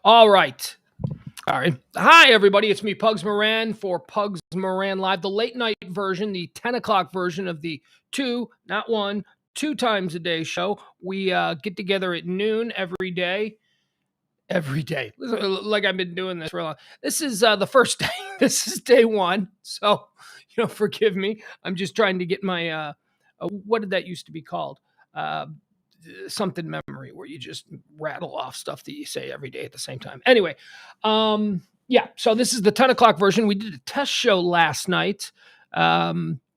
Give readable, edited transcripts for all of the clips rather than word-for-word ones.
All right. All right. Hi, everybody. It's me, Pugs Moran, for Pugs Moran Live, the late night version, the 10 o'clock version of the not one, two times a day show. We get together at noon every day. Every day. Like I've been doing this for a long. This is the first day. This is day one. So, forgive me. I'm just trying to get my, what did that used to be called? Uh, Something memory where you just rattle off stuff that you say every day at the same time. Anyway, yeah, so this is the 10 o'clock version. We did a test show last night,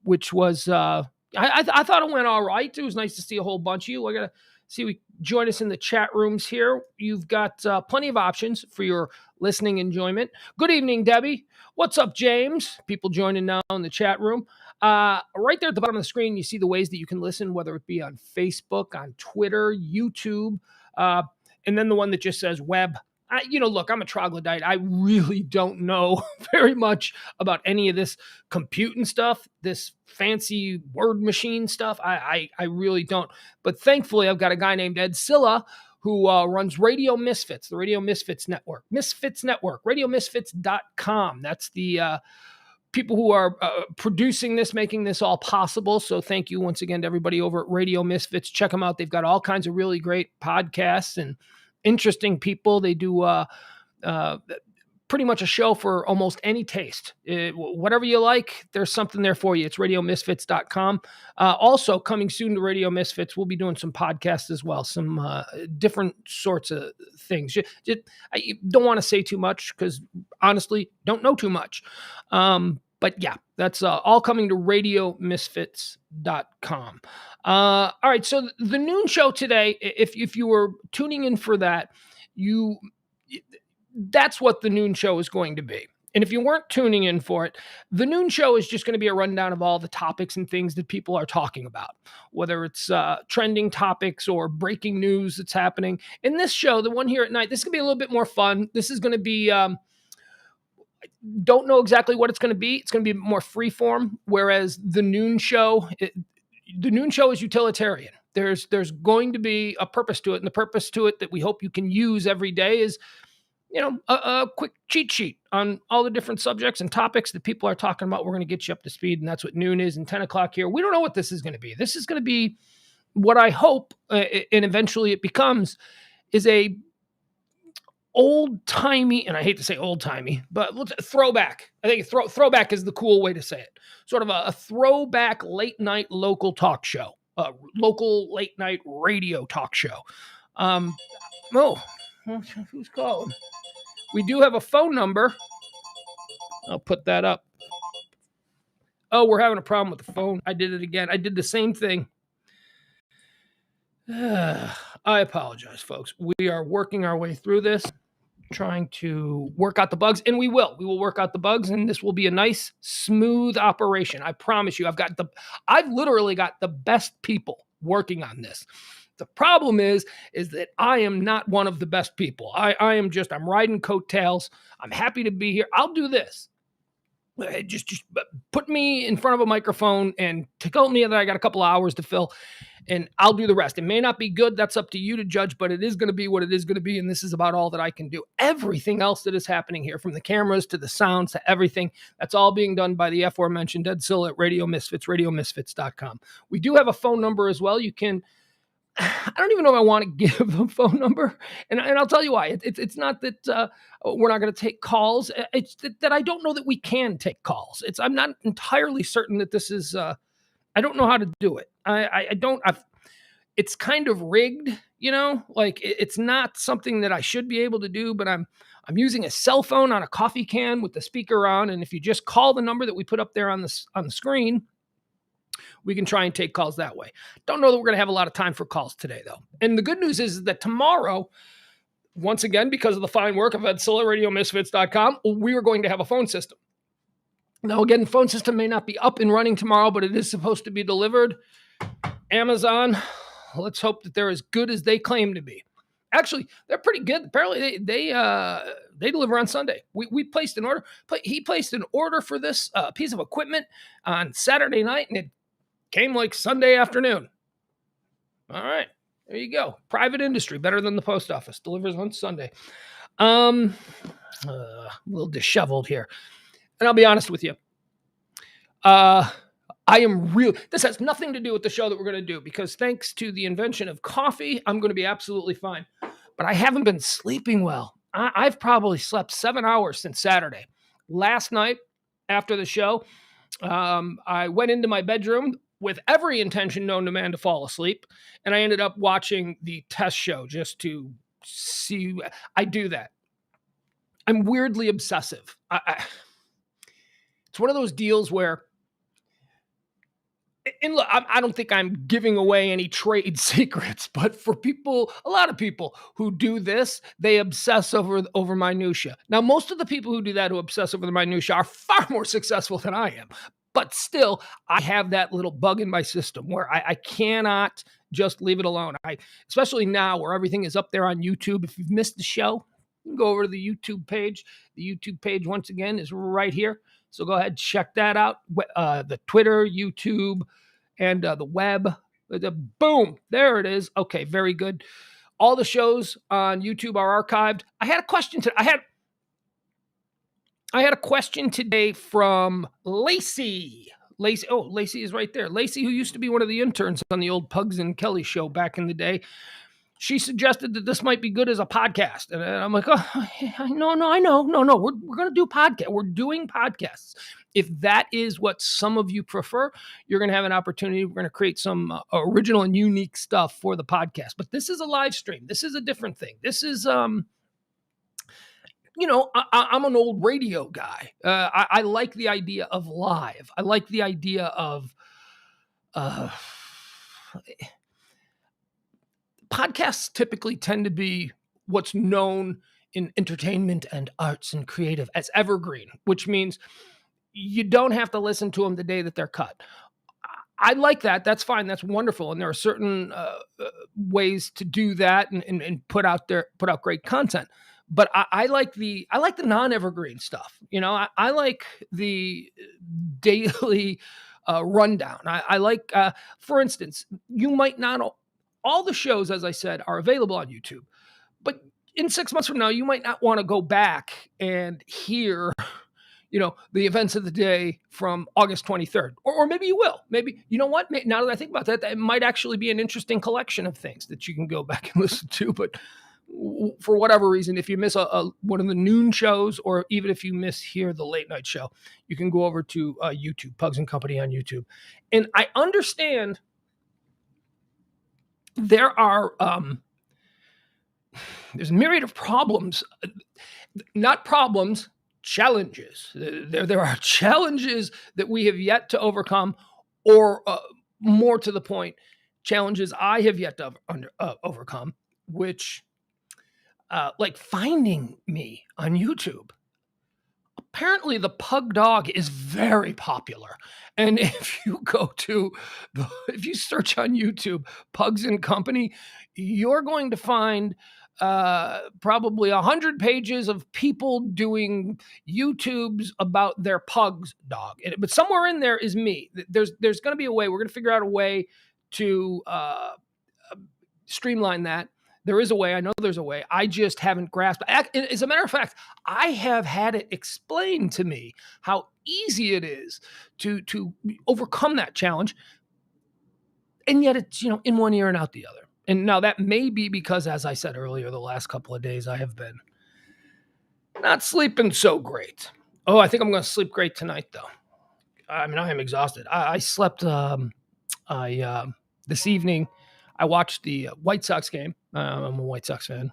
which was, I thought it went all right. It was nice to see a whole bunch of you. I got to see, we join us in the chat rooms here. You've got plenty of options for your listening enjoyment. Good evening, Debbie. What's up, James? People joining now in the chat room. Right there at the bottom of the screen, you see the ways that you can listen, whether it be on Facebook, on Twitter, YouTube, and then the one that just says web. Look, I'm a troglodyte. I really don't know very much about any of this computing stuff, this fancy word machine stuff. I really don't. But thankfully, I've got a guy named Ed Silla who runs Radio Misfits, the Radio Misfits Network. Misfits Network, radiomisfits.com. That's the people who are producing this, making this all possible. So thank you once again to everybody over at Radio Misfits. Check them out. They've got all kinds of really great podcasts and interesting people. They do pretty much a show for almost any taste. Whatever you like, there's something there for you. It's radiomisfits.com. Also coming soon to Radio Misfits, we'll be doing some podcasts as well, some different sorts of things. I don't want to say too much because honestly, don't know too much. But yeah, that's all coming to radiomisfits.com. All right, so the noon show today, if you were tuning in for that, that's what the noon show is going to be. And if you weren't tuning in for it, the noon show is just going to be a rundown of all the topics and things that people are talking about, whether it's trending topics or breaking news that's happening. In this show, the one here at night, this is going to be a little bit more fun. This is going to be... don't know exactly what it's going to be. It's going to be more freeform, whereas the noon show is utilitarian. There's going to be a purpose to it, and the purpose to it that we hope you can use every day is, a quick cheat sheet on all the different subjects and topics that people are talking about. We're going to get you up to speed, and that's what noon is, and 10 o'clock here. We don't know what this is going to be. This is going to be what I hope, and eventually it becomes, is a old-timey, and I hate to say old-timey, but throwback. I think throwback is the cool way to say it. Sort of a throwback late-night local talk show, local late-night radio talk show. Who's calling? We do have a phone number. I'll put that up. Oh, we're having a problem with the phone. I did it again. I did the same thing. I apologize, folks. We are working our way through this, trying to work out the bugs, and we will work out the bugs, and this will be a nice, smooth operation. I promise you. I've literally got the best people working on this. The problem is that I am not one of the best people. I'm riding coattails. I'm happy to be here. I'll do this. Just put me in front of a microphone and tell me that I got a couple of hours to fill, and I'll do the rest. It may not be good. That's up to you to judge, but it is going to be what it is going to be, and this is about all that I can do. Everything else that is happening here, from the cameras to the sounds to everything, that's all being done by the aforementioned Ed Sill at Radio Misfits, radiomisfits.com. We do have a phone number as well. You can... I don't even know if I want to give a phone number, and I'll tell you why. It's not that we're not going to take calls. It's that I don't know that we can take calls. I'm not entirely certain that this is. I don't know how to do it. I don't. It's kind of rigged, Like it's not something that I should be able to do. But I'm using a cell phone on a coffee can with the speaker on, and if you just call the number that we put up there on the screen, we can try and take calls that way. Don't know that we're going to have a lot of time for calls today, though. And the good news is that tomorrow, once again, because of the fine work of RadioMisfits.com, we are going to have a phone system. Now, again, the phone system may not be up and running tomorrow, but it is supposed to be delivered. Amazon, let's hope that they're as good as they claim to be. Actually, they're pretty good. Apparently, they deliver on Sunday. We placed an order. He placed an order for this piece of equipment on Saturday night, and it came like Sunday afternoon. All right, there you go. Private industry, better than the post office. Delivers on Sunday. A little disheveled here. And I'll be honest with you. This has nothing to do with the show that we're going to do, because thanks to the invention of coffee, I'm going to be absolutely fine. But I haven't been sleeping well. I've probably slept 7 hours since Saturday. Last night, after the show, I went into my bedroom with every intention known to man to fall asleep, and I ended up watching the test show just to see. I do that. I'm weirdly obsessive. It's one of those deals where, and look, I don't think I'm giving away any trade secrets, but for people, a lot of people who do this, they obsess over minutia. Now, most of the people who do that, who obsess over the minutia, are far more successful than I am. But still, I have that little bug in my system where I cannot just leave it alone. Especially now where everything is up there on YouTube. If you've missed the show, you can go over to the YouTube page. The YouTube page, once again, is right here. So go ahead, check that out. The Twitter, YouTube, and the web. Boom, there it is. Okay, very good. All the shows on YouTube are archived. I had a question I had a question today from Lacey. Lacey is right there. Lacey, who used to be one of the interns on the old Pugs and Kelly show back in the day. She suggested that this might be good as a podcast. And I'm like, oh, I know. No. We're going to do podcast. We're doing podcasts. If that is what some of you prefer, you're going to have an opportunity. We're going to create some original and unique stuff for the podcast. But this is a live stream. This is a different thing. This is, I'm an old radio guy. I like the idea of live. I like the idea of podcasts typically tend to be what's known in entertainment and arts and creative as evergreen, which means you don't have to listen to them the day that they're cut. I like that. That's fine. That's wonderful. And there are certain ways to do that and put out great content. But I like the non-evergreen stuff. I like the daily rundown. I like, for instance, you might not. All the shows, as I said, are available on YouTube. But in 6 months from now, you might not want to go back and hear, the events of the day from August 23rd. Or maybe you will. Maybe, you know what? Now that I think about that, it might actually be an interesting collection of things that you can go back and listen to. But for whatever reason, if you miss one of the noon shows, or even if you miss here the late night show, you can go over to YouTube, Pugs and Company on YouTube. And I understand there's a myriad of problems, challenges. There are challenges that we have yet to overcome, or more to the point, challenges I have yet to overcome, which, like finding me on YouTube. Apparently the pug dog is very popular. And if you if you search on YouTube, Pugs and Company, you're going to find probably 100 pages of people doing YouTubes about their Pugs dog. But somewhere in there is me. There's going to be a way. We're going to figure out a way to streamline that. There is a way. I know there's a way. I just haven't grasped. As a matter of fact, I have had it explained to me how easy it is to overcome that challenge. And yet it's, in one ear and out the other. And now that may be because, as I said earlier, the last couple of days I have been not sleeping so great. Oh, I think I'm going to sleep great tonight, though. I mean, I am exhausted. I slept this evening. I watched the White Sox game. I'm a White Sox fan.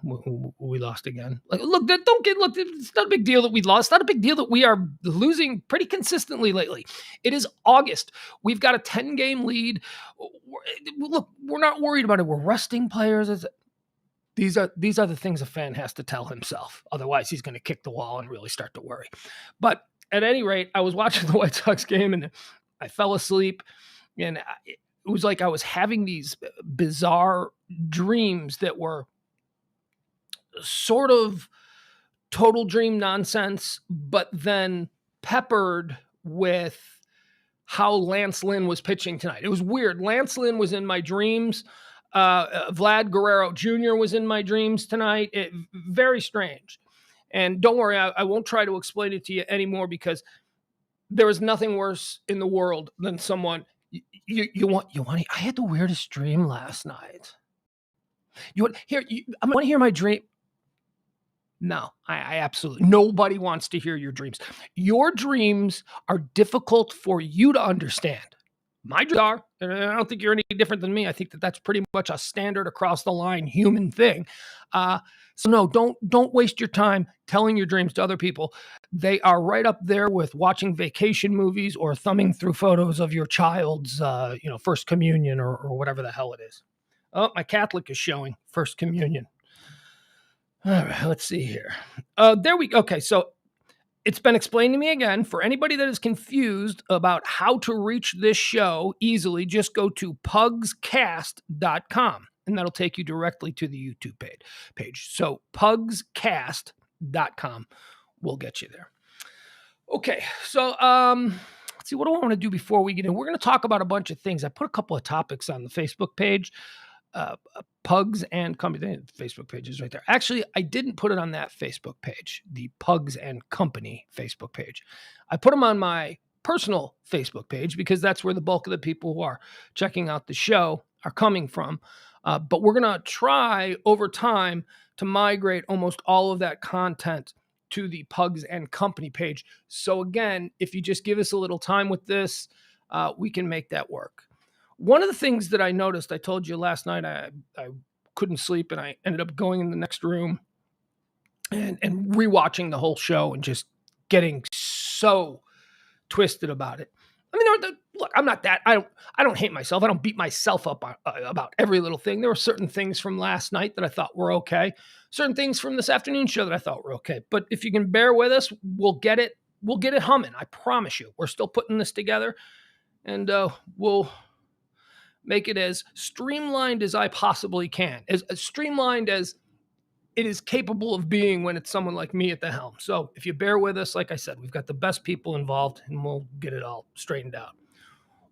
We lost again. Look, it's not a big deal that we lost. It's not a big deal that we are losing pretty consistently lately. It is August. We've got a 10-game lead. Look, we're not worried about it. We're resting players. These are the things a fan has to tell himself. Otherwise, he's going to kick the wall and really start to worry. But at any rate, I was watching the White Sox game and I fell asleep, and it was like I was having these bizarre dreams that were sort of total dream nonsense, but then peppered with how Lance Lynn was pitching tonight. It was weird. Lance Lynn was in my dreams. Vlad Guerrero Jr. was in my dreams tonight. Very strange. And don't worry, I won't try to explain it to you anymore, because there is nothing worse in the world than someone you want. I had the weirdest dream last night. I want to hear my dream. No, I absolutely, nobody wants to hear your dreams. Your dreams are difficult for you to understand. My dreams are, and I don't think you're any different than me. I think that that's pretty much a standard across the line human thing. So no, don't waste your time telling your dreams to other people. They are right up there with watching vacation movies or thumbing through photos of your child's, first communion or whatever the hell it is. Oh, my Catholic is showing first communion. All right, let's see here. There we go. Okay, so it's been explained to me again. For anybody that is confused about how to reach this show easily, just go to pugscast.com, and that'll take you directly to the YouTube page. So pugscast.com will get you there. Okay, so let's see. What do I want to do before we get in? We're going to talk about a bunch of things. I put a couple of topics on the Facebook page. Pugs and Company. The Facebook page is right there. Actually, I didn't put it on that Facebook page, the Pugs and Company Facebook page. I put them on my personal Facebook page because that's where the bulk of the people who are checking out the show are coming from. But we're going to try over time to migrate almost all of that content to the Pugs and Company page. So again, if you just give us a little time with this, we can make that work. One of the things that I noticed, I told you last night, I couldn't sleep, and I ended up going in the next room and rewatching the whole show and just getting so twisted about it. I mean, look, I'm not that. I don't hate myself. I don't beat myself up about every little thing. There were certain things from last night that I thought were okay. Certain things from this afternoon show that I thought were okay. But if you can bear with us, we'll get it humming. I promise you. We're still putting this together, and we'll make it as streamlined as I possibly can, as streamlined as it is capable of being when it's someone like me at the helm. So if you bear with us, like I said, we've got the best people involved, and we'll get it all straightened out.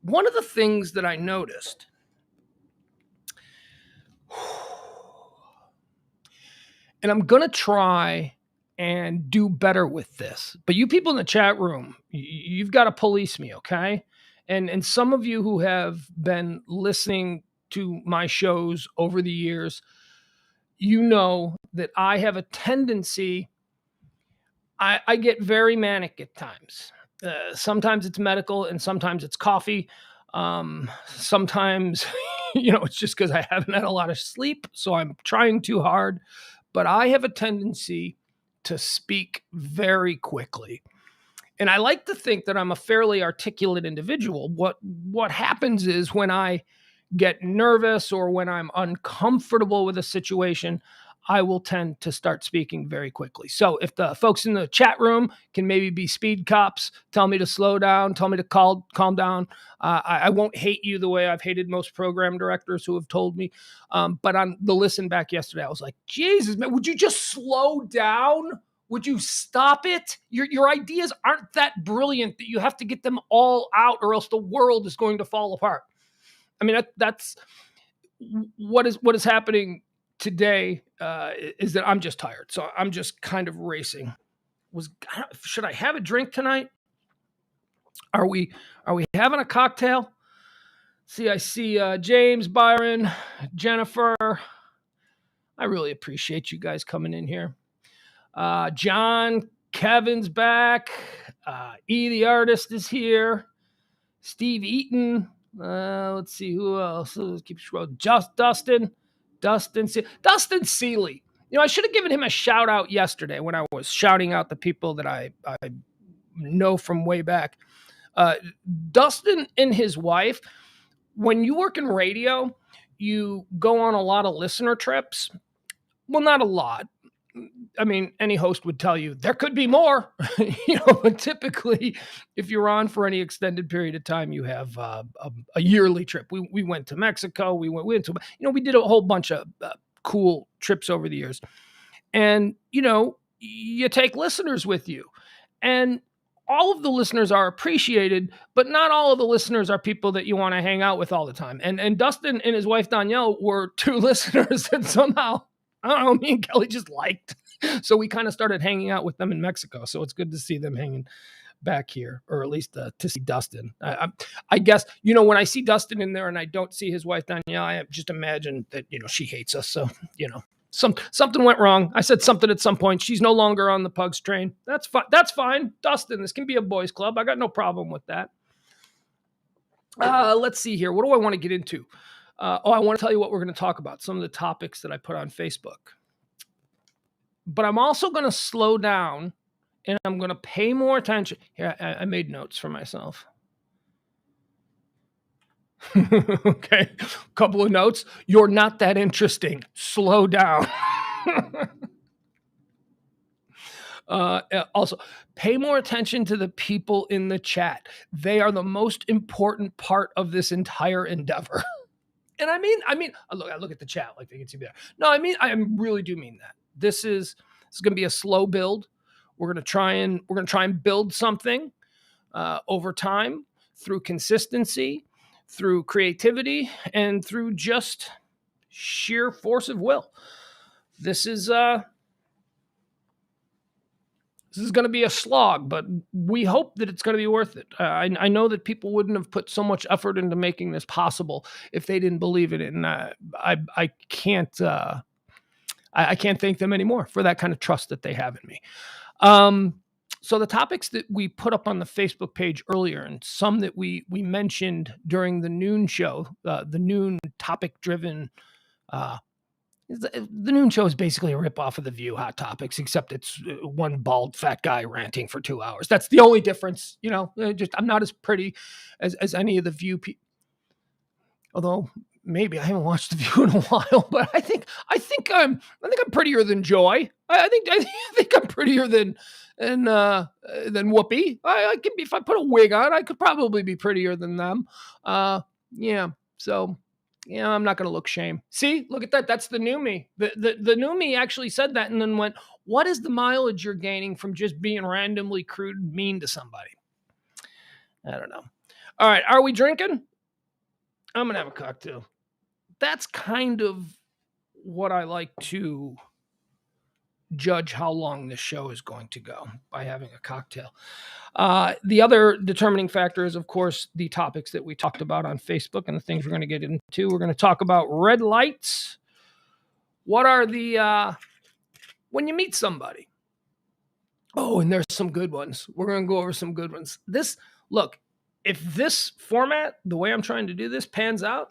One of the things that I noticed, and I'm going to try and do better with this, but you people in the chat room, you've got to police me, okay? And some of you who have been listening to my shows over the years, you know that I have a tendency, I get very manic at times. Sometimes it's medical and sometimes it's coffee. Sometimes, it's just because I haven't had a lot of sleep, so I'm trying too hard. But I have a tendency to speak very quickly. And I like to think that I'm a fairly articulate individual. What happens is when I get nervous or when I'm uncomfortable with a situation, I will tend to start speaking very quickly. So if the folks in the chat room can maybe be speed cops, tell me to slow down, tell me to calm down. I won't hate you the way I've hated most program directors who have told me. But on the listen back yesterday, I was like, Jesus, man, would you just slow down? Would you stop it? Your ideas aren't that brilliant that you have to get them all out or else the world is going to fall apart. I mean, that's what is happening today is that I'm just tired. So I'm just kind of racing. Should I have a drink tonight? Are we having a cocktail? I see James, Byron, Jennifer. I really appreciate you guys coming in here. John, Kevin's back. E, the artist, is here. Steve Eaton. Let's see who else. Let's keep scrolling. Dustin Seeley. I should have given him a shout out yesterday when I was shouting out the people that I know from way back. Dustin and his wife. When you work in radio, you go on a lot of listener trips. Well, not a lot. I mean, any host would tell you there could be more, but typically if you're on for any extended period of time, you have a yearly trip. We went to Mexico. We did a whole bunch of cool trips over the years, and, you take listeners with you, and all of the listeners are appreciated, but not all of the listeners are people that you want to hang out with all the time. And Dustin and his wife, Danielle, were two listeners that somehow, I don't know, me and Kelly just liked. So we kind of started hanging out with them in Mexico. So it's good to see them hanging back here, or at least to see Dustin. I guess, when I see Dustin in there and I don't see his wife Danielle, I just imagine that, she hates us. So, something went wrong. I said something at some point. She's no longer on the Pugs train. That's fine. That's fine. Dustin, this can be a boys club. I got no problem with that. Let's see here. What do I want to get into? I want to tell you what we're going to talk about. Some of the topics that I put on Facebook. But I'm also going to slow down and I'm going to pay more attention. Here, I made notes for myself. Okay. Couple of notes. You're not that interesting. Slow down. Also, pay more attention to the people in the chat. They are the most important part of this entire endeavor. And I mean, I look at the chat like they can see me there. No, I really do mean that. This is going to be a slow build. We're going to try and build something over time through consistency, through creativity, and through just sheer force of will. This is going to be a slog, but we hope that it's going to be worth it. I know that people wouldn't have put so much effort into making this possible if they didn't believe in it, and I can't thank them anymore for that kind of trust that they have in me. So the topics that we put up on the Facebook page earlier, and some that we mentioned during the noon show, the noon topic-driven. The noon show is basically a ripoff of The View Hot Topics, except it's one bald fat guy ranting for 2 hours. That's the only difference. I'm not as pretty as any of the View people. Although maybe I haven't watched The View in a while, but I think I'm prettier than Joy. I think I'm prettier than Whoopi. I could be, if I put a wig on, I could probably be prettier than them. Yeah. So. Yeah, I'm not going to look shame. See, look at that. That's the new me. The new me actually said that and then went, what is the mileage you're gaining from just being randomly crude and mean to somebody? I don't know. All right. Are we drinking? I'm going to have a cocktail. That's kind of what I like to judge how long this show is going to go, by having a cocktail. The other determining factor is, of course, the topics that we talked about on Facebook and the things we're going to get into. We're going to talk about red lights. What are when you meet somebody? Oh, and there's some good ones. We're going to go over some good ones. If this format, the way I'm trying to do this, pans out,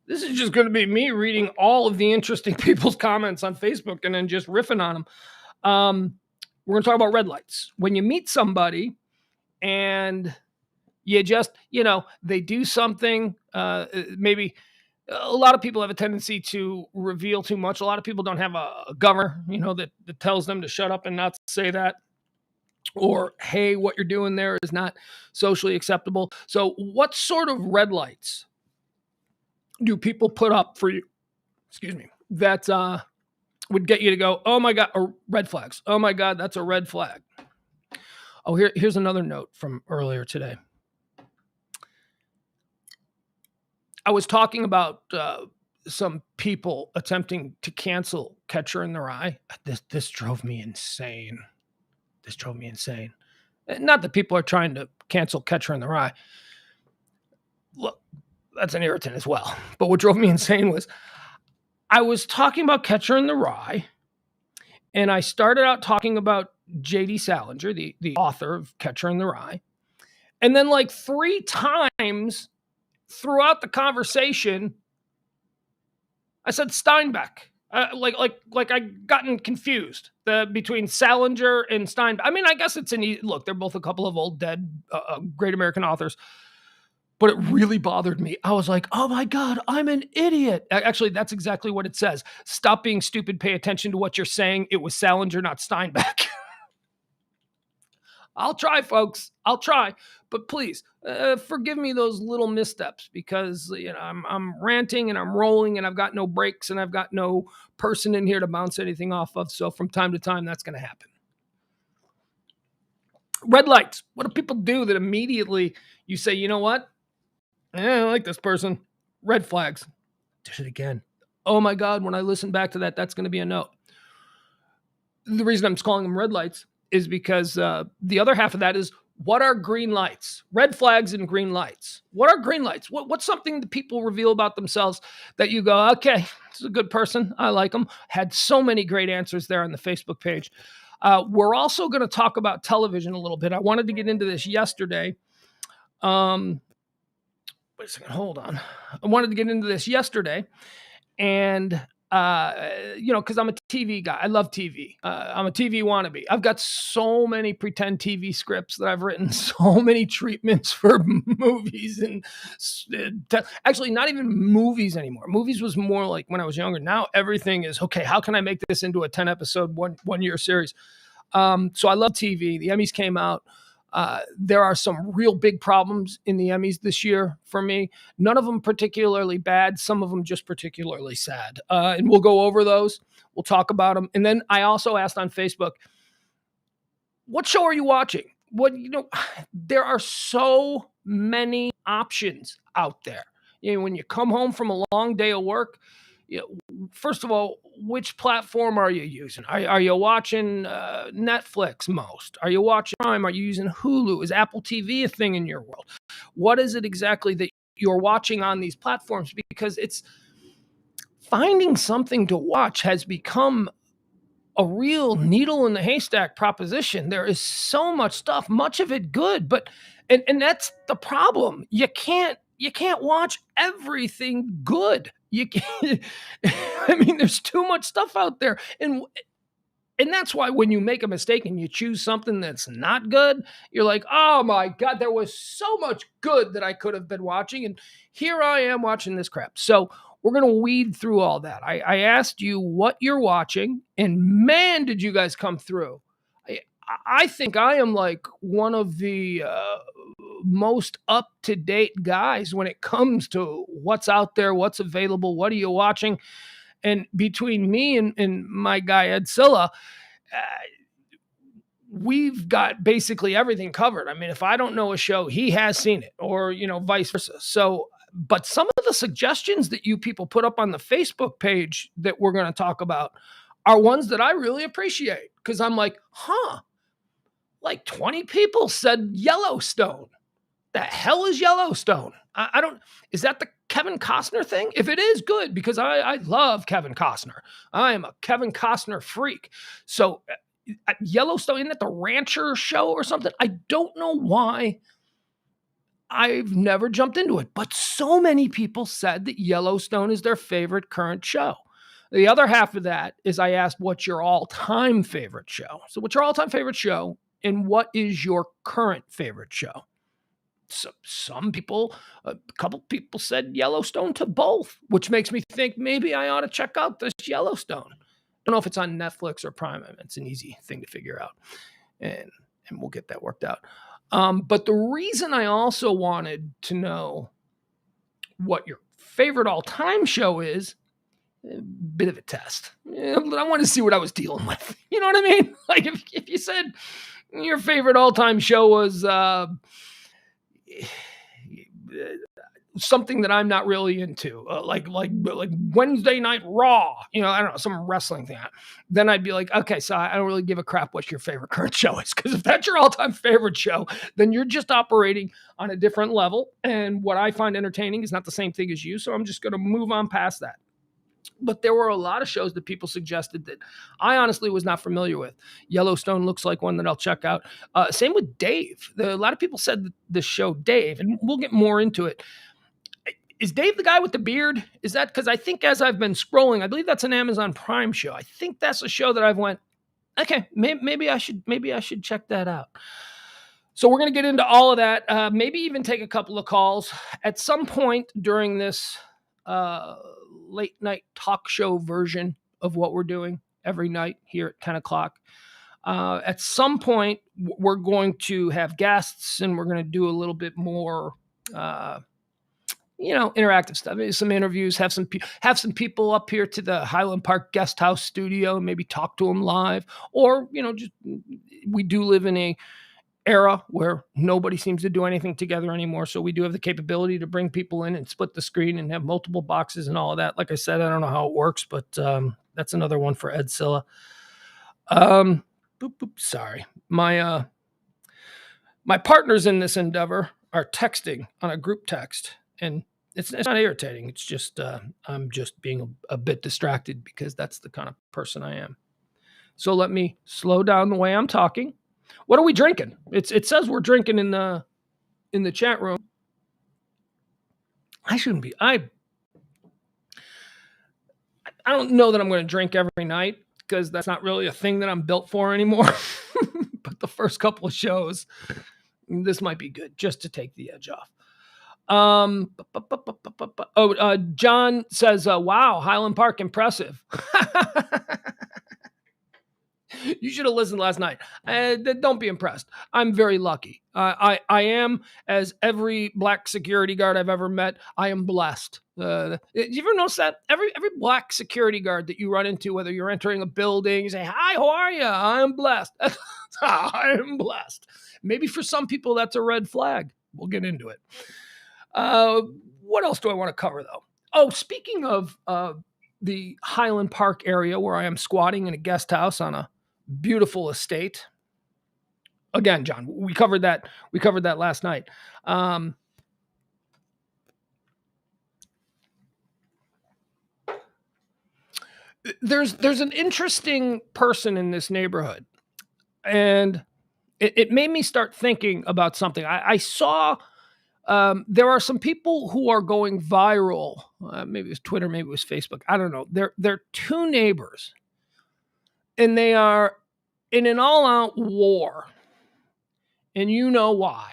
this is just going to be me reading all of the interesting people's comments on Facebook and then just riffing on them. We're going to talk about red lights. When you meet somebody and you just, they do something, maybe a lot of people have a tendency to reveal too much. A lot of people don't have a governor, that tells them to shut up and not say that. Or, hey, what you're doing there is not socially acceptable. So what sort of red lights do people put up for you, that would get you to go, oh my God, or red flags. Oh my God, that's a red flag. Oh, here's another note from earlier today. I was talking about some people attempting to cancel Catcher in the Rye. This drove me insane. Not that people are trying to cancel Catcher in the Rye. Look, that's an irritant as well. But what drove me insane was I was talking about Catcher in the Rye, and I started out talking about J.D. Salinger, the author of Catcher in the Rye. And then like 3 times throughout the conversation, I said Steinbeck. Like I gotten confused between Salinger and Steinbeck. I mean, I guess it's look, they're both a couple of old dead great American authors. But it really bothered me. I was like, oh my God, I'm an idiot. Actually, that's exactly what it says. Stop being stupid. Pay attention to what you're saying. It was Salinger, not Steinbeck. I'll try, folks. I'll try. But please, forgive me those little missteps because I'm ranting and I'm rolling and I've got no brakes and I've got no person in here to bounce anything off of. So from time to time, that's going to happen. Red lights. What do people do that immediately you say, you know what? I like this person. Red flags. Did it again. Oh my God, when I listen back to that, that's going to be a note. the reason I'm calling them red lights is because the other half of that is, what are green lights? Red flags and green lights. What are green lights? What's something that people reveal about themselves that you go, okay, this is a good person, I like them? Had so many great answers there on the Facebook page. We're also going to talk about television a little bit. I wanted to get into this yesterday. Wait a second, hold on. I wanted to get into this yesterday, and because I'm a TV guy. I love TV. I'm a TV wannabe. I've got so many pretend TV scripts that I've written, so many treatments for movies, and actually not even movies anymore. Movies was more like when I was younger. Now everything is, okay, how can I make this into a 10 episode, one year series? So I love TV. The Emmys came out. There are some real big problems in the Emmys this year for me. None of them particularly bad. Some of them just particularly sad. And we'll go over those. We'll talk about them. And then I also asked on Facebook, what show are you watching? There are so many options out there. When you come home from a long day of work, first of all, which platform are you using? Are you watching Netflix most? Are you watching Prime? Are you using Hulu? Is Apple TV a thing in your world? What is it exactly that you're watching on these platforms? Because it's finding something to watch has become a real needle in the haystack proposition. There is so much stuff, much of it good, but and that's the problem. You can't watch everything good. You can't. I mean, there's too much stuff out there, and that's why when you make a mistake and you choose something that's not good, you're like, oh my God, there was so much good that I could have been watching, and here I am watching this crap. So we're going to weed through all that. I asked you what you're watching, and man, did you guys come through. I think I am like one of the most up-to-date guys when it comes to what's out there, what's available, what are you watching. And between me and my guy, Ed Silla, we've got basically everything covered. I mean, if I don't know a show, he has seen it, or, vice versa. So, but some of the suggestions that you people put up on the Facebook page that we're going to talk about are ones that I really appreciate, because I'm like, like 20 people said Yellowstone. The hell is Yellowstone? I don't, is that the Kevin Costner thing? If it is, good, because I love Kevin Costner. I am a Kevin Costner freak. So Yellowstone, isn't it the Rancher show or something? I don't know why I've never jumped into it, but so many people said that Yellowstone is their favorite current show. The other half of that is I asked, what's your all-time favorite show? So what's your all-time favorite show, and what is your current favorite show? So some people, a couple people said Yellowstone to both, which makes me think maybe I ought to check out this Yellowstone. I don't know if it's on Netflix or Prime. It's an easy thing to figure out, and we'll get that worked out. But the reason I also wanted to know what your favorite all-time show is, a bit of a test. I want to see what I was dealing with. You know what I mean? Like if you said your favorite all-time show was something that I'm not really into, like Wednesday Night Raw, I don't know, some wrestling thing, then I'd be like, okay, so I don't really give a crap what your favorite current show is, because if that's your all-time favorite show, then you're just operating on a different level, and what I find entertaining is not the same thing as you, so I'm just going to move on past that. But there were a lot of shows that people suggested that I honestly was not familiar with. Yellowstone looks like one that I'll check out. Same with Dave. A lot of people said the show Dave, and we'll get more into it. Is Dave the guy with the beard? Is that, because I think as I've been scrolling, I believe that's an Amazon Prime show. I think that's a show that I've went, okay, maybe I should check that out. So we're going to get into all of that. Maybe even take a couple of calls at some point during this late night talk show version of what we're doing every night here at 10 o'clock. At some point, we're going to have guests, and we're going to do a little bit more, interactive stuff, maybe some interviews, have some people up here to the Highland Park Guest House studio, and maybe talk to them live, or, just, we do live in a era where nobody seems to do anything together anymore. So we do have the capability to bring people in and split the screen and have multiple boxes and all of that. Like I said, I don't know how it works, but that's another one for Ed Silla. Sorry. My partners in this endeavor are texting on a group text, and it's not irritating. It's just I'm just being a bit distracted because that's the kind of person I am. So let me slow down the way I'm talking. What are we drinking? It says we're drinking in the chat room. I shouldn't be. I don't know that I'm going to drink every night because that's not really a thing that I'm built for anymore. But the first couple of shows, this might be good just to take the edge off. John says, wow, Highland Park, impressive. You should have listened last night. Don't be impressed. I'm very lucky. I am, as every black security guard I've ever met, I am blessed. You ever notice that? Every black security guard that you run into, whether you're entering a building, you say, hi, how are you? I'm blessed. I am blessed. Maybe for some people, that's a red flag. We'll get into it. What else do I want to cover, though? Oh, speaking of the Highland Park area where I am squatting in a guest house on a beautiful estate. Again, John, we covered that last night. There's an interesting person in this neighborhood, and it made me start thinking about something. I saw there are some people who are going viral. Maybe it was Twitter, maybe it was Facebook. I don't know. They're two neighbors, and they are in an all-out war. And you know why.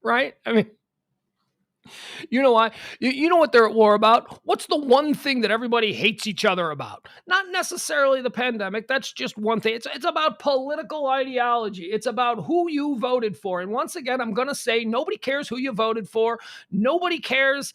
Right? I mean, you know why? You know what they're at war about? What's the one thing that everybody hates each other about? Not necessarily the pandemic. That's just one thing. It's about political ideology. It's about who you voted for. And once again, I'm going to say nobody cares who you voted for. Nobody cares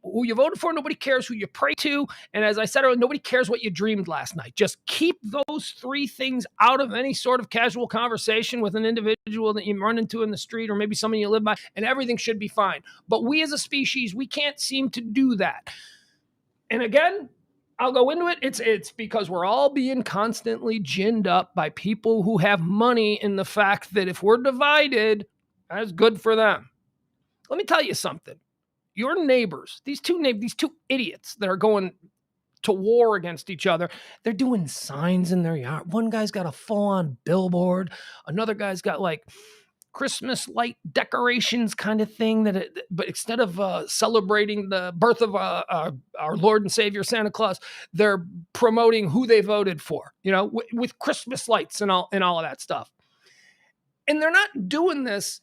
who you voted for. Nobody cares who you pray to. And as I said earlier, nobody cares what you dreamed last night. Just keep those three things out of any sort of casual conversation with an individual that you run into in the street or maybe someone you live by, and everything should be fine. But we as a species, we can't seem to do that. And again, I'll go into it. It's because we're all being constantly ginned up by people who have money in the fact that if we're divided, that's good for them. Let me tell you something. Your neighbors, these two idiots that are going to war against each other, they're doing signs in their yard. One guy's got a full-on billboard. Another guy's got like Christmas light decorations kind of thing but instead of celebrating the birth of our Lord and Savior Santa Claus, they're promoting who they voted for, with Christmas lights and all of that stuff. And they're not doing this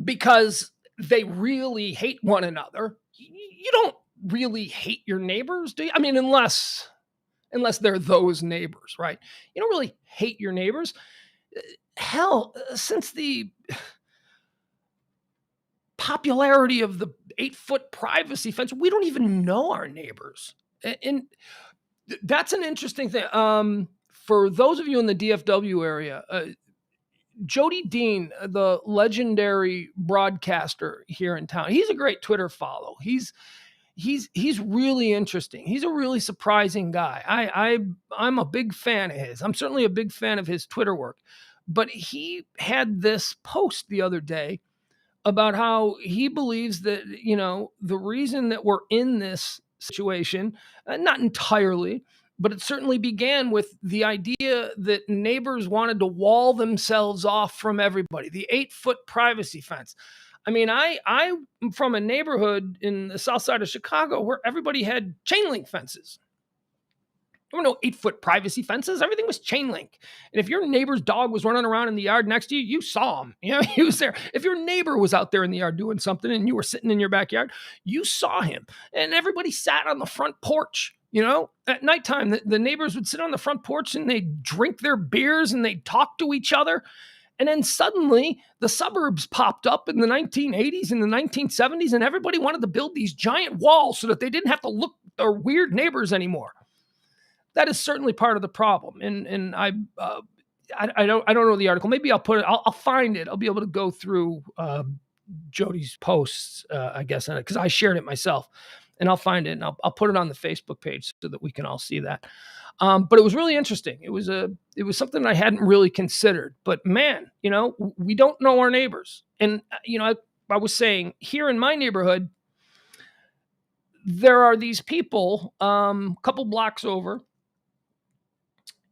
because they really hate one another. You don't really hate your neighbors, do you? I mean, unless they're those neighbors, right? You don't really hate your neighbors. Hell, since the popularity of the 8-foot privacy fence, we don't even know our neighbors. And that's an interesting thing. For those of you in the DFW area, Jody Dean, the legendary broadcaster here in town, he's a great Twitter follow. He's really interesting. He's a really surprising guy. I'm a big fan of his. I'm certainly a big fan of his Twitter work. But he had this post the other day about how he believes that, the reason that we're in this situation, not entirely, but it certainly began with the idea that neighbors wanted to wall themselves off from everybody, the 8-foot privacy fence. I mean, I'm from a neighborhood in the south side of Chicago where everybody had chain link fences. There were no 8-foot privacy fences. Everything was chain link. And if your neighbor's dog was running around in the yard next to you, you saw him. He was there. If your neighbor was out there in the yard doing something and you were sitting in your backyard, you saw him. And everybody sat on the front porch. At nighttime, the neighbors would sit on the front porch and they'd drink their beers and they'd talk to each other. And then suddenly the suburbs popped up in the 1980s and the 1970s, and everybody wanted to build these giant walls so that they didn't have to look at their weird neighbors anymore. That is certainly part of the problem. And I don't know the article. Maybe I'll put it. I'll find it. I'll be able to go through Jody's posts, I guess, because I shared it myself. and I'll find it and I'll put it on the Facebook page so that we can all see that. But it was really interesting. It was something I hadn't really considered. But man, we don't know our neighbors, and I was saying here in my neighborhood, there are these people, a couple blocks over,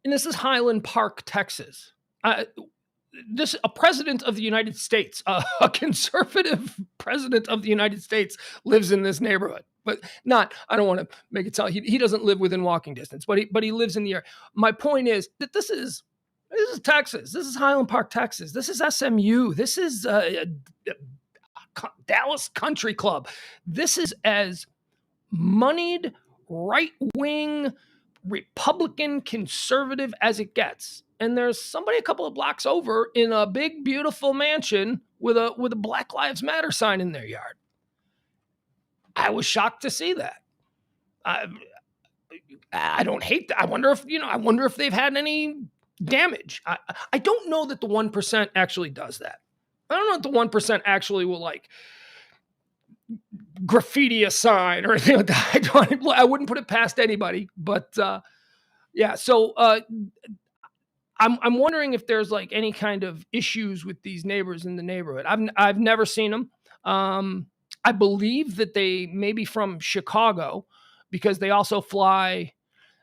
and this is Highland Park, Texas. A president of the United States, a conservative president of the United States lives in this neighborhood, but I don't want to make it sound, he doesn't live within walking distance, but he lives in the area. My point is that this is Texas. This is Highland Park, Texas. This is SMU. This is Dallas Country Club. This is as moneyed, right-wing, Republican, conservative as it gets. And there's somebody a couple of blocks over in a big, beautiful mansion with a Black Lives Matter sign in their yard. I was shocked to see that. I don't hate that. I wonder if they've had any damage. I don't know that the 1% actually does that. I don't know if the 1% actually will like graffiti a sign or anything like that. I wouldn't put it past anybody, but yeah. So I'm wondering if there's like any kind of issues with these neighbors in the neighborhood. I've never seen them. I believe that they may be from Chicago because they also fly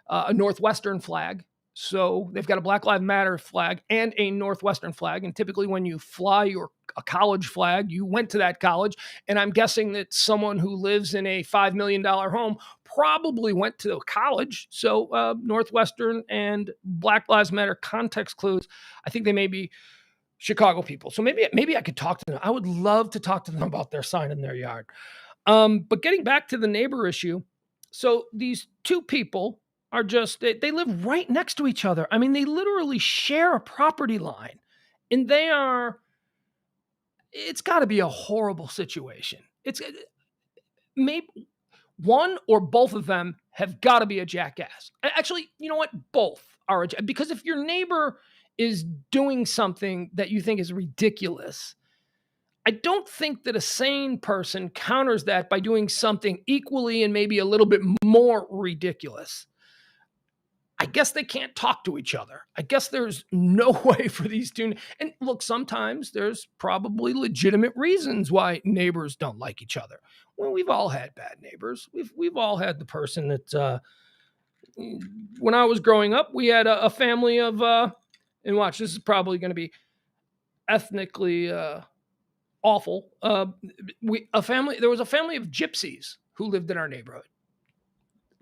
a Northwestern flag. So they've got a Black Lives Matter flag and a Northwestern flag. And typically when you fly a college flag, you went to that college. And I'm guessing that someone who lives in a $5 million home probably went to college. So Northwestern and Black Lives Matter context clues, I think they may be Chicago people. So maybe I could talk to them. I would love to talk to them about their sign in their yard. But getting back to the neighbor issue. So these two people are they live right next to each other. I mean, they literally share a property line, and it's got to be a horrible situation. It's maybe one or both of them have got to be a jackass. Actually, you know what? Both are because if your neighbor is doing something that you think is ridiculous, I don't think that a sane person counters that by doing something equally and maybe a little bit more ridiculous. I guess they can't talk to each other. I guess there's no way for these two. And look, sometimes there's probably legitimate reasons why neighbors don't like each other. Well, we've all had bad neighbors. We've all had the person that, when I was growing up, we had a family of, and watch, this is probably going to be ethnically awful. There was a family of gypsies who lived in our neighborhood.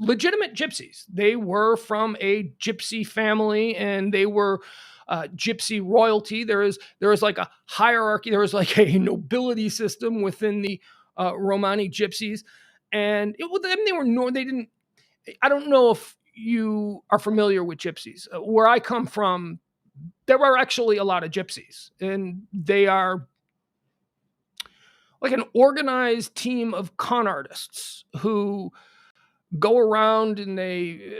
Legitimate gypsies. They were from a gypsy family and they were gypsy royalty. There is like a hierarchy. There was like a nobility system within the Romani gypsies. And I don't know if you are familiar with gypsies. Where I come from, there are actually a lot of gypsies, and they are like an organized team of con artists who go around and they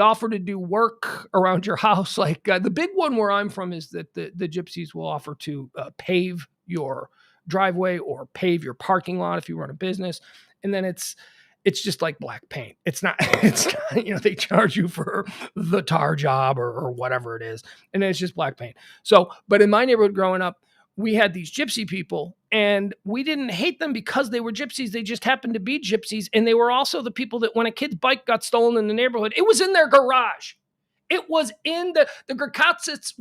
offer to do work around your house. Like the big one where I'm from is that the gypsies will offer to pave your driveway or pave your parking lot if you run a business. And then it's just like black paint. It's not, they charge you for the tar job or whatever it is. And it's just black paint. So, but in my neighborhood growing up, we had these gypsy people and we didn't hate them because they were gypsies. They just happened to be gypsies. And they were also the people that when a kid's bike got stolen in the neighborhood, it was in their garage. It was in the Gerkatzits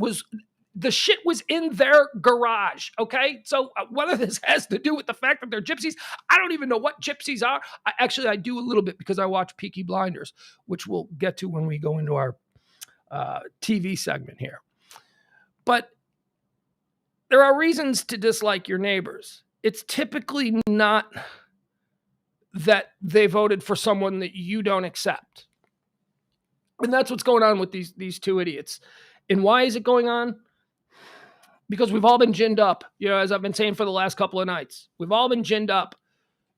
the shit was in their garage. Okay. So whether this has to do with the fact that they're gypsies, I don't even know what gypsies are. I do a little bit because I watch Peaky Blinders, which we'll get to when we go into our TV segment here. But there are reasons to dislike your neighbors. It's typically not that they voted for someone that you don't accept. And that's what's going on with these two idiots. And why is it going on? Because we've all been ginned up, as I've been saying for the last couple of nights. We've all been ginned up,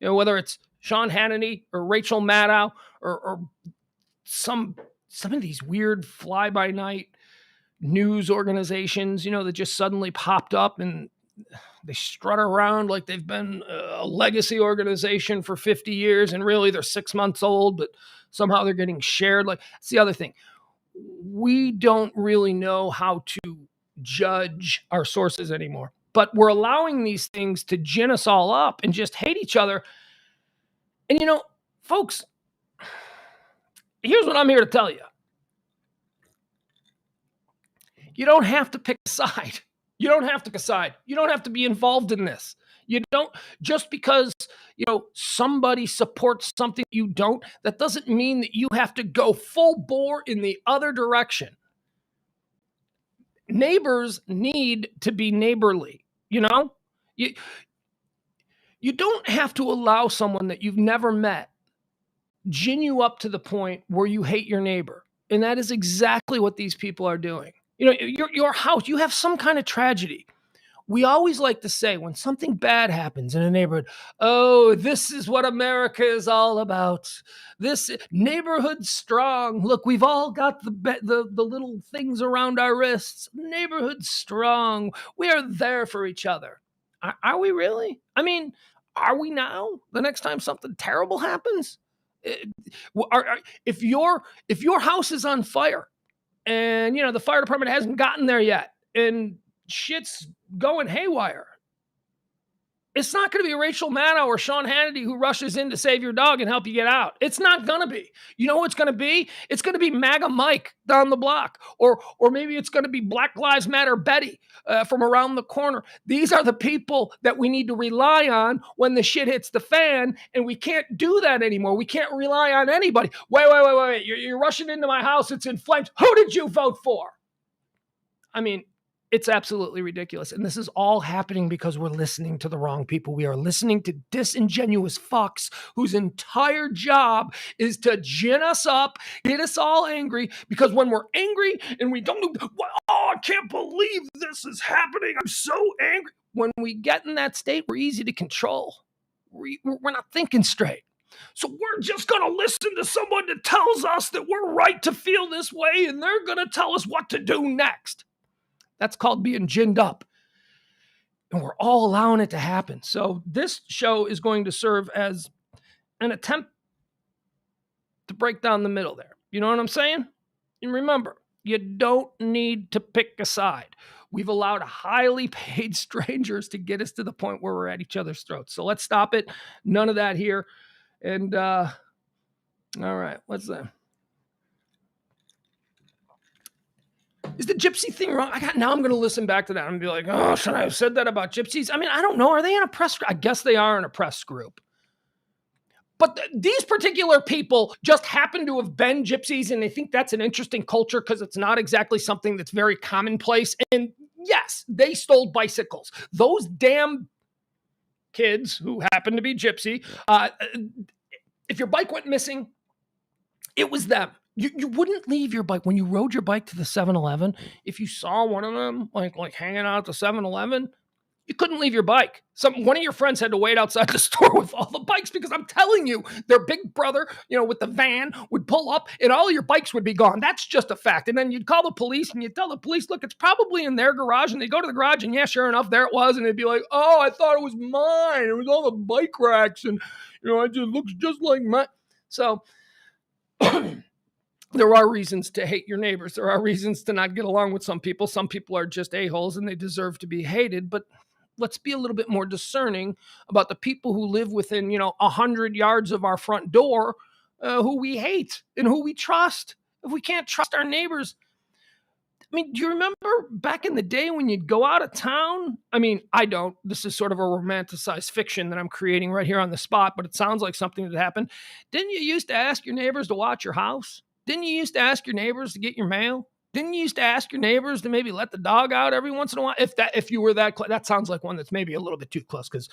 whether it's Sean Hannity or Rachel Maddow or some of these weird fly-by-night news organizations, that just suddenly popped up and they strut around like they've been a legacy organization for 50 years, and really they're 6 months old, but somehow they're getting shared. Like, that's the other thing. We don't really know how to judge our sources anymore, but we're allowing these things to gin us all up and just hate each other. And, folks, here's what I'm here to tell you. You don't have to pick a side. You don't have to decide. You don't have to be involved in this. You don't, just because, somebody supports something you don't, that doesn't mean that you have to go full bore in the other direction. Neighbors need to be neighborly, You don't have to allow someone that you've never met gin you up to the point where you hate your neighbor. And that is exactly what these people are doing. Your house, you have some kind of tragedy. We always like to say when something bad happens in a neighborhood, oh, this is what America is all about. This neighborhood strong. Look, we've all got the little things around our wrists. Neighborhood strong. We are there for each other. Are we really? I mean, are we now? The next time something terrible happens? If your house is on fire and, the fire department hasn't gotten there yet and shit's going haywire, it's not going to be Rachel Maddow or Sean Hannity who rushes in to save your dog and help you get out. It's not going to be. You know what it's going to be? It's going to be MAGA Mike down the block, or maybe it's going to be Black Lives Matter Betty from around the corner. These are the people that we need to rely on when the shit hits the fan, and we can't do that anymore. We can't rely on anybody. Wait. You're rushing into my house. It's in flames. Who did you vote for? I mean, it's absolutely ridiculous. And this is all happening because we're listening to the wrong people. We are listening to disingenuous fucks whose entire job is to gin us up, get us all angry, because when we're angry and we don't know, I can't believe this is happening. I'm so angry. When we get in that state, we're easy to control. We're not thinking straight. So we're just going to listen to someone that tells us that we're right to feel this way, and they're going to tell us what to do next. That's called being ginned up. And we're all allowing it to happen. So this show is going to serve as an attempt to break down the middle there. You know what I'm saying? And remember, you don't need to pick a side. We've allowed highly paid strangers to get us to the point where we're at each other's throats. So let's stop it. None of that here. And, all right, what's that? Is the gypsy thing wrong? Now I'm going to listen back to that and be like, oh, should I have said that about gypsies? I mean, I don't know. Are they in a press? I guess they are in a press group. But these particular people just happen to have been gypsies, and they think that's an interesting culture because it's not exactly something that's very commonplace. And yes, they stole bicycles. Those damn kids who happen to be gypsy, if your bike went missing, it was them. You wouldn't leave your bike when you rode your bike to the 7-Eleven. If you saw one of them like hanging out at the 7-Eleven, you couldn't leave your bike. One of your friends had to wait outside the store with all the bikes, because I'm telling you, their big brother, with the van would pull up and all your bikes would be gone. That's just a fact. And then you'd call the police and you'd tell the police, look, it's probably in their garage. And they go to the garage and yeah, sure enough, there it was. And they'd be like, oh, I thought it was mine. It was all the bike racks. And, it just looks just like mine. So there are reasons to hate your neighbors. There are reasons to not get along with some people. Some people are just a-holes and they deserve to be hated. But let's be a little bit more discerning about the people who live within, 100 yards of our front door, who we hate and who we trust. If we can't trust our neighbors, I mean, do you remember back in the day when you'd go out of town? I mean, I don't. This is sort of a romanticized fiction that I'm creating right here on the spot, but it sounds like something that happened. Didn't you used to ask your neighbors to watch your house? Didn't you used to ask your neighbors to get your mail? Didn't you used to ask your neighbors to maybe let the dog out every once in a while? If you were that close, that sounds like one that's maybe a little bit too close, because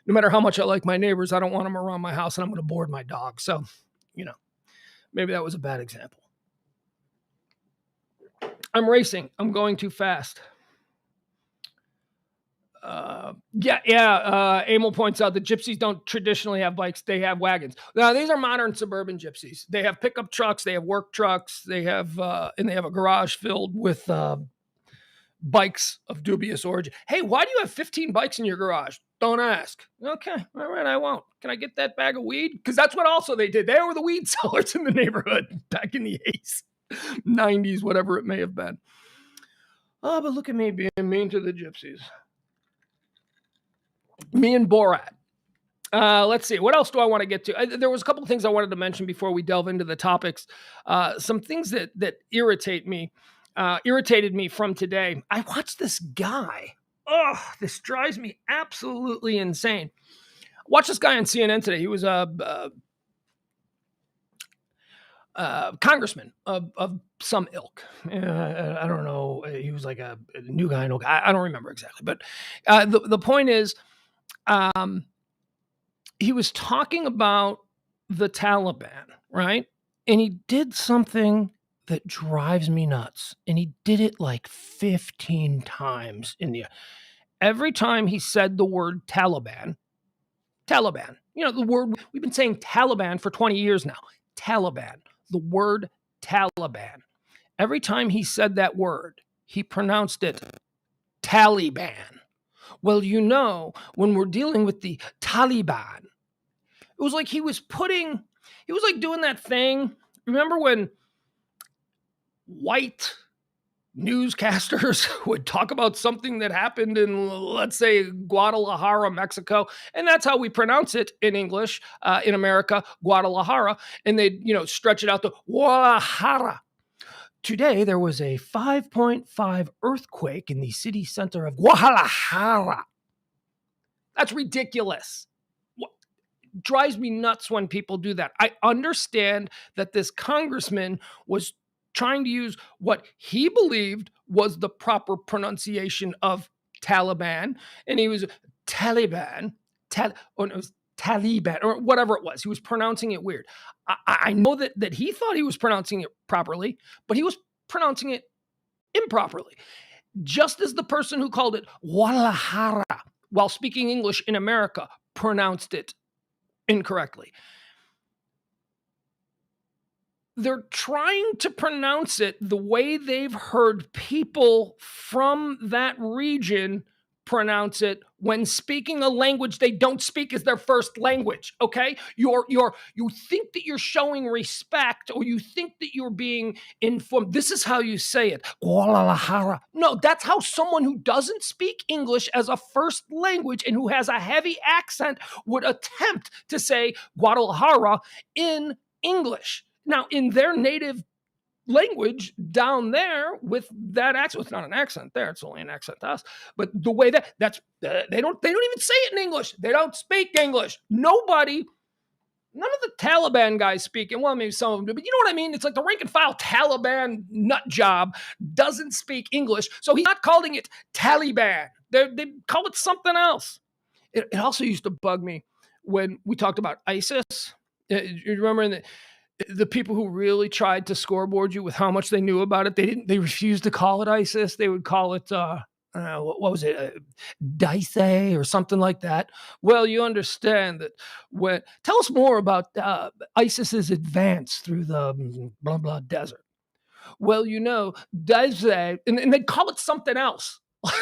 no matter how much I like my neighbors, I don't want them around my house and I'm going to board my dog. So, maybe that was a bad example. I'm racing. I'm going too fast. Emil points out that gypsies don't traditionally have bikes. They have wagons. Now, these are modern suburban gypsies. They have pickup trucks. They have work trucks. They have, and they have a garage filled with bikes of dubious origin. Hey, why do you have 15 bikes in your garage? Don't ask. Okay, all right, I won't. Can I get that bag of weed? Because that's what also they did. They were the weed sellers in the neighborhood back in the 80s, 90s, whatever it may have been. Oh, but look at me being mean to the gypsies. Me and Borat. Let's see. What else do I want to get to? There was a couple of things I wanted to mention before we delve into the topics. Some things that irritated me from today. I watched this guy. Oh, this drives me absolutely insane. Watch this guy on CNN today. He was a congressman of some ilk. I don't know. He was like a new guy. I don't remember exactly. But the point is, he was talking about the Taliban, right? And he did something that drives me nuts. And he did it like 15 times every time he said the word Taliban, the word, we've been saying Taliban for 20 years now. Taliban, the word Taliban. Every time he said that word, he pronounced it Taliban. Well, when we're dealing with the Taliban, it was like he was doing that thing. Remember when white newscasters would talk about something that happened in, let's say, Guadalajara, Mexico, and that's how we pronounce it in English, in America, Guadalajara, and they'd, stretch it out to Guadalajara. Today, there was a 5.5 earthquake in the city center of Guadalajara. That's ridiculous. Drives me nuts when people do that. I understand that this congressman was trying to use what he believed was the proper pronunciation of Taliban, and he was Taliban, or it was Taliban, or whatever it was. He was pronouncing it weird. I know that he thought he was pronouncing it properly, but he was pronouncing it improperly. Just as the person who called it Guadalajara while speaking English in America pronounced it incorrectly. They're trying to pronounce it the way they've heard people from that region pronounce it when speaking a language they don't speak as their first language. Okay, you think that you're showing respect, or you think that you're being informed. This is how you say it, Guadalajara. No, that's how someone who doesn't speak English as a first language and who has a heavy accent would attempt to say Guadalajara in English. Now, in their native language down there with that accent, it's not an accent there, it's only an accent to us, but the way that's they don't even say it in English. They don't speak English. None of the Taliban guys speak it. Well, maybe some of them do, but you know what I mean? It's like the rank and file Taliban nut job doesn't speak English, so he's not calling it Taliban. They call it something else. It also used to bug me when we talked about ISIS. You remember the people who really tried to scoreboard you with how much they knew about it, they refused to call it ISIS. They would call it, what was it? Daesh or something like that. Well, you understand that tell us more about ISIS's advance through the blah, blah desert. Well, Daesh, and they'd call it something else. So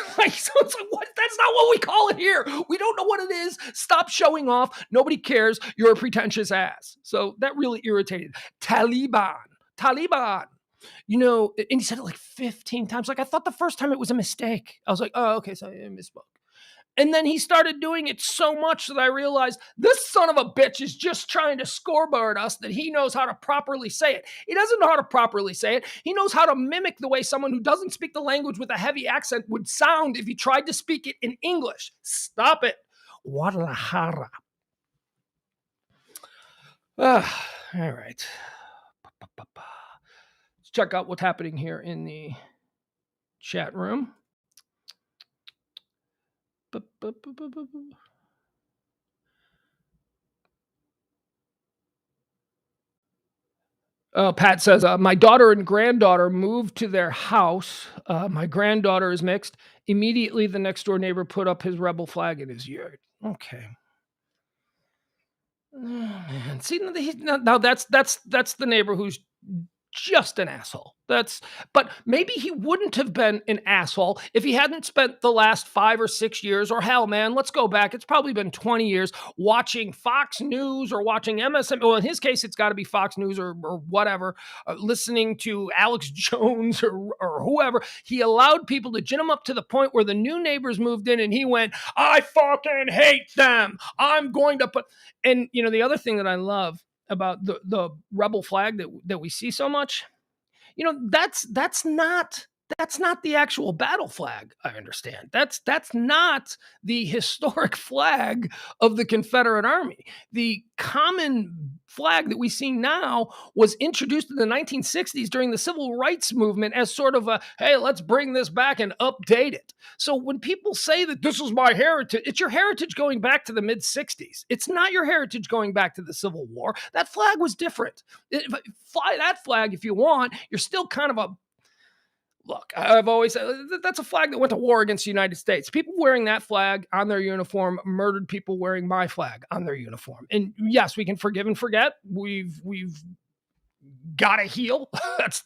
it's like, what? That's not what we call it here. We don't know what it is. Stop showing off. Nobody cares. You're a pretentious ass. So that really irritated. Taliban. And he said it like 15 times. Like, I thought the first time it was a mistake. I was like, oh, okay, so I misspoke. And then he started doing it so much that I realized this son of a bitch is just trying to scoreboard us that he knows how to properly say it. He doesn't know how to properly say it. He knows how to mimic the way someone who doesn't speak the language with a heavy accent would sound if he tried to speak it in English. Stop it. Guadalajara. All right. Let's check out what's happening here in the chat room. Pat says, my daughter and granddaughter moved to their house. My granddaughter is mixed. Immediately, the next door neighbor put up his rebel flag in his yard. Okay. Oh, man. See, now that's the neighbor who's just an asshole. But maybe he wouldn't have been an asshole if he hadn't spent the last 5 or 6 years, or hell, man, let's go back. It's probably been 20 years watching Fox News or watching MSN. Well, in his case, it's got to be Fox News or whatever, listening to Alex Jones or whoever. He allowed people to gin him up to the point where the new neighbors moved in and he went, I fucking hate them. I'm going to put, and the other thing that I love about the rebel flag that we see so much, that's not the actual battle flag. I understand that's not the historic flag of the Confederate Army. The common flag that we see now was introduced in the 1960s during the Civil Rights Movement as sort of a, hey, let's bring this back and update it. So when people say that this is my heritage, it's your heritage going back to the mid-60s. It's not your heritage going back to the Civil War. That flag was different. Fly that flag if you want. You're still kind of a, look, I've always said that's a flag that went to war against the United States. People wearing that flag on their uniform murdered people wearing my flag on their uniform. And yes, we can forgive and forget. We've got to heal. That's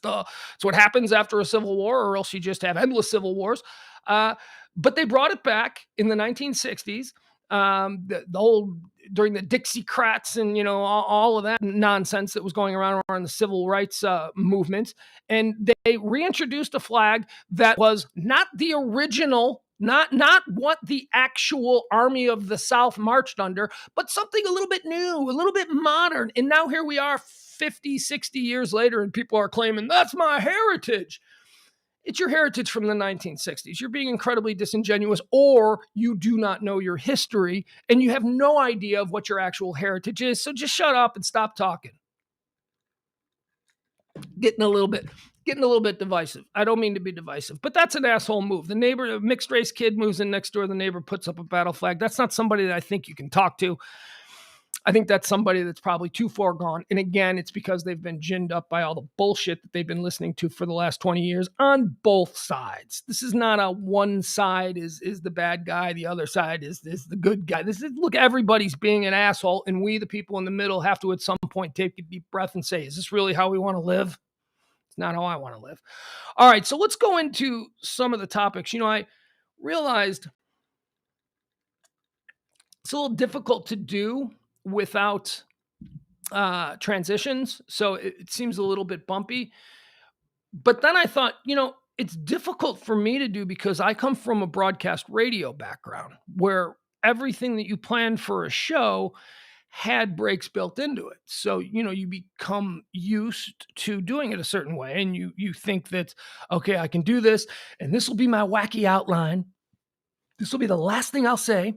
what happens after a civil war, or else you just have endless civil wars. But they brought it back in the 1960s. The whole during the Dixiecrats and all of that nonsense that was going around the civil rights movement, and they reintroduced a flag that was not the original, not what the actual Army of the South marched under, but something a little bit new, a little bit modern. And now here we are 50, 60 years later, and people are claiming that's my heritage. It's your heritage from the 1960s. You're being incredibly disingenuous, or you do not know your history and you have no idea of what your actual heritage is. So just shut up and stop talking. Getting a little bit divisive. I don't mean to be divisive, but that's an asshole move. The neighbor, a mixed race kid moves in next door. The neighbor puts up a battle flag. That's not somebody that I think you can talk to. I think that's somebody that's probably too far gone. And again, it's because they've been ginned up by all the bullshit that they've been listening to for the last 20 years on both sides. This is not a one side is the bad guy, the other side is the good guy. This is, look, everybody's being an asshole, and we, the people in the middle, have to at some point take a deep breath and say, is this really how we want to live? It's not how I want to live. All right, so let's go into some of the topics. I realized it's a little difficult to do without transitions, so it seems a little bit bumpy. But then I thought, it's difficult for me to do because I come from a broadcast radio background where everything that you planned for a show had breaks built into it. So, you become used to doing it a certain way, and you think that, okay, I can do this, and this will be my wacky outline. This will be the last thing I'll say.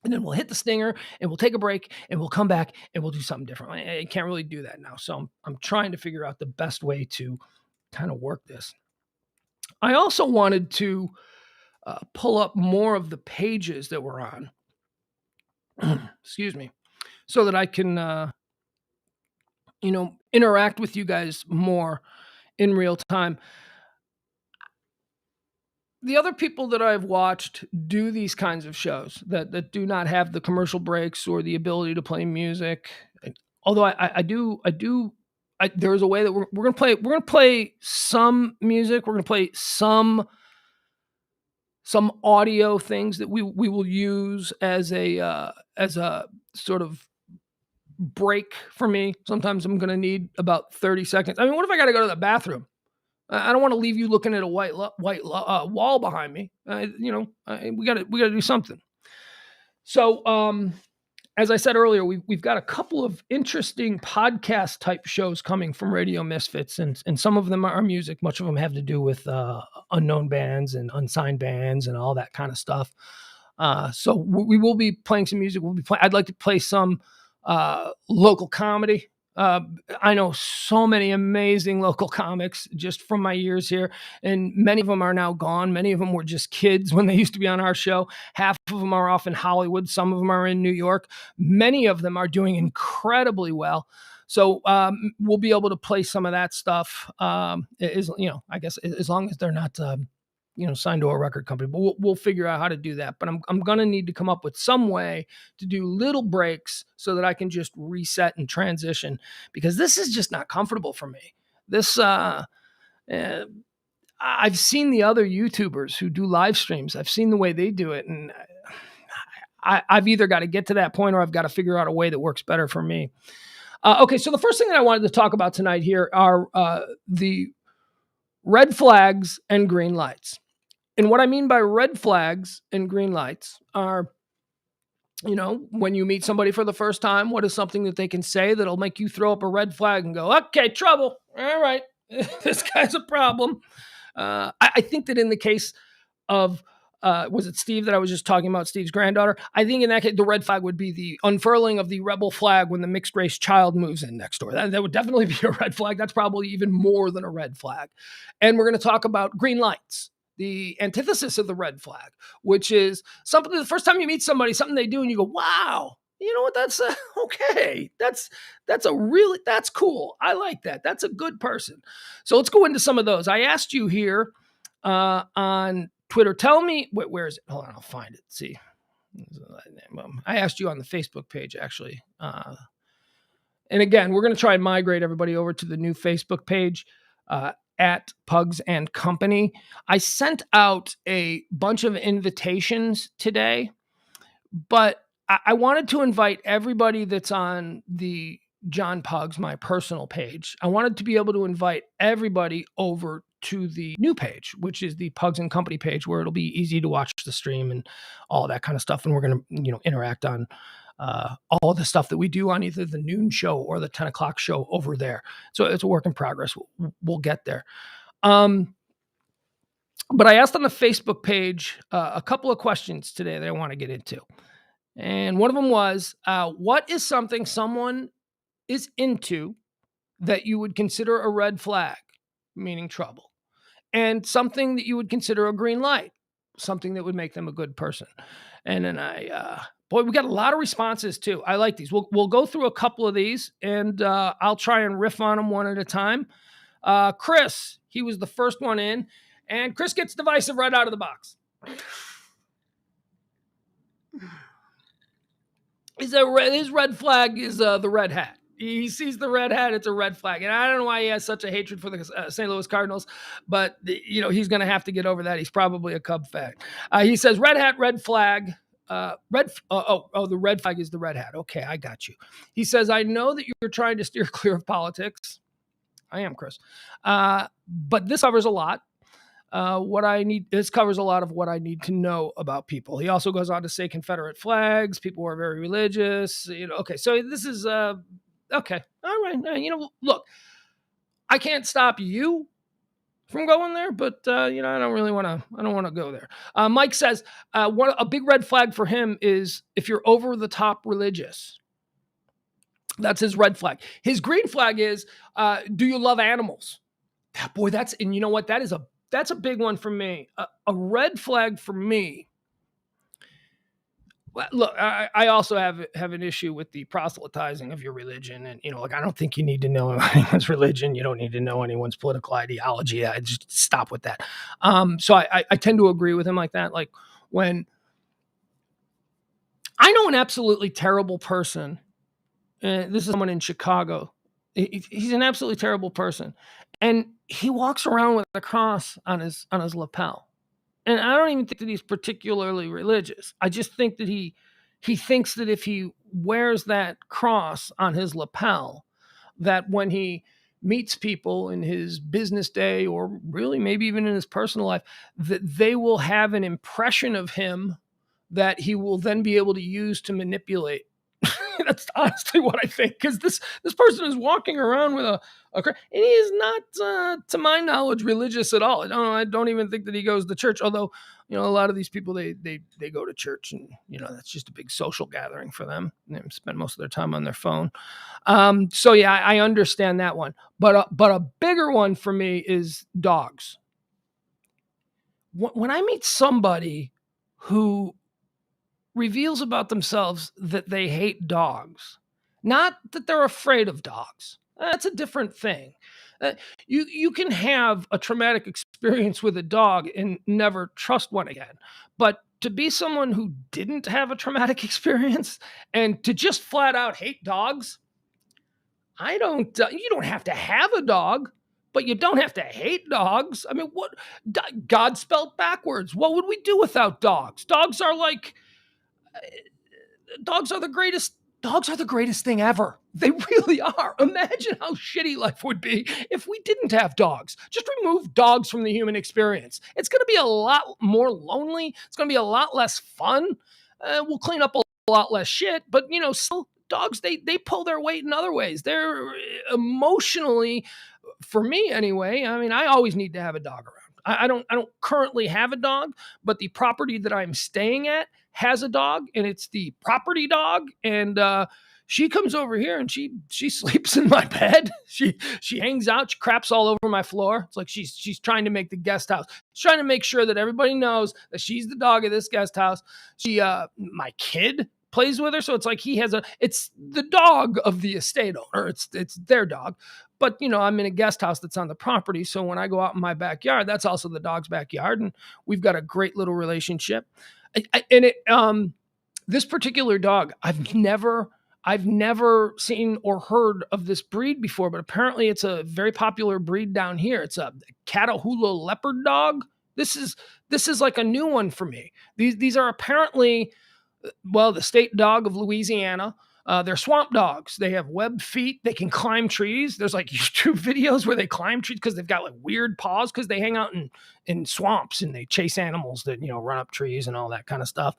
And then we'll hit the stinger and we'll take a break and we'll come back and we'll do something different. I can't really do that now. So I'm trying to figure out the best way to kind of work this. I also wanted to pull up more of the pages that we're on. Excuse me. So that I can, interact with you guys more in real time. The other people that I've watched do these kinds of shows that do not have the commercial breaks or the ability to play music. Although I do, there's a way that we're going to play some music. We're going to play some audio things that we will use as a sort of break for me. Sometimes I'm going to need about 30 seconds. I mean, what if I got to go to the bathroom? I don't want to leave you looking at a white wall behind me. We got to do something. So, as I said earlier, we've got a couple of interesting podcast type shows coming from Radio Misfits, and some of them are music. Much of them have to do with unknown bands and unsigned bands and all that kind of stuff. So we will be playing some music. I'd like to play some local comedy. I know so many amazing local comics just from my years here, and many of them are now gone. Many of them were just kids when they used to be on our show. Half of them are off in Hollywood. Some of them are in New York. Many of them are doing incredibly well. So we'll be able to play some of that stuff. I guess as long as they're not signed to a record company, but we'll figure out how to do that. But I'm going to need to come up with some way to do little breaks so that I can just reset and transition, because this is just not comfortable for me. This, I've seen the other YouTubers who do live streams. I've seen the way they do it, and I've either got to get to that point or I've got to figure out a way that works better for me. Okay, so the first thing that I wanted to talk about tonight here are the red flags and green lights. And what I mean by red flags and green lights are, when you meet somebody for the first time, what is something that they can say that'll make you throw up a red flag and go, okay, trouble. All right, this guy's a problem. I think that in the case of, was it Steve that I was just talking about, Steve's granddaughter? I think in that case, the red flag would be the unfurling of the rebel flag when the mixed race child moves in next door. That would definitely be a red flag. That's probably even more than a red flag. And we're going to talk about green lights, the antithesis of the red flag, which is something the first time you meet somebody, something they do and you go, wow, you know what, that's okay. That's cool. I like that. That's a good person. So let's go into some of those. I asked you here on Twitter, tell me, where is it? Hold on, I'll find it. See, I asked you on the Facebook page, actually. And again, we're going to try and migrate everybody over to the new Facebook page at Pugs and Company. I sent out a bunch of invitations today, but I wanted to invite everybody that's on the John Pugs, my personal page. I wanted to be able to invite everybody over to the new page, which is the Pugs and Company page, where it'll be easy to watch the stream and all that kind of stuff. And we're going to, interact on all the stuff that we do on either the noon show or the 10 o'clock show over there. So it's a work in progress. We'll get there. But I asked on the Facebook page a couple of questions today that I want to get into. And one of them was, what is something someone is into that you would consider a red flag, meaning trouble, and something that you would consider a green light, something that would make them a good person? And then we got a lot of responses too. I like these. We'll go through a couple of these, and I'll try and riff on them one at a time. Chris, he was the first one in, and Chris gets divisive right out of the box. His red flag is the red hat. He sees the red hat, it's a red flag. And I don't know why he has such a hatred for the St. Louis Cardinals, but he's going to have to get over that. He's probably a Cub fan. He says red hat, red flag. The red flag is the red hat. Okay, I got you. He says, I know that you're trying to steer clear of politics. I am, Chris. But this covers a lot. This covers a lot of what I need to know about people. He also goes on to say Confederate flags, people who are very religious, okay. So this is, okay. All right. Look, I can't stop you from going there, but, I don't want to go there. Mike says, a big red flag for him is if you're over the top religious. That's his red flag. His green flag is, do you love animals? Boy, and you know what? That's a big one for me. A red flag for me. Look, I also have an issue with the proselytizing of your religion. And, I don't think you need to know anyone's religion. You don't need to know anyone's political ideology. I just stop with that. So I tend to agree with him like that. Like when I know an absolutely terrible person, this is someone in Chicago. He's an absolutely terrible person. And he walks around with a cross on his lapel. And I don't even think that he's particularly religious. I just think that he thinks that if he wears that cross on his lapel, that when he meets people in his business day, or really maybe even in his personal life, that they will have an impression of him that he will then be able to use to manipulate. That's honestly what I think, because this person is walking around with a and he is not, to my knowledge, religious at all. I don't even think that he goes to church. Although, a lot of these people they go to church, and that's just a big social gathering for them. They spend most of their time on their phone. So yeah, I understand that one. But a bigger one for me is dogs. When I meet somebody who reveals about themselves that they hate dogs, not that they're afraid of dogs. That's a different thing. You can have a traumatic experience with a dog and never trust one again. But to be someone who didn't have a traumatic experience and to just flat out hate dogs, you don't have to have a dog but you don't have to hate dogs. I mean, what? God spelled backwards. What would we do without dogs? Dogs are the greatest. Dogs are the greatest thing ever. They really are. Imagine how shitty life would be if we didn't have dogs. Just remove dogs from the human experience. It's going to be a lot more lonely. It's going to be a lot less fun. We'll clean up a lot less shit, but still, dogs they pull their weight in other ways. They're emotionally, for me anyway. I mean, I always need to have a dog around. I don't currently have a dog, but the property that I'm staying at has a dog, and it's the property dog. And she comes over here and she sleeps in my bed. She hangs out. She craps all over my floor. It's like she's trying to make the guest house. She's trying to make sure that everybody knows that she's the dog of this guest house. My kid plays with her, so it's like it's the dog of the estate owner. It's their dog. But, I'm in a guest house that's on the property. So when I go out in my backyard, that's also the dog's backyard. And we've got a great little relationship. This particular dog, I've never seen or heard of this breed before, but apparently it's a very popular breed down here. It's a Catahoula Leopard Dog. This is like a new one for me. These are apparently, the state dog of Louisiana. They're swamp dogs. They have webbed feet. They can climb trees. There's like YouTube videos where they climb trees because they've got like weird paws because they hang out in swamps and they chase animals that, run up trees and all that kind of stuff.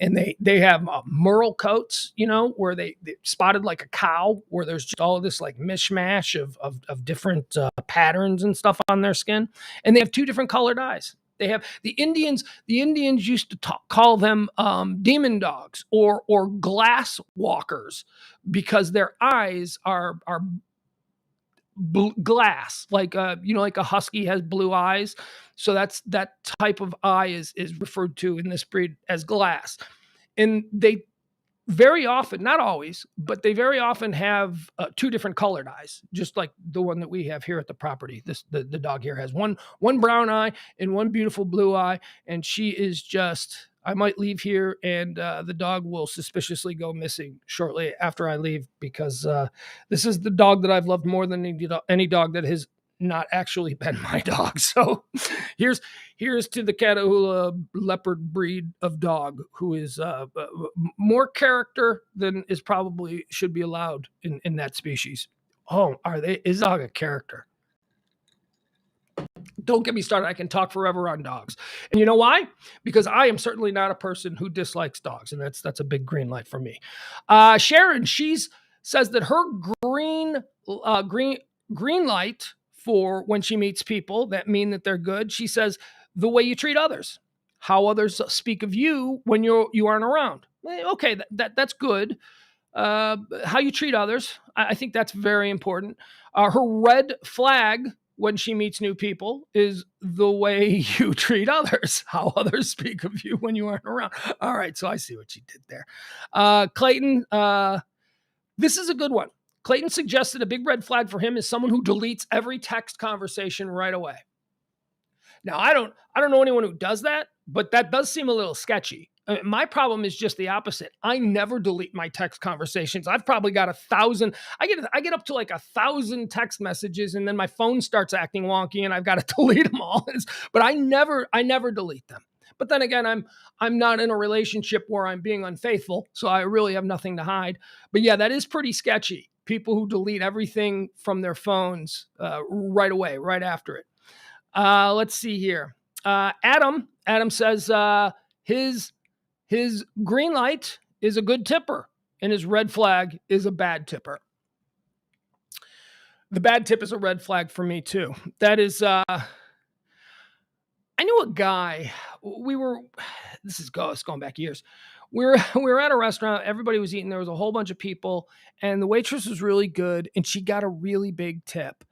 And they have merle coats, where they spotted like a cow, where there's just all of this like mishmash of different patterns and stuff on their skin. And they have two different colored eyes. They have the Indians used to call them demon dogs or glass walkers because their eyes are glass, like like a husky has blue eyes. So that type of eye is referred to in this breed as glass. And they very often, not always, but they very often have two different colored eyes, just like the one that we have here at the property. The dog here has one brown eye and one beautiful blue eye, and she is just. I might leave here, and the dog will suspiciously go missing shortly after I leave because this is the dog that I've loved more than any dog that has not actually been my dog. So here's to the Catahoula Leopard breed of dog, who is more character than is probably should be allowed in that species. Oh, is dog a character? Don't get me started. I can talk forever on dogs. And you know why? Because I am certainly not a person who dislikes dogs. And that's a big green light for me. Sharon, says that her green light for when she meets people that mean that they're good. She says, the way you treat others, how others speak of you when you aren't around. Okay, that's good. How you treat others, I think that's very important. Her red flag when she meets new people is the way you treat others, how others speak of you when you aren't around. All right, so I see what she did there. Clayton, this is a good one. Clayton suggested a big red flag for him is someone who deletes every text conversation right away. Now, I don't know anyone who does that, but that does seem a little sketchy. My problem is just the opposite. I never delete my text conversations. I've probably got 1,000. I get up to like 1,000 text messages, and then my phone starts acting wonky, and I've got to delete them all. But I never delete them. But then again, I'm not in a relationship where I'm being unfaithful, so I really have nothing to hide. But yeah, that is pretty sketchy. People who delete everything from their phones right away, right after it. Let's see here. Adam says his green light is a good tipper and his red flag is a bad tipper. The bad tip is a red flag for me too. That is, I knew a guy, this is going back years. We were at a restaurant, everybody was eating, there was a whole bunch of people, and the waitress was really good, and she got a really big tip.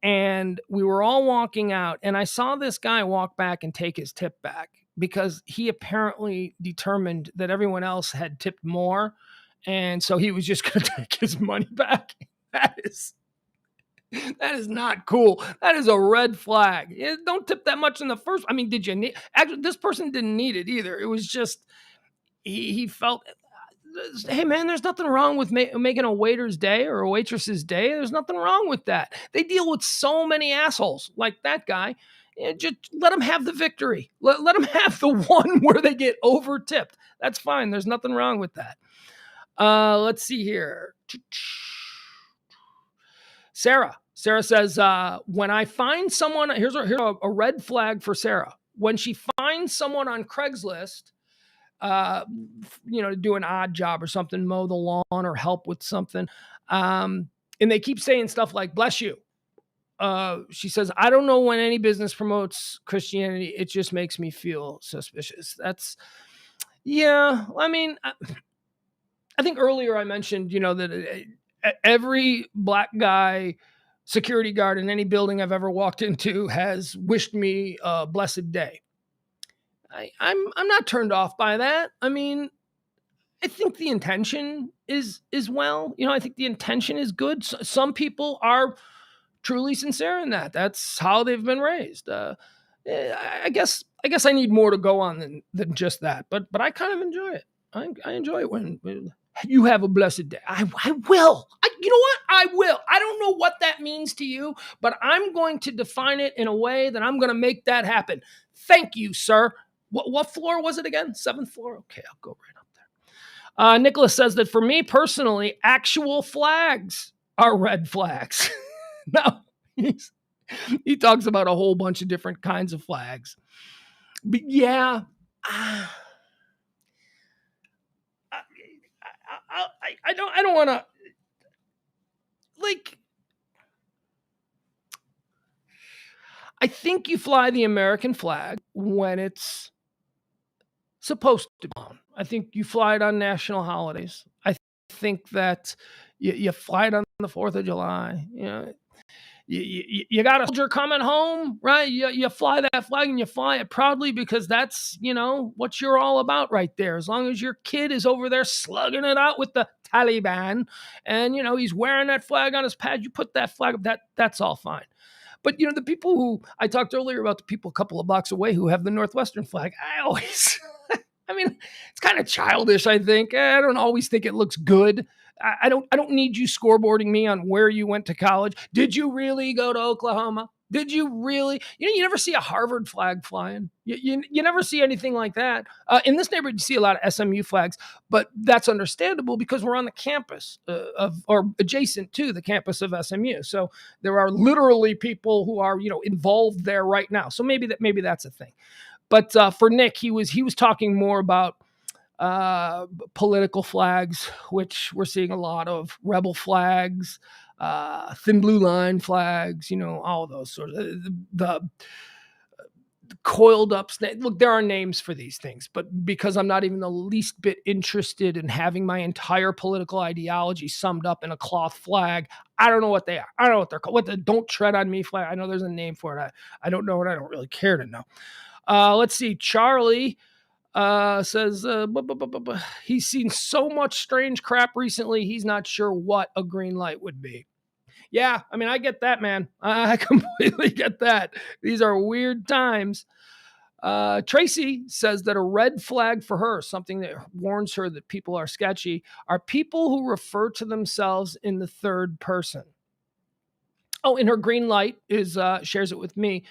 And we were all walking out, and I saw this guy walk back and take his tip back because he apparently determined that everyone else had tipped more, and so he was just going to take his money back. That is not cool. That is a red flag. Don't tip that much in the first. I mean, did you need? Actually, this person didn't need it either. It was just he felt hey man, there's nothing wrong with making a waiter's day or a waitress's day. There's nothing wrong with that. They deal with so many assholes like that guy. Just let them have the victory. Let them have the one where they get over tipped. That's fine. There's nothing wrong with that. Let's see here. Sarah says, when I find someone, here's a red flag for Sarah. When she finds someone on Craigslist, to do an odd job or something, mow the lawn or help with something, and they keep saying stuff like, bless you. She says, I don't know when any business promotes Christianity. It just makes me feel suspicious. I mean, I think earlier I mentioned, that every black guy security guard in any building I've ever walked into has wished me a blessed day. I'm not turned off by that. I mean, I think the intention is well. I think the intention is good. Some people are truly sincere in that. That's how they've been raised. I guess I need more to go on than just that. But I kind of enjoy it. I enjoy it when you have a blessed day. I will. You know what? I will. I don't know what that means to you, but I'm going to define it in a way that I'm going to make that happen. Thank you, sir. What floor was it again? 7th floor? Okay, I'll go right up there. Nicholas says that for me personally, actual flags are red flags. Now, he talks about a whole bunch of different kinds of flags. But yeah, I don't want to, like, I think you fly the American flag when it's supposed to be on. I think you fly it on national holidays. I think that you fly it on the 4th of July. You got a soldier coming home, right? You fly that flag and you fly it proudly because that's, what you're all about right there. As long as your kid is over there slugging it out with the Taliban and, he's wearing that flag on his pad, you put that flag up, that's all fine. But, the people who, I talked earlier about the people a couple of blocks away who have the Northwestern flag, I always, it's kind of childish, I think. I don't always think it looks good. I don't need you scoreboarding me on where you went to college. Did you really go to Oklahoma? Did you really? You never see a Harvard flag flying. You never see anything like that. In this neighborhood, you see a lot of SMU flags, but that's understandable because we're on the campus or adjacent to the campus of SMU. So there are literally people who are, involved there right now. So maybe that's a thing. But for Nick, he was talking more about political flags, which we're seeing a lot of, rebel flags, thin blue line flags, all of those sorts of the coiled up snake. Look, there are names for these things, but because I'm not even the least bit interested in having my entire political ideology summed up in a cloth flag, I don't know what they are. I don't know what they're called. What the "Don't Tread on Me" flag? I know there's a name for it. I don't know, and I don't really care to know. Let's see. Charlie says he's seen so much strange crap recently, he's not sure what a green light would be. Yeah, I get that, man. I completely get that. These are weird times. Tracy says that a red flag for her, something that warns her that people are sketchy, are people who refer to themselves in the third person. Oh, and her green light is shares it with me,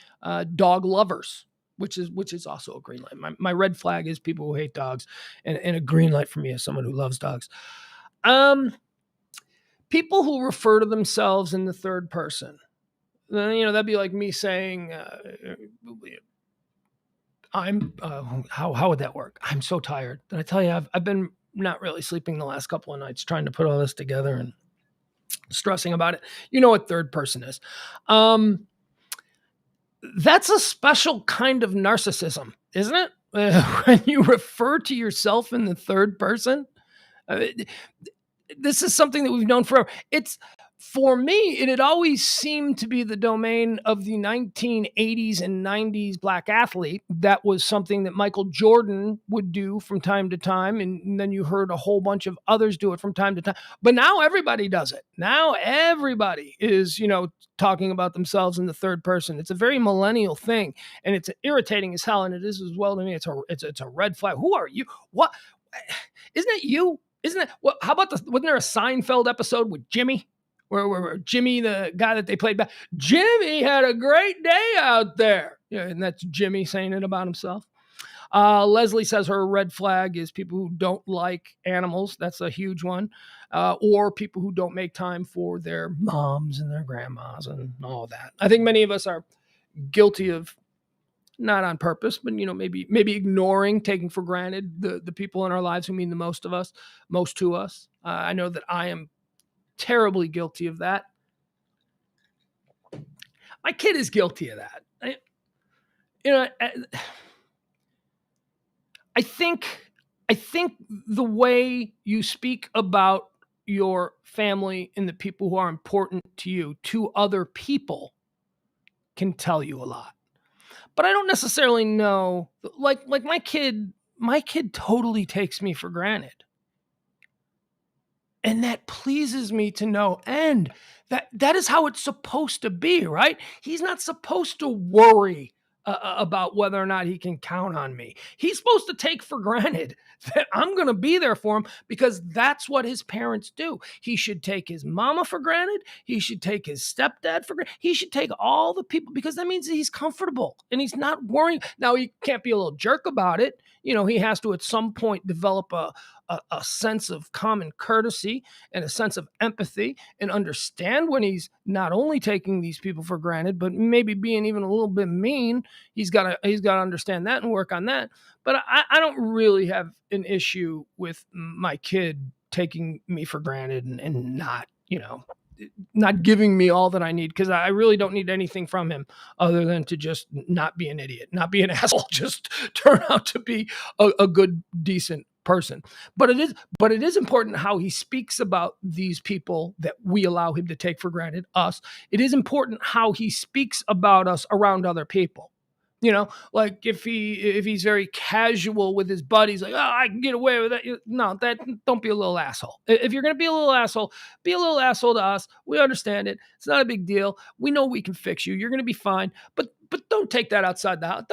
dog lovers, which is also a green light. My red flag is people who hate dogs, and a green light for me is someone who loves dogs. People who refer to themselves in the third person. That'd be like me saying, I'm, how would that work? I'm so tired. Did I tell you I've been not really sleeping the last couple of nights trying to put all this together and stressing about it. You know what third person is. That's a special kind of narcissism, isn't it? When you refer to yourself in the third person, this is something that we've known forever. For me, it had always seemed to be the domain of the 1980s and 90s black athlete. That was something that Michael Jordan would do from time to time. And then you heard a whole bunch of others do it from time to time. But now everybody does it. Now everybody is, talking about themselves in the third person. It's a very millennial thing. And it's irritating as hell. And it is as well to me. It's a red flag. Who are you? What? Isn't it you? Isn't it? Well, how about wasn't there a Seinfeld episode with Jimmy? Where Jimmy, the guy that they played back, Jimmy had a great day out there. Yeah, and that's Jimmy saying it about himself. Leslie says her red flag is people who don't like animals. That's a huge one. Or people who don't make time for their moms and their grandmas and all that. I think many of us are guilty of, not on purpose, but maybe ignoring, taking for granted the people in our lives who mean the most to us. I know that I am terribly guilty of that. My kid is guilty of that. I think the way you speak about your family and the people who are important to you to other people can tell you a lot. But I don't necessarily know, like my kid totally takes me for granted. And that pleases me to no end. That is how it's supposed to be, right? He's not supposed to worry about whether or not he can count on me. He's supposed to take for granted that I'm going to be there for him because that's what his parents do. He should take his mama for granted. He should take his stepdad for granted. He should take all the people because that means that he's comfortable and he's not worrying. Now, he can't be a little jerk about it. He has to at some point develop a sense of common courtesy and a sense of empathy and understand when he's not only taking these people for granted, but maybe being even a little bit mean. He's got to understand that and work on that. But I don't really have an issue with my kid taking me for granted and not, not giving me all that I need, because I really don't need anything from him other than to just not be an idiot, not be an asshole, just turn out to be a good, decent person. But it is important how he speaks about these people that we allow him to take for granted, us. It is important how he speaks about us around other people. Like if he's very casual with his buddies, like, oh, I can get away with that. No, don't be a little asshole. If you're going to be a little asshole to us. We understand it. It's not a big deal. We know we can fix you. You're going to be fine. But don't take that outside the house.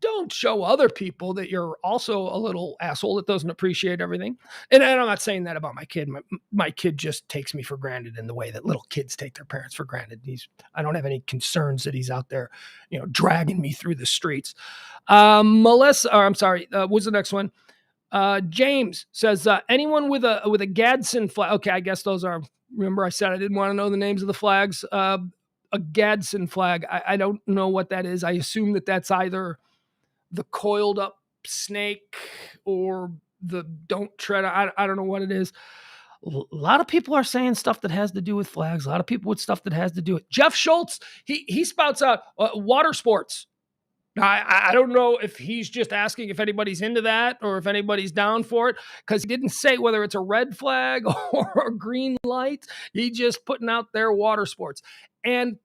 Don't show other people that you're also a little asshole that doesn't appreciate everything. And I'm not saying that about my kid. My kid just takes me for granted in the way that little kids take their parents for granted. I don't have any concerns that he's out there, dragging me through the streets. What's the next one? James says, anyone with a Gadsden flag. Okay, I guess those are, remember I said I didn't want to know the names of the flags. A Gadsden flag. I don't know what that is. I assume that's either the coiled up snake or the don't tread. I don't know what it is. A lot of people are saying stuff that has to do with flags. A lot of people with stuff that has to do with Jeff Schultz. He spouts out water sports. I don't know if he's just asking if anybody's into that or if anybody's down for it, because he didn't say whether it's a red flag or a green light. He just putting out their water sports. And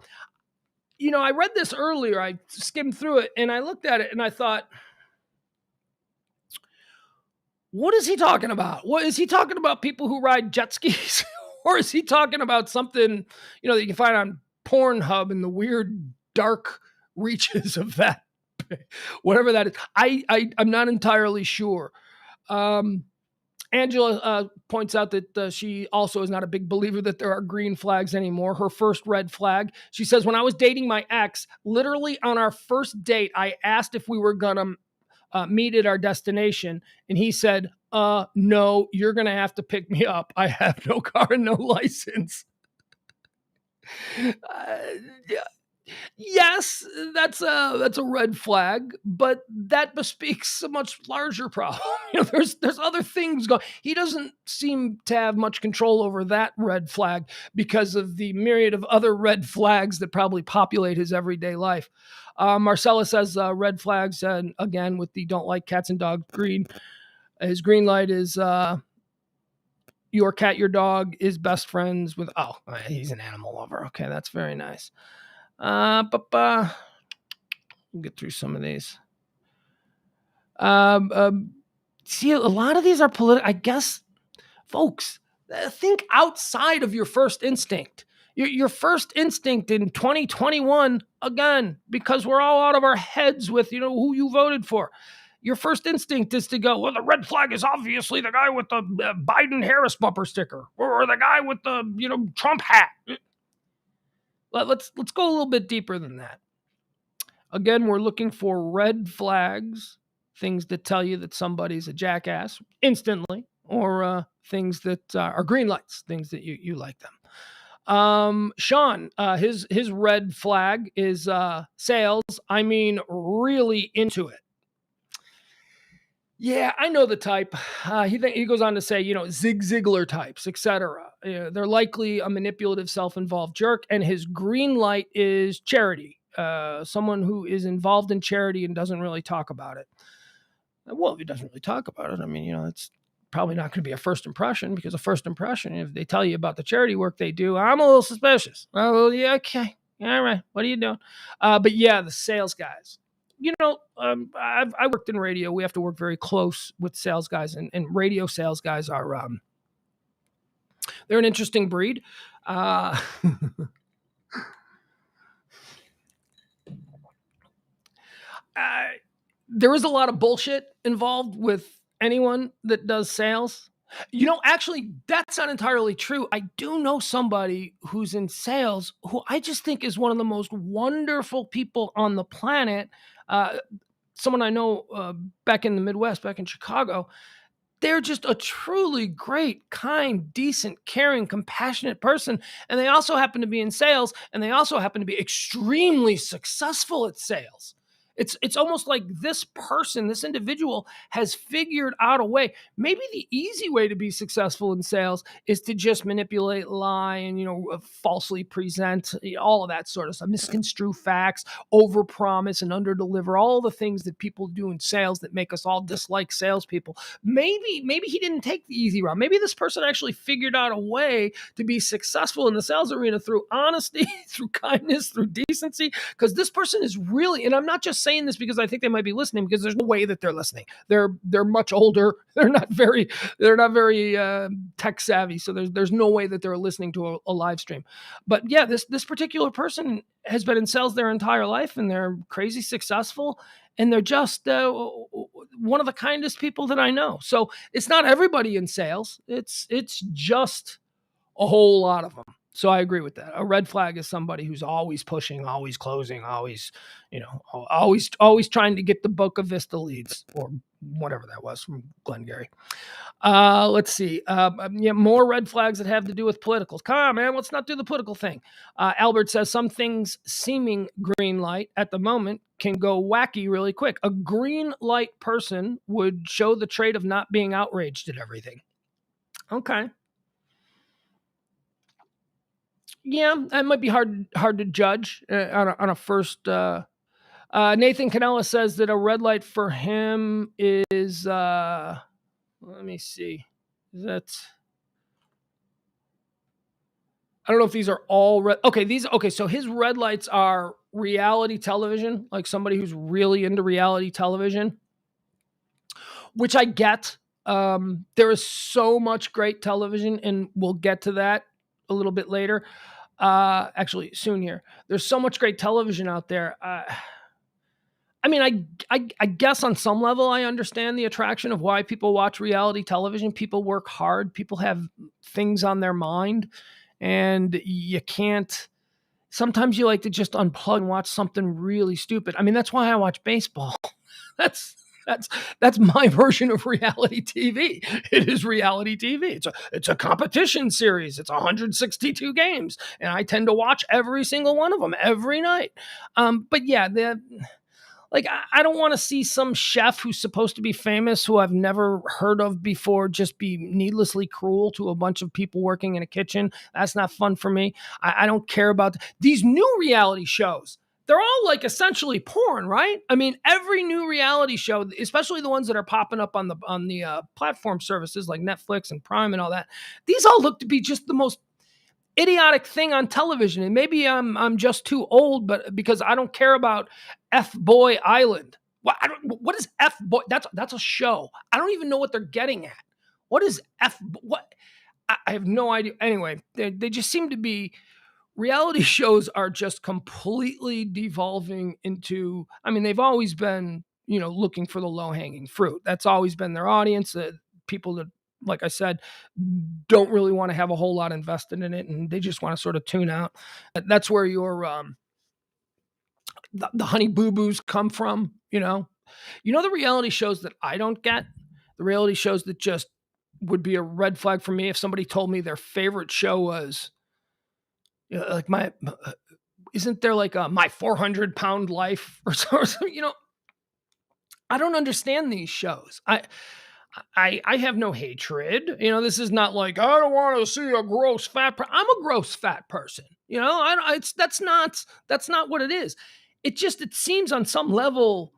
I read this earlier. I skimmed through it and I looked at it and I thought, what is he talking about? What is he talking about? People who ride jet skis? Or is he talking about something, that you can find on Pornhub in the weird dark reaches of that, whatever that is? I'm not entirely sure. Angela points out that she also is not a big believer that there are green flags anymore. Her first red flag, she says, when I was dating my ex, literally on our first date, I asked if we were going to meet at our destination. And he said, no, you're going to have to pick me up. I have no car and no license. Yes, that's a red flag, but that bespeaks a much larger problem. There's other things going. He doesn't seem to have much control over that red flag because of the myriad of other red flags that probably populate his everyday life. Marcella says red flags, and again with the don't like cats and dogs green. His green light is your cat, your dog is best friends with. Oh, he's an animal lover. Okay, that's very nice. We'll get through some of these. See, a lot of these are political. I guess, folks, think outside of your first instinct. Your first instinct in 2021, again, because we're all out of our heads with, who you voted for. your first instinct is to go, well, the red flag is obviously the guy with the Biden-Harris bumper sticker, or the guy with the Trump hat. Let's go a little bit deeper than that. Again, we're looking for red flags, things that tell you that somebody's a jackass instantly, or things that are green lights, things that you like them. Sean, his red flag is sales. I mean, really into it. Yeah, I know the type. He goes on to say, Zig Ziglar types, etc. They're likely a manipulative, self-involved jerk, and his green light is charity. Someone who is involved in charity and doesn't really talk about it. Well, if he doesn't really talk about it, I mean, it's probably not going to be a first impression, because a first impression, if they tell you about the charity work they do, I'm a little suspicious. Oh, yeah, okay. All right. What are you doing? But yeah, the sales guys. I worked in radio. We have to work very close with sales guys, and radio sales guys are, they're an interesting breed. There is a lot of bullshit involved with anyone that does sales. Actually, that's not entirely true. I do know somebody who's in sales who I just think is one of the most wonderful people on the planet. Someone I know back in the Midwest, back in Chicago. They're just a truly great, kind, decent, caring, compassionate person. And they also happen to be in sales, and they also happen to be extremely successful at sales. It's almost like this person, this individual, has figured out a way. Maybe the easy way to be successful in sales is to just manipulate, lie, and falsely present, all of that sort of stuff, misconstrue facts, overpromise and underdeliver, all the things that people do in sales that make us all dislike salespeople. Maybe he didn't take the easy route. Maybe this person actually figured out a way to be successful in the sales arena through honesty, through kindness, through decency. Because this person is really, and I'm not just saying this because I think they might be listening, because there's no way that they're listening. They're much older. They're not very tech savvy. So there's no way that they're listening to a live stream. But yeah, this particular person has been in sales their entire life, and they're crazy successful, and they're just one of the kindest people that I know. So it's not everybody in sales. It's just a whole lot of them. So I agree with that. A red flag is somebody who's always pushing, always closing, always trying to get the Boca Vista leads, or whatever that was from Glengarry. Let's see. More red flags that have to do with politicals. Come on, man. Let's not do the political thing. Albert says some things seeming green light at the moment can go wacky really quick. A green light person would show the trait of not being outraged at everything. Okay. Yeah, that might be hard to judge on a first. Nathan Canella says that a red light for him is. Let me see. I don't know if these are all red. Okay, so his red lights are reality television, like somebody who's really into reality television, which I get. There is so much great television, and we'll get to that a little bit later. Actually, soon here. There's so much great television out there. I mean, I guess on some level I understand the attraction of why people watch reality television. People work hard. People have things on their mind, and you can't. Sometimes you like to just unplug and watch something really stupid. I mean, that's why I watch baseball. That's my version of reality TV. It is reality TV. It's a competition series. It's 162 games, and I tend to watch every single one of them every night. But yeah, I don't want to see some chef who's supposed to be famous, who I've never heard of before, just be needlessly cruel to a bunch of people working in a kitchen. That's not fun for me. I don't care about these new reality shows. They're all like essentially porn, right? I mean, every new reality show, especially the ones that are popping up on the platform services like Netflix and Prime and all that, these all look to be just the most idiotic thing on television. And maybe I'm just too old, but because I don't care about F Boy Island. What is F Boy? That's a show. I don't even know what they're getting at. What is F? What? I have no idea. Anyway, they just seem to be. Reality shows are just completely devolving into, I mean, they've always been, looking for the low-hanging fruit. That's always been their audience. People that, like I said, don't really want to have a whole lot invested in it, and they just want to sort of tune out. That's where your the Honey Boo Boos come from. The reality shows that I don't get, the reality shows that just would be a red flag for me if somebody told me their favorite show was like isn't there like My 400-Pound Life or something? I don't understand these shows. I have no hatred. This is not like, I don't want to see a gross fat I'm a gross fat person. That's not what it is. It seems on some level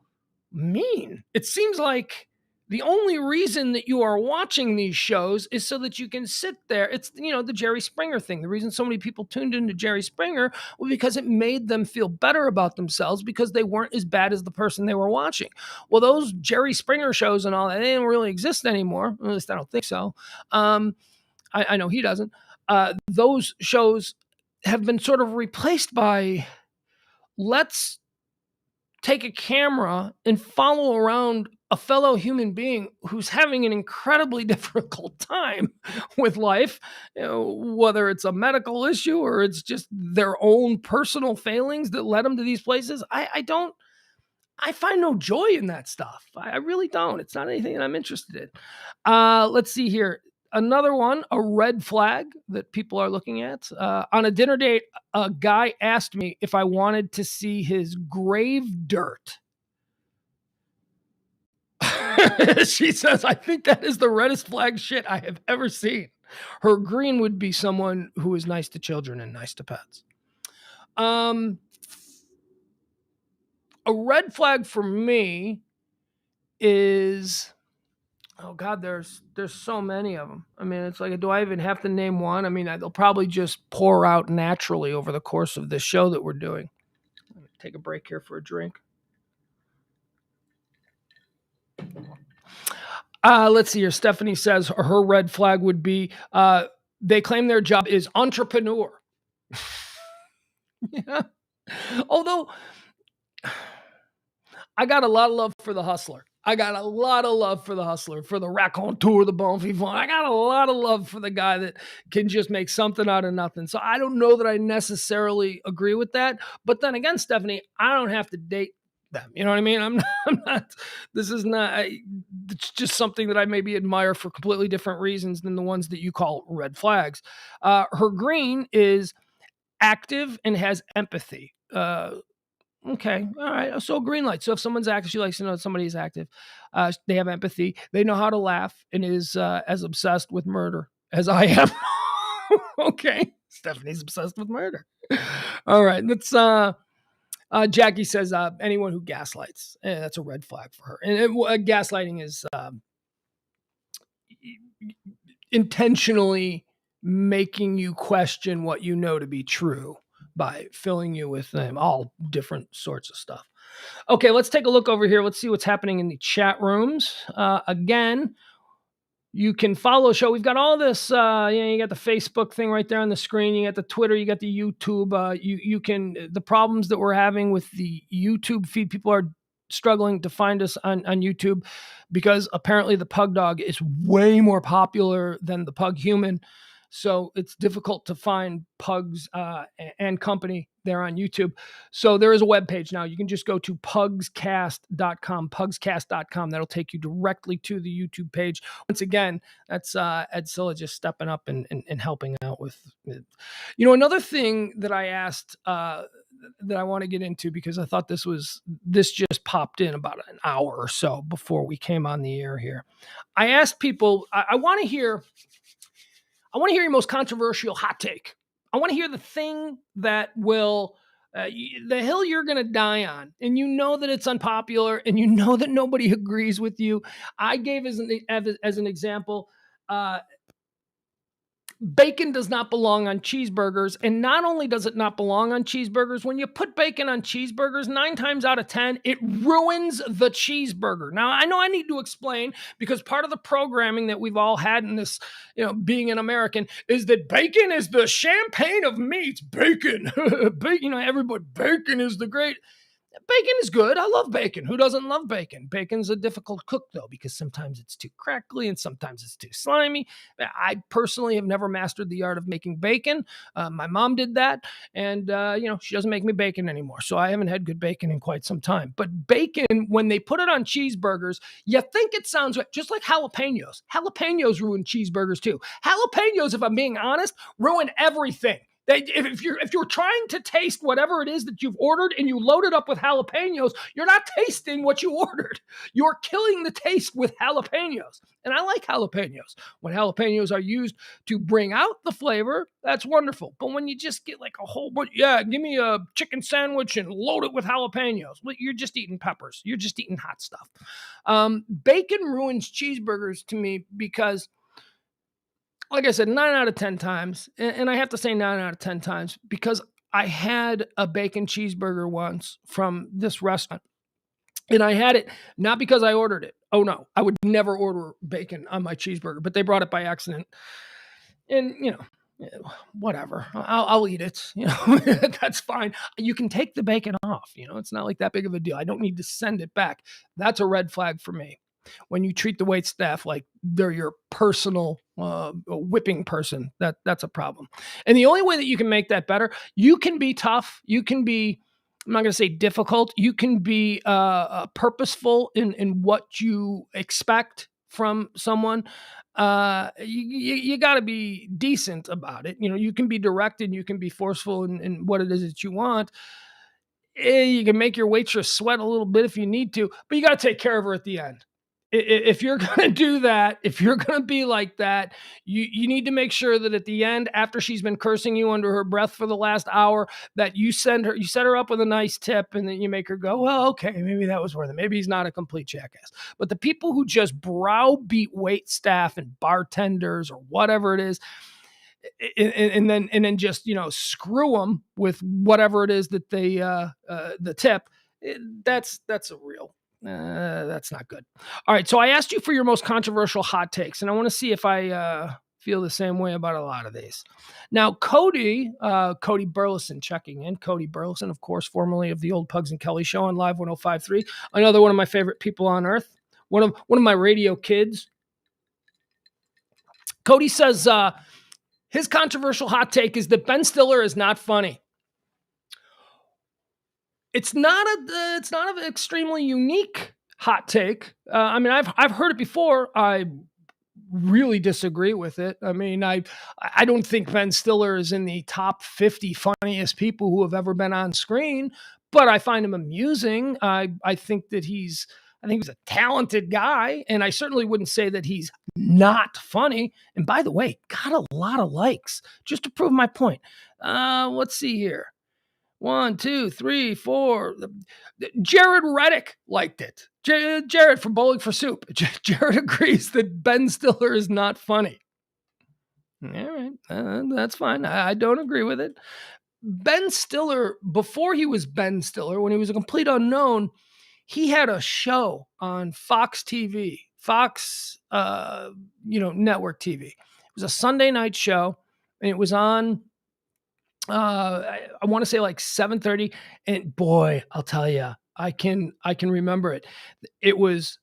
mean. It seems like the only reason that you are watching these shows is so that you can sit there. It's, the Jerry Springer thing. The reason so many people tuned into Jerry Springer was because it made them feel better about themselves because they weren't as bad as the person they were watching. Well, those Jerry Springer shows and all that, they don't really exist anymore. At least I don't think so. I know he doesn't. Those shows have been sort of replaced by, let's take a camera and follow around a fellow human being who's having an incredibly difficult time with life, whether it's a medical issue or it's just their own personal failings that led them to these places. I find no joy in that stuff. I really don't. It's not anything that I'm interested in. Let's see here. Another one, a red flag that people are looking at. On a dinner date, a guy asked me if I wanted to see his grave dirt. She says, I think that is the reddest flag shit I have ever seen. Her green would be someone who is nice to children and nice to pets. A red flag for me is, oh God, there's so many of them. I mean, it's like, do I even have to name one? I mean, they'll probably just pour out naturally over the course of this show that we're doing. I'm gonna take a break here for a drink. Let's see here. Stephanie says her red flag would be they claim their job is entrepreneur. Yeah. Although I got a lot of love for the hustler. For the raconteur, the bon vivant. I got a lot of love for the guy that can just make something out of nothing. So I don't know that I necessarily agree with that. But then again, Stephanie, I don't have to date them. You know what I mean? I'm not, it's just something that I maybe admire for completely different reasons than the ones that you call red flags. Her green is active and has empathy. Okay. All right. So green light. So if someone's active, she likes to know that somebody's active. They have empathy. They know how to laugh and is as obsessed with murder as I am. Okay. Stephanie's obsessed with murder. All right. Let's, Jackie says, anyone who gaslights, that's a red flag for her. And gaslighting is intentionally making you question what you know to be true by filling you with all different sorts of stuff. Okay, let's take a look over here. Let's see what's happening in the chat rooms. Again, you can follow the show. We've got all this, you got the Facebook thing right there on the screen. You got the Twitter, you got the YouTube. You can, the problems that we're having with the YouTube feed, people are struggling to find us on YouTube because apparently the Pug Dog is way more popular than the Pug Human. So it's difficult to find Pugs and company there on YouTube. So there is a webpage now. You can just go to pugscast.com, pugscast.com. That'll take you directly to the YouTube page. Once again, that's Ed Silla just stepping up and helping out with it. Another thing that I asked that I want to get into because I thought this just popped in about an hour or so before we came on the air here. I asked people, I want to hear your most controversial hot take. I want to hear the thing that will, the hill you're going to die on, and you know that it's unpopular, and you know that nobody agrees with you. I gave as an example, bacon does not belong on cheeseburgers. And not only does it not belong on cheeseburgers, when you put bacon on cheeseburgers, 9 times out of 10, it ruins the cheeseburger. Now, I know I need to explain because part of the programming that we've all had in this, being an American, is that bacon is the champagne of meats. Bacon, everybody, bacon is the great. Bacon is good. I love bacon. Who doesn't love bacon? Bacon's a difficult cook, though, because sometimes it's too crackly and sometimes it's too slimy. I personally have never mastered the art of making bacon. My mom did that, and she doesn't make me bacon anymore, so I haven't had good bacon in quite some time. But bacon, when they put it on cheeseburgers, you think it sounds right, just like jalapenos. Jalapenos ruin cheeseburgers too. Jalapenos, if I'm being honest, ruin everything. If you're trying to taste whatever it is that you've ordered and you load it up with jalapenos, you're not tasting what you ordered. You're killing the taste with jalapenos. And I like jalapenos. When jalapenos are used to bring out the flavor, that's wonderful. But when you just get like a whole bunch, give me a chicken sandwich and load it with jalapenos. Well, you're just eating peppers. You're just eating hot stuff. Bacon ruins cheeseburgers to me because, like I said, 9 out of 10 times, and I have to say 9 out of 10 times because I had a bacon cheeseburger once from this restaurant, and I had it not because I ordered it. Oh no, I would never order bacon on my cheeseburger, but they brought it by accident, and whatever. I'll eat it. That's fine. You can take the bacon off. It's not like that big of a deal. I don't need to send it back. That's a red flag for me. When you treat the wait staff like they're your personal whipping person, that's a problem. And the only way that you can make that better, you can be tough. You can be, I'm not going to say difficult. You can be purposeful in what you expect from someone. You got to be decent about it. You can be direct and you can be forceful in what it is that you want. You can make your waitress sweat a little bit if you need to, but you got to take care of her at the end. If you're going to do that, if you're going to be like that, you need to make sure that at the end, after she's been cursing you under her breath for the last hour, that you set her up with a nice tip, and then you make her go, well, okay, maybe that was worth it. Maybe he's not a complete jackass. But the people who just browbeat wait staff and bartenders or whatever it is, and then just screw them with whatever it is that they the tip, that's a real. That's not good. All right. So I asked you for your most controversial hot takes, and I want to see if I feel the same way about a lot of these. Now, Cody Burleson checking in. Cody Burleson, of course, formerly of the old Pugs and Kelly show on Live 105.3. Another one of my favorite people on earth. One of my radio kids. Cody says his controversial hot take is that Ben Stiller is not funny. It's not an extremely unique hot take. I mean, I've heard it before. I really disagree with it. I mean, I don't think Ben Stiller is in the top 50 funniest people who have ever been on screen, but I find him amusing. I think he's a talented guy, and I certainly wouldn't say that he's not funny. And by the way, got a lot of likes just to prove my point. Let's see here. 1, 2, 3, 4. Jared Reddick liked it. Jared from Bowling for Soup. Jared agrees that Ben Stiller is not funny. All right, that's fine. I don't agree with it. Ben Stiller, before he was Ben Stiller, when he was a complete unknown, he had a show on Fox TV, Fox, network TV. It was a Sunday night show, and it was on. I want to say like 7:30, and boy, I'll tell you, I can remember it. It was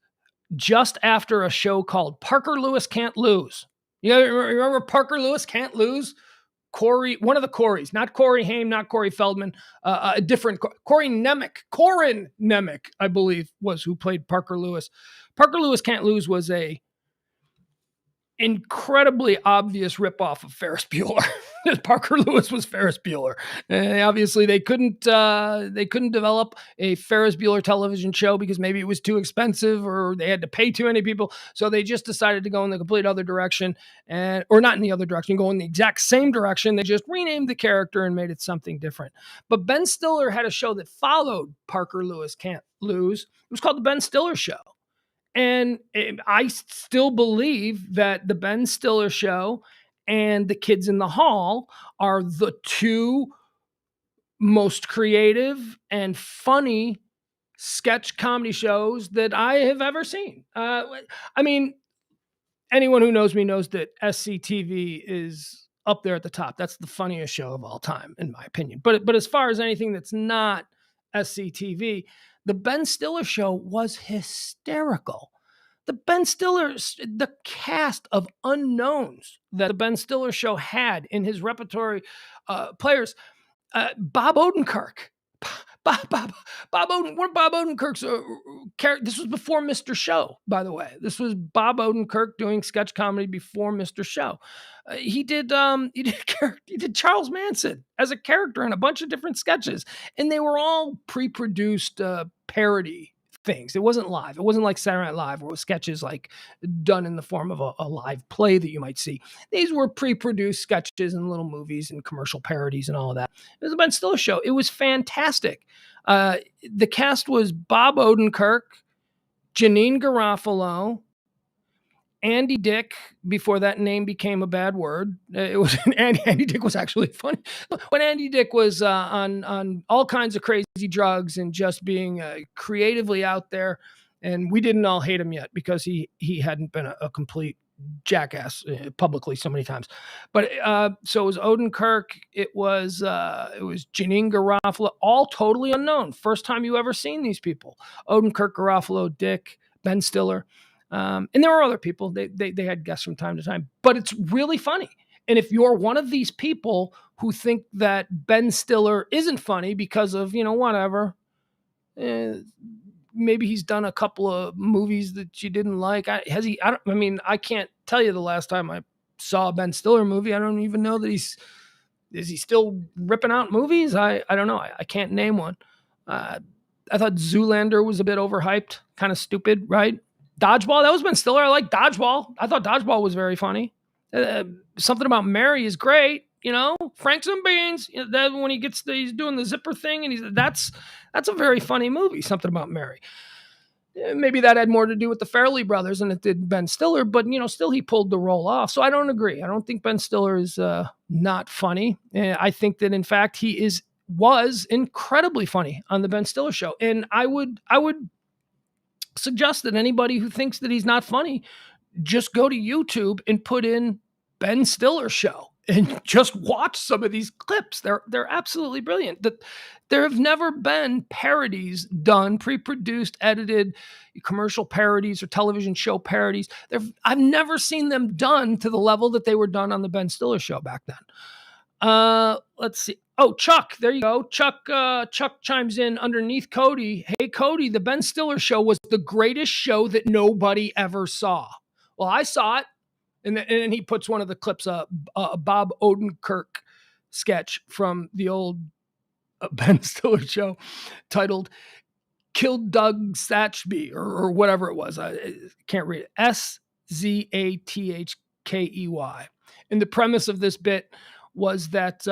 just after a show called Parker Lewis Can't Lose. You remember Parker Lewis Can't Lose? Corey, one of the Coreys, not Corey Haim, not Corey Feldman, a different Corey Nemec. Corin Nemec, I believe, was who played Parker Lewis. Parker Lewis Can't Lose was a incredibly obvious ripoff of Ferris Bueller. Parker Lewis was Ferris Bueller. And obviously, they couldn't develop a Ferris Bueller television show because maybe it was too expensive or they had to pay too many people. So they just decided to go in the complete other direction, or not in the other direction, go in the exact same direction. They just renamed the character and made it something different. But Ben Stiller had a show that followed Parker Lewis Can't Lose. It was called The Ben Stiller Show. And I still believe that the Ben Stiller Show and The Kids in the Hall are the two most creative and funny sketch comedy shows that I have ever seen. I mean, anyone who knows me knows that SCTV is up there at the top. That's the funniest show of all time, in my opinion. But as far as anything that's not SCTV. The Ben Stiller show was hysterical. The cast of unknowns that the Ben Stiller show had in his repertory players, Bob Odenkirk. Bob Odenkirk's character. This was before Mr. Show, by the way. This was Bob Odenkirk doing sketch comedy before Mr. Show. He did Charles Manson as a character in a bunch of different sketches, and they were all pre-produced parody things. It wasn't live. It wasn't like Saturday Night Live, where it was sketches like done in the form of a live play that you might see. These were pre-produced sketches and little movies and commercial parodies and all of that. It was a Ben Stiller show. It was fantastic. The cast was Bob Odenkirk, Janine Garofalo, Andy Dick, before that name became a bad word. It was Andy Dick was actually funny. When Andy Dick was on all kinds of crazy drugs and just being creatively out there, and we didn't all hate him yet because he hadn't been a complete jackass publicly so many times. But so it was Odenkirk, it was Janine Garofalo, all totally unknown. First time you ever seen these people. Odenkirk, Garofalo, Dick, Ben Stiller. And there were other people. They had guests from time to time, but it's really funny. And if you're one of these people who think that Ben Stiller isn't funny because of, whatever, maybe he's done a couple of movies that you didn't like. I can't tell you the last time I saw a Ben Stiller movie. I don't even know that is he still ripping out movies? I don't know. I can't name one. I thought Zoolander was a bit overhyped, kind of stupid, right? Dodgeball, that was Ben Stiller. I like Dodgeball. I thought Dodgeball was very funny. Something About Mary is great. Franks and Beans. That when he's doing the zipper thing, and that's a very funny movie. Something About Mary. Maybe that had more to do with the Farrelly brothers than it did Ben Stiller, but still he pulled the role off. So I don't agree. I don't think Ben Stiller is not funny. I think that in fact he was incredibly funny on the Ben Stiller show, and I would suggest that anybody who thinks that he's not funny just go to YouTube and put in Ben Stiller show and just watch some of these clips. They're absolutely brilliant. There have never been parodies done, pre-produced, edited commercial parodies or television show parodies. I've never seen them done to the level that they were done on the Ben Stiller show back then. Let's see. Oh, Chuck, there you go. Chuck chimes in underneath Cody. Hey, Cody, the Ben Stiller show was the greatest show that nobody ever saw. Well, I saw it. And he puts one of the clips, a Bob Odenkirk sketch from the old Ben Stiller show titled Killed Doug Satchby or whatever it was. I can't read it. Sathkey. And the premise of this bit was that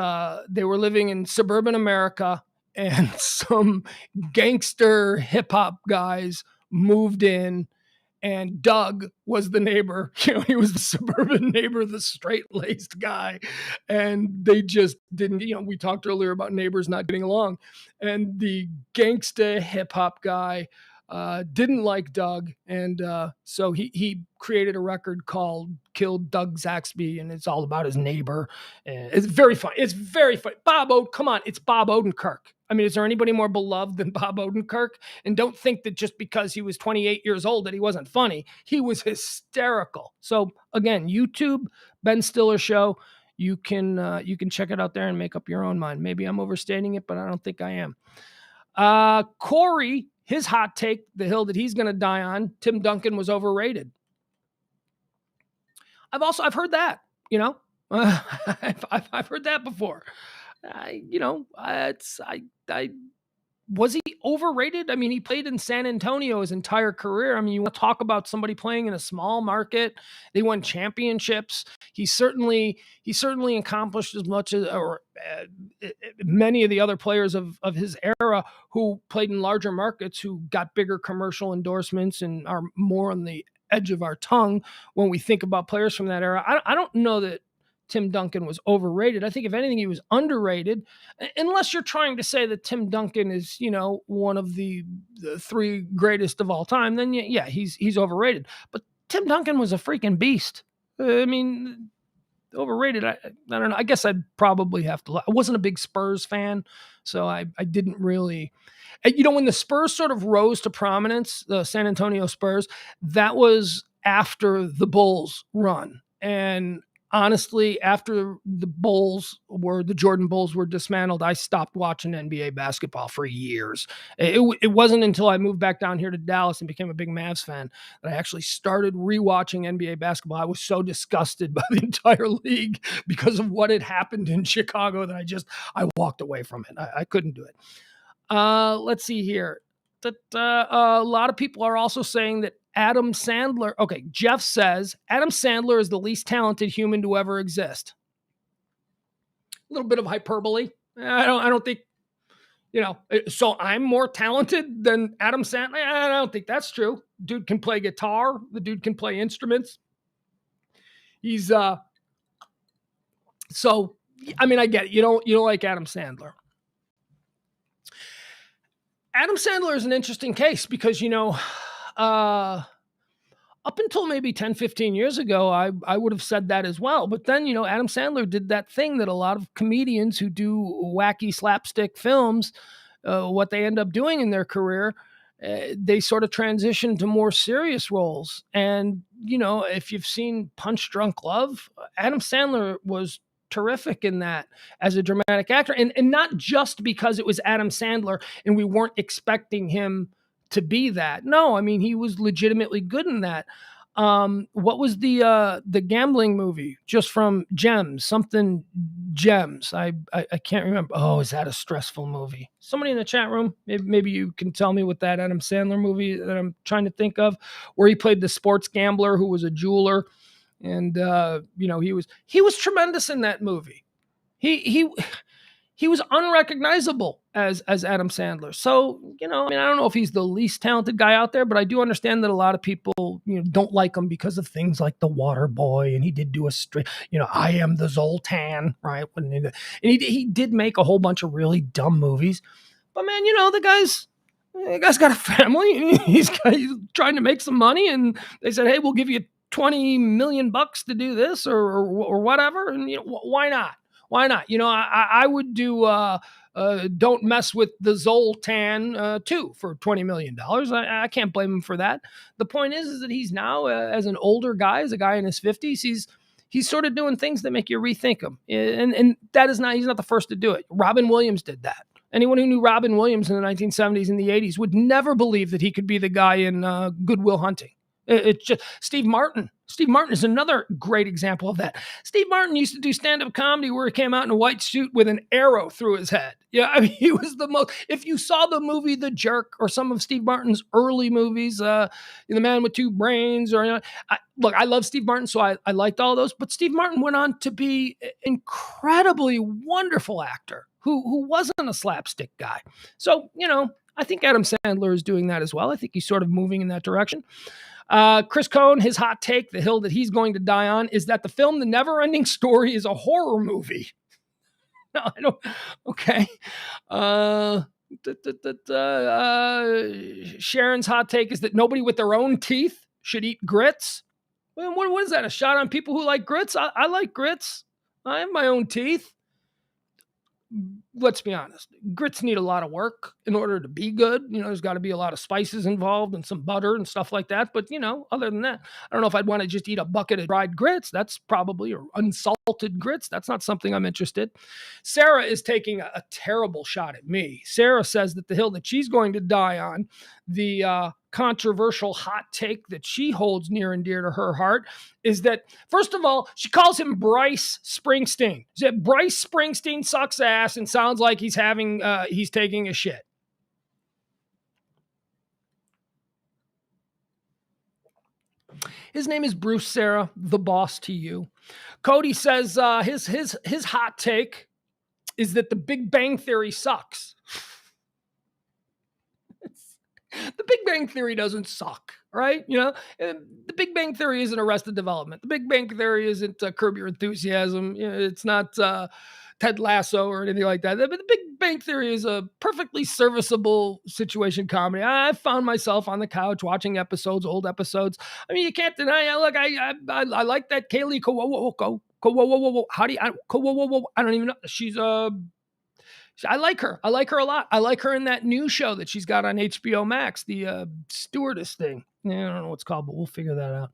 they were living in suburban America and some gangster hip hop guys moved in, and Doug was the neighbor. He was the suburban neighbor, the straight-laced guy. And they just didn't, we talked earlier about neighbors not getting along. And the gangsta hip hop guy didn't like Doug. And so he created a record called Killed Doug Zaxby, and it's all about his neighbor. And it's very funny. It's very funny. Come on, it's Bob Odenkirk. I mean, is there anybody more beloved than Bob Odenkirk? And don't think that just because he was 28 years old that he wasn't funny. He was hysterical. So again, YouTube, Ben Stiller show. You can check it out there and make up your own mind. Maybe I'm overstating it, but I don't think I am. Corey, his hot take, the hill that he's going to die on, Tim Duncan was overrated. I've heard that, I've heard that before. Was he overrated? I mean, he played in San Antonio his entire career. I mean, you want to talk about somebody playing in a small market. They won championships. He certainly accomplished as much as, many of the other players of his era who played in larger markets, who got bigger commercial endorsements and are more on the edge of our tongue when we think about players from that era. I don't know that Tim Duncan was overrated. I think if anything, he was underrated, unless you're trying to say that Tim Duncan is, one of the three greatest of all time, then yeah, he's overrated. But Tim Duncan was a freaking beast. I overrated. I don't know. I guess I'd probably have to. I wasn't a big Spurs fan, So I didn't really, when the Spurs sort of rose to prominence, the San Antonio Spurs, that was after the Bulls run. And honestly, after the Jordan Bulls were dismantled, I stopped watching NBA basketball for years. It wasn't until I moved back down here to Dallas and became a big Mavs fan that I actually started rewatching NBA basketball. I was so disgusted by the entire league because of what had happened in Chicago that I walked away from it. I couldn't do it. Let's see here. A lot of people are also saying that Adam Sandler. Okay, Jeff says Adam Sandler is the least talented human to ever exist. A little bit of hyperbole. I don't think, so I'm more talented than Adam Sandler. I don't think that's true. Dude can play guitar. The dude can play instruments. He's so I mean, I get it. You don't like Adam Sandler. Adam Sandler is an interesting case because, up until maybe 10, 15 years ago, I would have said that as well. But then, Adam Sandler did that thing that a lot of comedians who do wacky slapstick films, what they end up doing in their career, they sort of transition to more serious roles. And, if you've seen Punch Drunk Love, Adam Sandler was terrific in that as a dramatic actor. And not just because it was Adam Sandler and we weren't expecting him to be that. No, I mean, he was legitimately good in that. What was the gambling movie just from Gems? Something Gems. I can't remember. Oh, is that a stressful movie? Somebody in the chat room, maybe you can tell me what that Adam Sandler movie that I'm trying to think of, where he played the sports gambler who was a jeweler. And he was tremendous in that movie. He was unrecognizable as Adam Sandler. So, I don't know if he's the least talented guy out there, but I do understand that a lot of people, don't like him because of things like The Water Boy, and he did do I Am the Zoltan, right? And he did make a whole bunch of really dumb movies. But man, the guy's got a family. He's trying to make some money, and they said, "Hey, we'll give you $20 million to do this or whatever." And why not? Why not? I would do Don't Mess with the Zoltan too for $20 million. I can't blame him for that. The point is that he's now, as an older guy, as a guy in his 50s, he's sort of doing things that make you rethink him. And he's not the first to do it. Robin Williams did that. Anyone who knew Robin Williams in the 1970s and the 80s would never believe that he could be the guy in Good Will Hunting. It's just Steve Martin. Steve Martin is another great example of that. Steve Martin used to do stand-up comedy where he came out in a white suit with an arrow through his head. Yeah, I mean, he was the most. If you saw the movie The Jerk or some of Steve Martin's early movies, The Man with Two Brains, or I love Steve Martin, so I liked all those. But Steve Martin went on to be an incredibly wonderful actor who wasn't a slapstick guy. So I think Adam Sandler is doing that as well. I think he's sort of moving in that direction. Chris Cohn, his hot take, the hill that he's going to die on, is that the film The Never-Ending Story is a horror movie. No, I don't. Okay. Sharon's hot take is that nobody with their own teeth should eat grits. Well, what is that? A shot on people who like grits? I like grits. I have my own teeth. Let's be honest. Grits need a lot of work in order to be good. There's got to be a lot of spices involved and some butter and stuff like that. But, other than that, I don't know if I'd want to just eat a bucket of dried grits. That's probably, or unsalted grits. That's not something I'm interested. Sarah is taking a terrible shot at me. Sarah says that the hill that she's going to die on, the controversial hot take that she holds near and dear to her heart, is that, first of all, she calls him Bryce Springsteen. She said Bryce Springsteen sucks ass and sounds like he's taking a shit. His name is Bruce, Sarah, the boss to you. Cody says his hot take is that The Big Bang Theory sucks. The Big Bang Theory doesn't suck, right? The Big Bang Theory isn't Arrested Development. The Big Bang Theory isn't Curb Your Enthusiasm. It's not Ted Lasso or anything like that. But The Big Bang Theory is a perfectly serviceable situation comedy. I found myself on the couch watching old episodes. I mean, you can't deny. Look, I like that Kaylee Cuoco. How do you? I don't even know. I like her. I like her a lot. I like her in that new show that she's got on HBO Max, the stewardess thing. I don't know what it's called, but we'll figure that out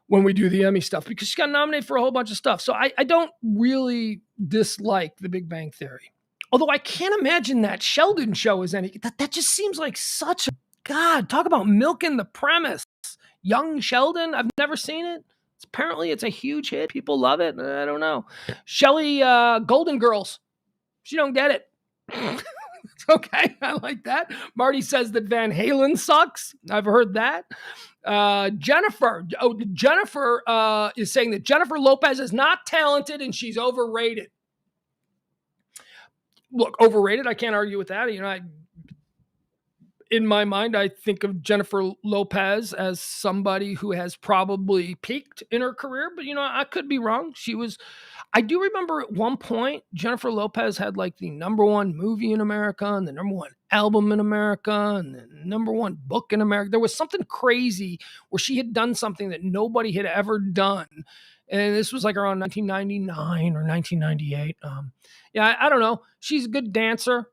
when we do the Emmy stuff, because she got nominated for a whole bunch of stuff. So I don't really dislike The Big Bang Theory. Although I can't imagine that Sheldon show is any, that just seems like such a, God, talk about milking the premise. Young Sheldon, I've never seen it. Apparently it's a huge hit. People love it. I don't know. Shelley, Golden Girls. She don't get it. Okay, I like that. Marty says that Van Halen sucks. I've heard that. Jennifer is saying that Jennifer Lopez is not talented and she's overrated. Look, overrated, I can't argue with that. In my mind, I think of Jennifer Lopez as somebody who has probably peaked in her career, but I could be wrong. I do remember at one point, Jennifer Lopez had like the #1 movie in America and the #1 album in America and the #1 book in America. There was something crazy where she had done something that nobody had ever done. And this was like around 1999 or 1998. I don't know. She's a good dancer.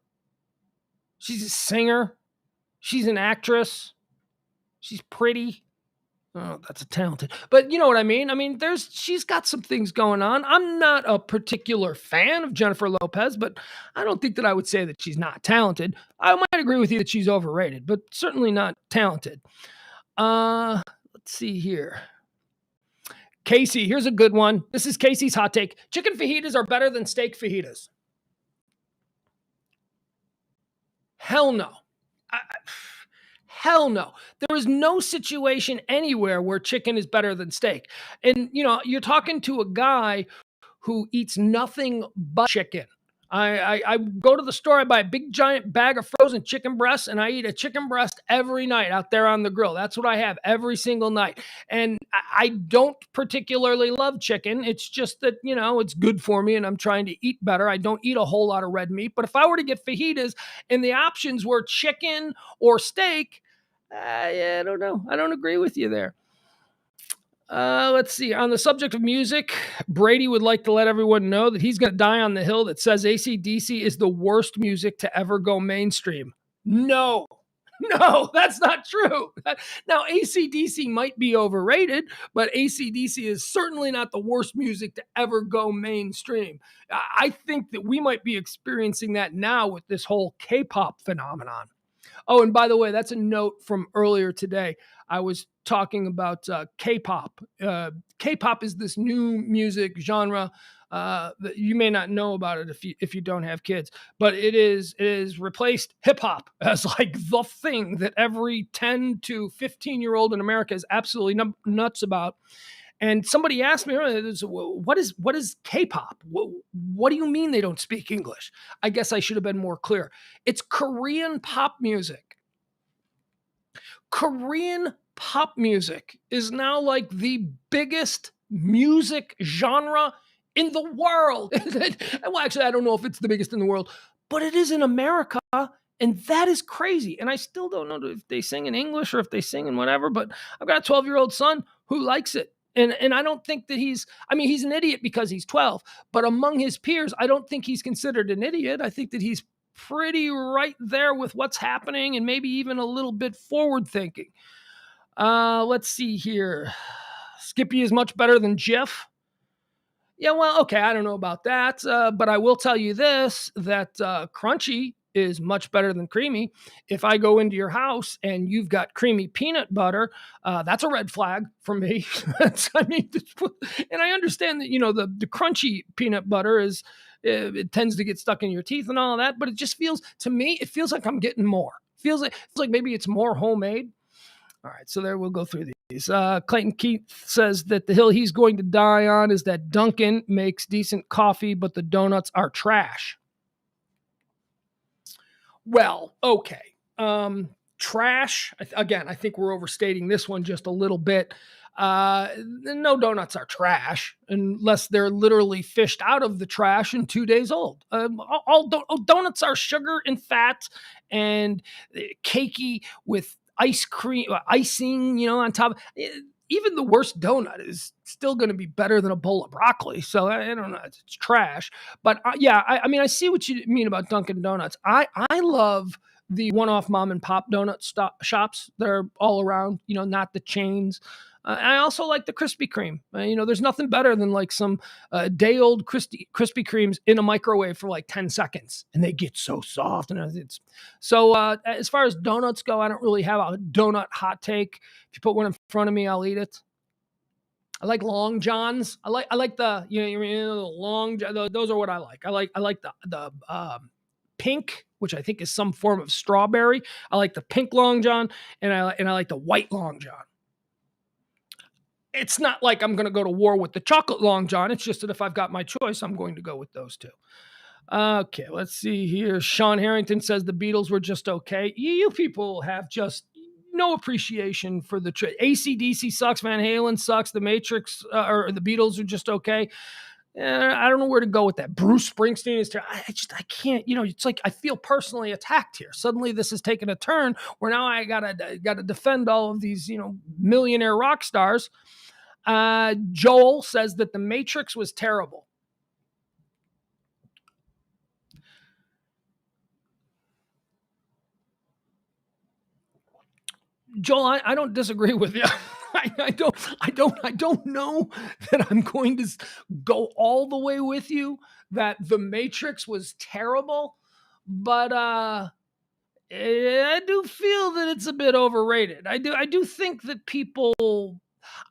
She's a singer. She's an actress. She's pretty. Oh, that's a talented. But you know what I mean? She's got some things going on. I'm not a particular fan of Jennifer Lopez, but I don't think that I would say that she's not talented. I might agree with you that she's overrated, but certainly not talented. Let's see here. Casey, here's a good one. This is Casey's hot take. Chicken fajitas are better than steak fajitas. Hell no. Hell no. There is no situation anywhere where chicken is better than steak. And, you're talking to a guy who eats nothing but chicken. I go to the store, I buy a big giant bag of frozen chicken breasts, and I eat a chicken breast every night out there on the grill. That's what I have every single night. And I don't particularly love chicken. It's just that, it's good for me and I'm trying to eat better. I don't eat a whole lot of red meat. But if I were to get fajitas and the options were chicken or steak, I don't know. I don't agree with you there. Let's see. On the subject of music, Brady would like to let everyone know that he's going to die on the hill that says AC/DC is the worst music to ever go mainstream. No, that's not true. Now, AC/DC might be overrated, but AC/DC is certainly not the worst music to ever go mainstream. I think that we might be experiencing that now with this whole K-pop phenomenon. Oh, and by the way, that's a note from earlier today. I was talking about K-pop. K-pop is this new music genre that you may not know about it if you don't have kids, but it is replaced hip hop as like the thing that every 10 to 15-year-old in America is absolutely nuts about. And somebody asked me earlier, what is K-pop? What do you mean they don't speak English? I guess I should have been more clear. It's Korean pop music. Korean pop music is now like the biggest music genre in the world. Well, actually, I don't know if it's the biggest in the world, but it is in America. And that is crazy. And I still don't know if they sing in English or if they sing in whatever, but I've got a 12-year-old son who likes it. And I don't think that he's an idiot because he's 12, but among his peers, I don't think he's considered an idiot. I think that he's pretty right there with what's happening and maybe even a little bit forward thinking. Let's see here. Skippy is much better than Jif. Yeah, well, okay, I don't know about that, but I will tell you this, that Crunchy is much better than Creamy. If I go into your house and you've got creamy peanut butter, that's a red flag for me. And I understand that, the crunchy peanut butter it tends to get stuck in your teeth and all of that, but it just feels, to me, it feels like I'm getting more. Feels like maybe it's more homemade. All right, so there we'll go through these. Clayton Keith says that the hill he's going to die on is that Dunkin' makes decent coffee, but the donuts are trash. Well, okay. Trash. Again, I think we're overstating this one just a little bit. No donuts are trash unless they're literally fished out of the trash and 2 days old. Donuts are sugar and fat and cakey with ice cream, icing, on top. even the worst donut is still going to be better than a bowl of broccoli. So I don't know, it's trash. But yeah, I mean, I see what you mean about Dunkin' Donuts. I love the one-off mom and pop donut shops that are all around. Not the chains. I also like the Krispy Kreme. There's nothing better than like some day-old Krispy Kremes in a microwave for like 10 seconds, and they get so soft. And it's so. As far as donuts go, I don't really have a donut hot take. If you put one in front of me, I'll eat it. I like Long Johns. I like the the long. Those are what I like. I like the pink, which I think is some form of strawberry. I like the pink Long John, and I like the white Long John. It's not like I'm going to go to war with the chocolate Long John. It's just that if I've got my choice, I'm going to go with those two. Okay, let's see here. Sean Harrington says the Beatles were just okay. You people have just no appreciation for the AC/DC sucks. Van Halen sucks. The Matrix or the Beatles are just okay. I don't know where to go with that. Bruce Springsteen is. I can't. It's like I feel personally attacked here. Suddenly, this has taken a turn where now I gotta defend all of these millionaire rock stars. Joel says that the Matrix was terrible. Joel, I don't disagree with you. I don't know that I'm going to go all the way with you that the Matrix was terrible, but I do feel that it's a bit overrated. I do think that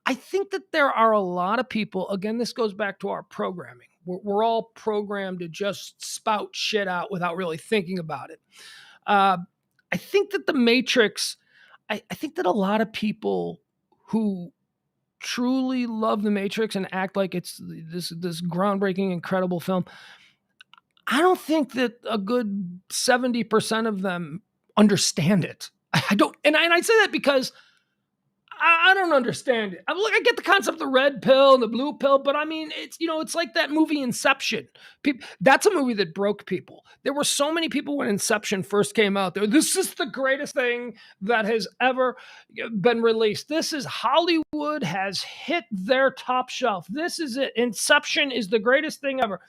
I think that there are a lot of people, again, this goes back to our programming. We're all programmed to just spout shit out without really thinking about it. I think that the Matrix, I think that a lot of people who truly love the Matrix and act like it's this groundbreaking, incredible film, I don't think that a good 70% of them understand it. I don't, and I say that because I don't understand it. I get the concept of the red pill and the blue pill, but I mean, it's like that movie Inception. That's a movie that broke people. There were so many people when Inception first came out there. This is the greatest thing that has ever been released. This is Hollywood has hit their top shelf. This is it. Inception is the greatest thing ever.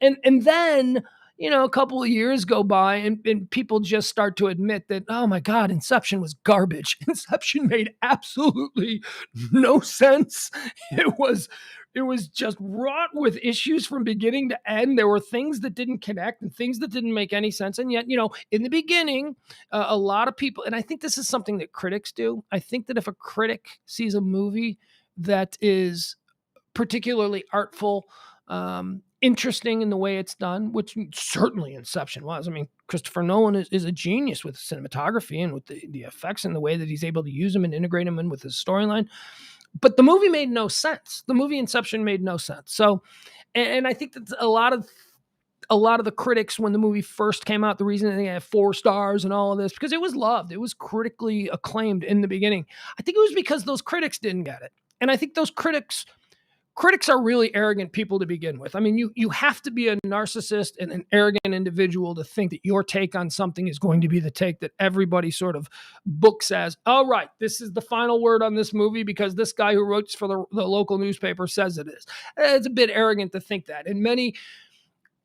And then a couple of years go by and people just start to admit that, oh my God, Inception was garbage. Inception made absolutely no sense. It was just wrought with issues from beginning to end. There were things that didn't connect and things that didn't make any sense. And yet, in the beginning, a lot of people, and I think this is something that critics do. I think that if a critic sees a movie that is particularly artful, interesting in the way it's done, which certainly Inception was. I mean, Christopher Nolan is a genius with cinematography and with the effects and the way that he's able to use them and integrate them in with his storyline. But the movie made no sense. The movie Inception made no sense. So, and I think that a lot of the critics, when the movie first came out, the reason they had 4 stars and all of this, because it was loved. It was critically acclaimed in the beginning. I think it was because those critics didn't get it. And I think those critics are really arrogant people to begin with. I mean, you have to be a narcissist and an arrogant individual to think that your take on something is going to be the take that everybody sort of books as, all right, this is the final word on this movie because this guy who writes for the local newspaper says it is. It's a bit arrogant to think that. And many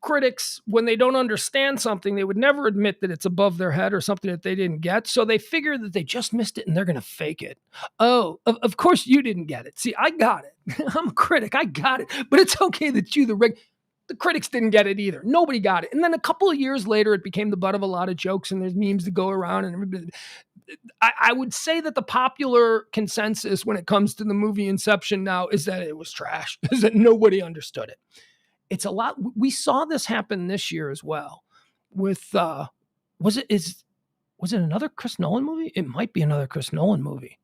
critics, when they don't understand something, they would never admit that it's above their head or something that they didn't get. So they figure that they just missed it and they're going to fake it. Oh, of course you didn't get it. See, I got it. I'm a critic. I got it. But it's okay that the critics didn't get it either. Nobody got it. And then a couple of years later, it became the butt of a lot of jokes and there's memes that go around. And I would say that the popular consensus when it comes to the movie Inception now is that it was trash, is that nobody understood it. It's a lot. We saw this happen this year as well with, was it another Chris Nolan movie? It might be another Chris Nolan movie.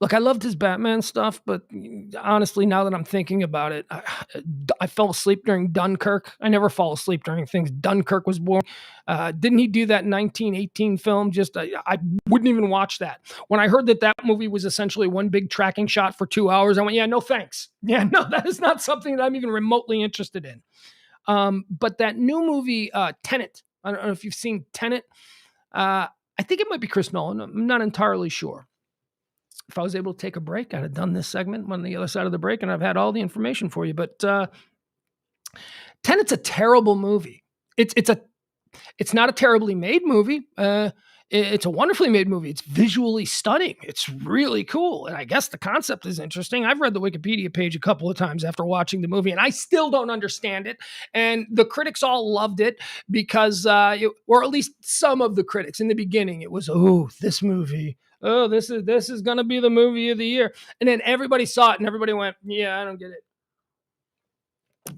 Look, I loved his Batman stuff, but honestly, now that I'm thinking about it, I fell asleep during Dunkirk. I never fall asleep during things. Dunkirk was boring. Didn't he do that 1918 film? I wouldn't even watch that. When I heard that movie was essentially one big tracking shot for 2 hours, I went, yeah, no thanks. Yeah, no, that is not something that I'm even remotely interested in. But that new movie, Tenet, I don't know if you've seen Tenet. I think it might be Chris Nolan. I'm not entirely sure. if I was able to take a break, I'd have done this segment on the other side of the break, and I've had all the information for you. But Tenet's a terrible movie. It's not a terribly made movie. It's a wonderfully made movie. It's visually stunning. It's really cool. And I guess the concept is interesting. I've read the Wikipedia page a couple of times after watching the movie, and I still don't understand it. And the critics all loved it because, or at least some of the critics in the beginning, it was, this movie. Oh, this is going to be the movie of the year. And then everybody saw it and everybody went, yeah, I don't get it.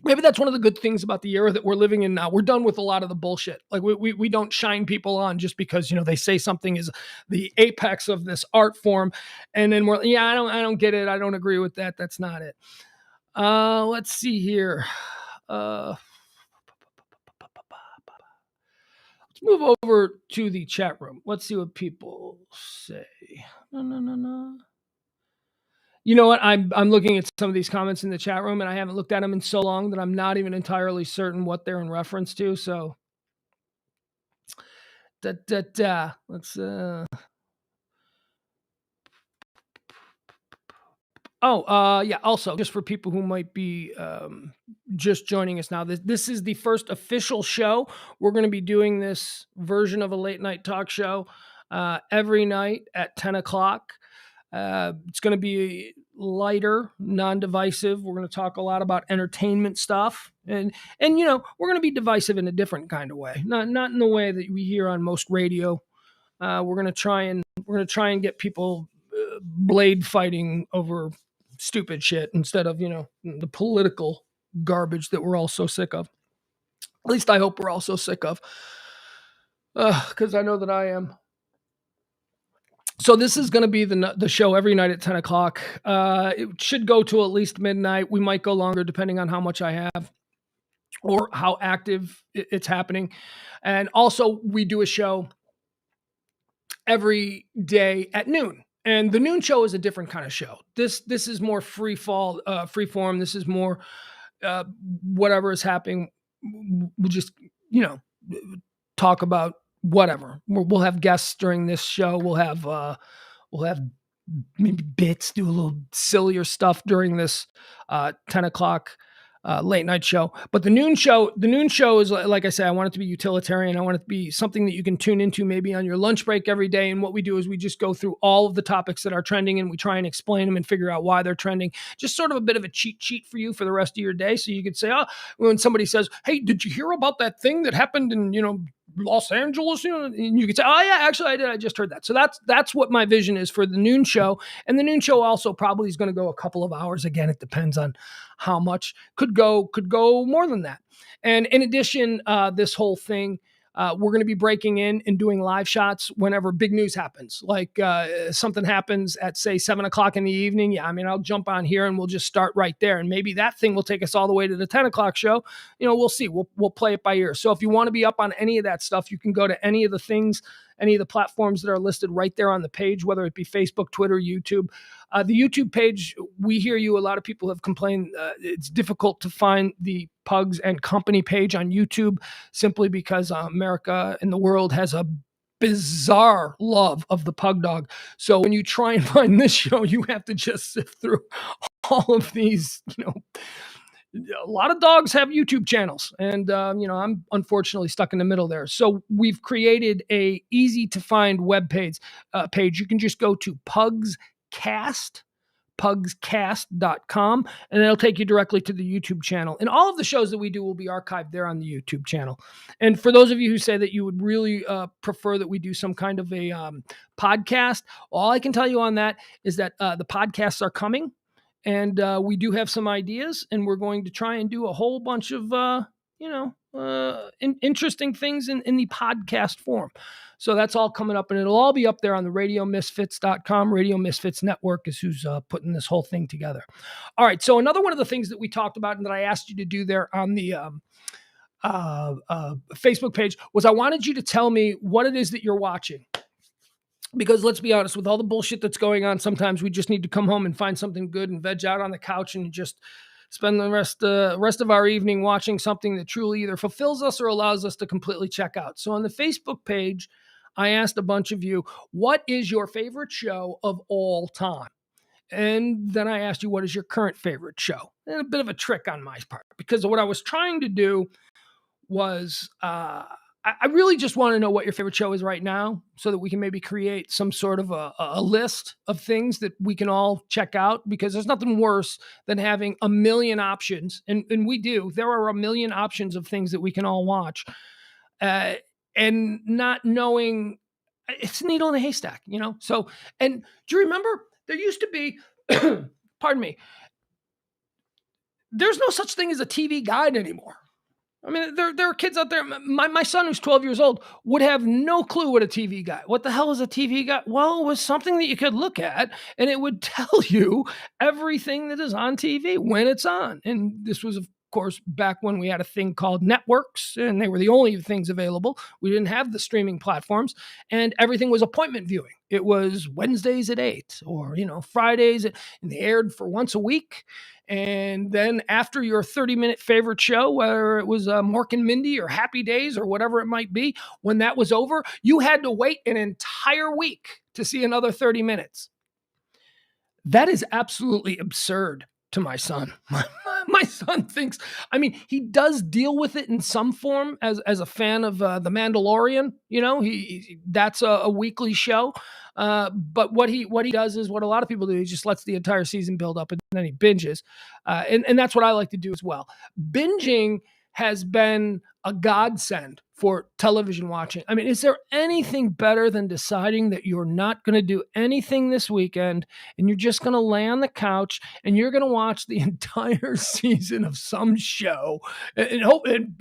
Maybe that's one of the good things about the era that we're living in now. We're done with a lot of the bullshit. Like we don't shine people on just because, they say something is the apex of this art form. And then I don't get it. I don't agree with that. That's not it. Let's see here. Let's move over to the chat room. Let's see what people say. No. You know what? I'm looking at some of these comments in the chat room, and I haven't looked at them in so long that I'm not even entirely certain what they're in reference to. So, let's. Yeah. Also, just for people who might be just joining us now, this is the first official show. We're going to be doing this version of a late night talk show every night at 10 o'clock. It's going to be lighter, non-divisive. We're going to talk a lot about entertainment stuff, and we're going to be divisive in a different kind of way, not in the way that we hear on most radio. We're going to try and get people blade fighting over stupid shit instead of the political garbage that we're all so sick of. At least I hope we're all so sick of, because I know that I am. So this is going to be the show every night at 10 o'clock. It should go to at least midnight. We might go longer depending on how much I have or how active it's happening. And also we do a show every day at noon. And the noon show is a different kind of show. This is more free form. This is more whatever is happening. We'll just, talk about whatever. We'll have guests during this show. We'll have maybe bits, do a little sillier stuff during this 10 o'clock late night show. But the noon show is, like I say, I want it to be utilitarian. I want it to be something that you can tune into maybe on your lunch break every day. And what we do is we just go through all of the topics that are trending and we try and explain them and figure out why they're trending. Just sort of a bit of a cheat sheet for you for the rest of your day. So you could say, when somebody says, hey, did you hear about that thing that happened in, Los Angeles, and you could say, oh yeah, actually I did. I just heard that. So that's what my vision is for the noon show. And the noon show also probably is going to go a couple of hours. Again, it depends on how much. Could go more than that. And in addition, this whole thing, we're going to be breaking in and doing live shots whenever big news happens. Like something happens at, say, 7 o'clock in the evening. Yeah, I'll jump on here and we'll just start right there. And maybe that thing will take us all the way to the 10 o'clock show. We'll see. We'll play it by ear. So if you want to be up on any of that stuff, you can go to any of the things, any of the platforms that are listed right there on the page, whether it be Facebook, Twitter, YouTube. The YouTube page, we hear you. A lot of people have complained it's difficult to find the Pugs and Company page on YouTube simply because America and the world has a bizarre love of the pug dog. So when you try and find this show, you have to just sift through all of these, a lot of dogs have YouTube channels, and I'm unfortunately stuck in the middle there. So we've created a easy to find web page. You can just go to pugscast.com, and it'll take you directly to the YouTube channel. And all of the shows that we do will be archived there on the YouTube channel. And for those of you who say that you would really prefer that we do some kind of a podcast, all I can tell you on that is that the podcasts are coming. And we do have some ideas, and we're going to try and do a whole bunch of, interesting things in the podcast form. So that's all coming up, and it'll all be up there on the radiomisfits.com. Radio Misfits Network is who's putting this whole thing together. All right. So another one of the things that we talked about and that I asked you to do there on the Facebook page was I wanted you to tell me what it is that you're watching. Because let's be honest, with all the bullshit that's going on, sometimes we just need to come home and find something good and veg out on the couch and just spend the rest of our evening watching something that truly either fulfills us or allows us to completely check out. So on the Facebook page, I asked a bunch of you, what is your favorite show of all time? And then I asked you, what is your current favorite show? And a bit of a trick on my part, because what I was trying to do was I really just want to know what your favorite show is right now so that we can maybe create some sort of a list of things that we can all check out, because there's nothing worse than having a million options. And we do. There are a million options of things that we can all watch uh, and not knowing. It's a needle in a haystack, you know? So, and do you remember there used to be, pardon me, there's no such thing as a TV guide anymore. I mean, there are kids out there. My son, who's 12 years old, would have no clue what a TV guide. What the hell is a TV guide? Well, it was something that you could look at, and it would tell you everything that is on TV when it's on. And this was, of course, back when we had a thing called networks, and they were the only things available. We didn't have the streaming platforms, and everything was appointment viewing. It was Wednesdays at 8, or Fridays, and they aired for once a week. And then after your 30-minute favorite show, whether it was Mork and Mindy or Happy Days or whatever it might be, when that was over, you had to wait an entire week to see another 30 minutes. That is absolutely absurd to my son. My son thinks, I mean, he does deal with it in some form as a fan of The Mandalorian. That's a weekly show. But what he does is what a lot of people do. He just lets the entire season build up and then he binges. And that's what I like to do as well. Binging has been a godsend for television watching. I mean, is there anything better than deciding that you're not going to do anything this weekend and you're just going to lay on the couch and you're going to watch the entire season of some show and hope, and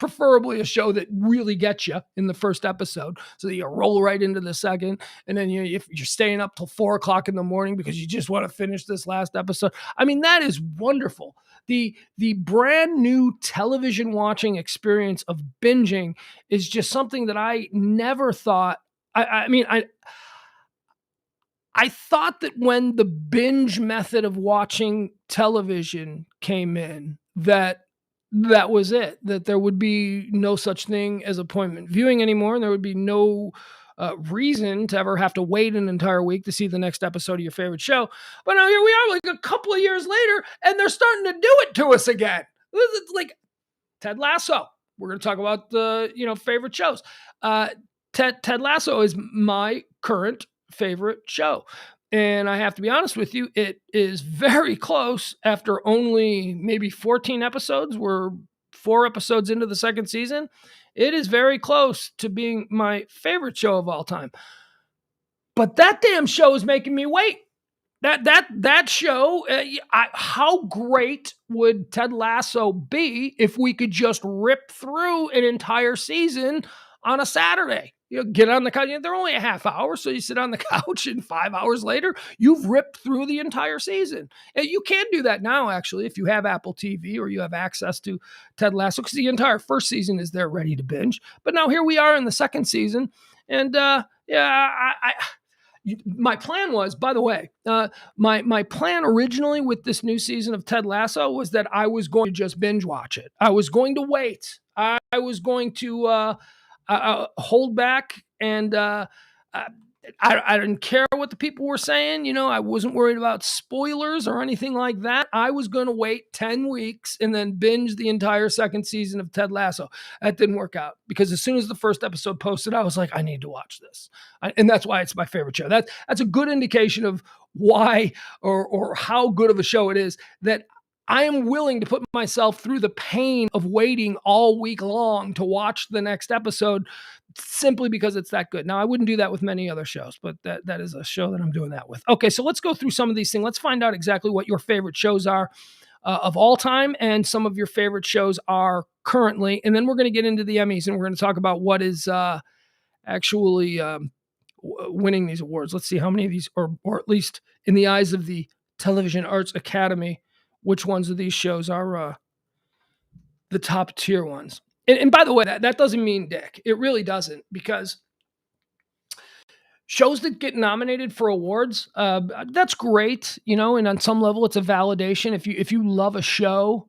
preferably a show that really gets you in the first episode so that you roll right into the second. And then if you're staying up till 4:00 in the morning because you just want to finish this last episode. I mean, that is wonderful. The brand new television watching experience of binging is just something that I never thought. I thought that when the binge method of watching television came in, that was it, that there would be no such thing as appointment viewing anymore. And there would be no reason to ever have to wait an entire week to see the next episode of your favorite show. But now here we are, like a couple of years later, and they're starting to do it to us again. It's like Ted Lasso. We're going to talk about the favorite shows. Ted Lasso is my current favorite show. And I have to be honest with you, it is very close after only maybe 14 episodes. We're 4 episodes into the second season. It is very close to being my favorite show of all time. But that damn show is making me wait. That show, how great would Ted Lasso be if we could just rip through an entire season on a Saturday? Get on the couch. They're only a half hour, so you sit on the couch, and 5 hours later, you've ripped through the entire season. And you can do that now, actually, if you have Apple TV or you have access to Ted Lasso, because the entire first season is there ready to binge. But now here we are in the second season, and my plan was, by the way, my plan originally with this new season of Ted Lasso was that I was going to just binge watch it. I was going to wait. I was going to hold back, and I didn't care what the people were saying. I wasn't worried about spoilers or anything like that. I was going to wait 10 weeks and then binge the entire second season of Ted Lasso. That didn't work out, because as soon as the first episode posted, I was like, I need to watch this. And that's why it's my favorite show. That's a good indication of why or how good of a show it is, that I am willing to put myself through the pain of waiting all week long to watch the next episode simply because it's that good. Now, I wouldn't do that with many other shows, but that is a show that I'm doing that with. Okay, so let's go through some of these things. Let's find out exactly what your favorite shows are of all time and some of your favorite shows are currently. And then we're going to get into the Emmys, and we're going to talk about what is actually winning these awards. Let's see how many of these, or at least in the eyes of the Television Arts Academy, which ones of these shows are the top tier ones. And by the way, that doesn't mean dick. It really doesn't, because shows that get nominated for awards, that's great, and on some level it's a validation. If you love a show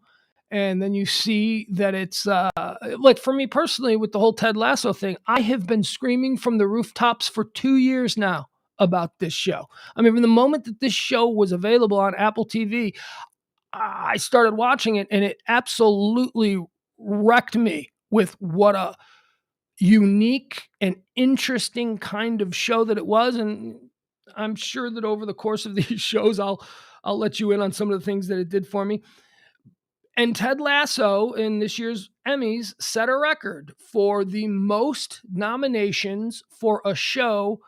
and then you see that it's like, for me personally, with the whole Ted Lasso thing, I have been screaming from the rooftops for 2 years now about this show. I mean, from the moment that this show was available on Apple TV, I started watching it, and it absolutely wrecked me with what a unique and interesting kind of show that it was. And I'm sure that over the course of these shows, I'll let you in on some of the things that it did for me. And Ted Lasso in this year's Emmys set a record for the most nominations for a show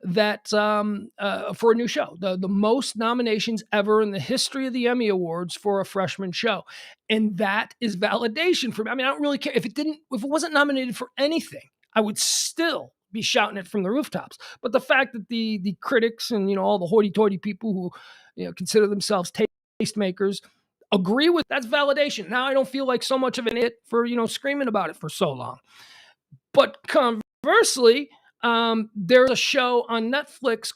that for a new show, the most nominations ever in the history of the Emmy Awards for a freshman show. And that is validation for me. I mean, I don't really care if it wasn't nominated for anything, I would still be shouting it from the rooftops. But the fact that the critics and, all the hoity-toity people who, consider themselves tastemakers agree with, that's validation. Now I don't feel like so much of an idiot for, screaming about it for so long. But conversely, there's a show on Netflix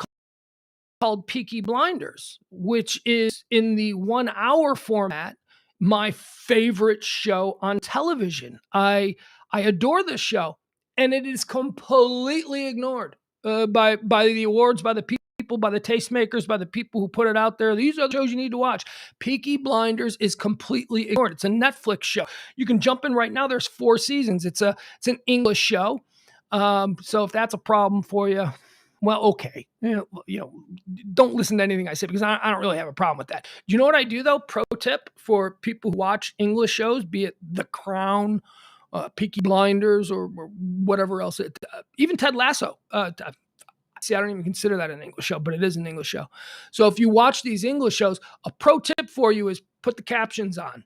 called Peaky Blinders, which is in the 1 hour format, my favorite show on television. I adore this show, and it is completely ignored by the awards, by the people, by the tastemakers, by the people who put it out there. These are the shows you need to watch. Peaky Blinders is completely ignored. It's a Netflix show. You can jump in right now. There's 4 seasons. It's an English show. So if that's a problem for you, well, okay. Don't listen to anything I say, because I don't really have a problem with that. You know what I do, though? Pro tip for people who watch English shows, be it The Crown, Peaky Blinders, or whatever else. Even Ted Lasso. See, I don't even consider that an English show, but it is an English show. So if you watch these English shows, a pro tip for you is put the captions on.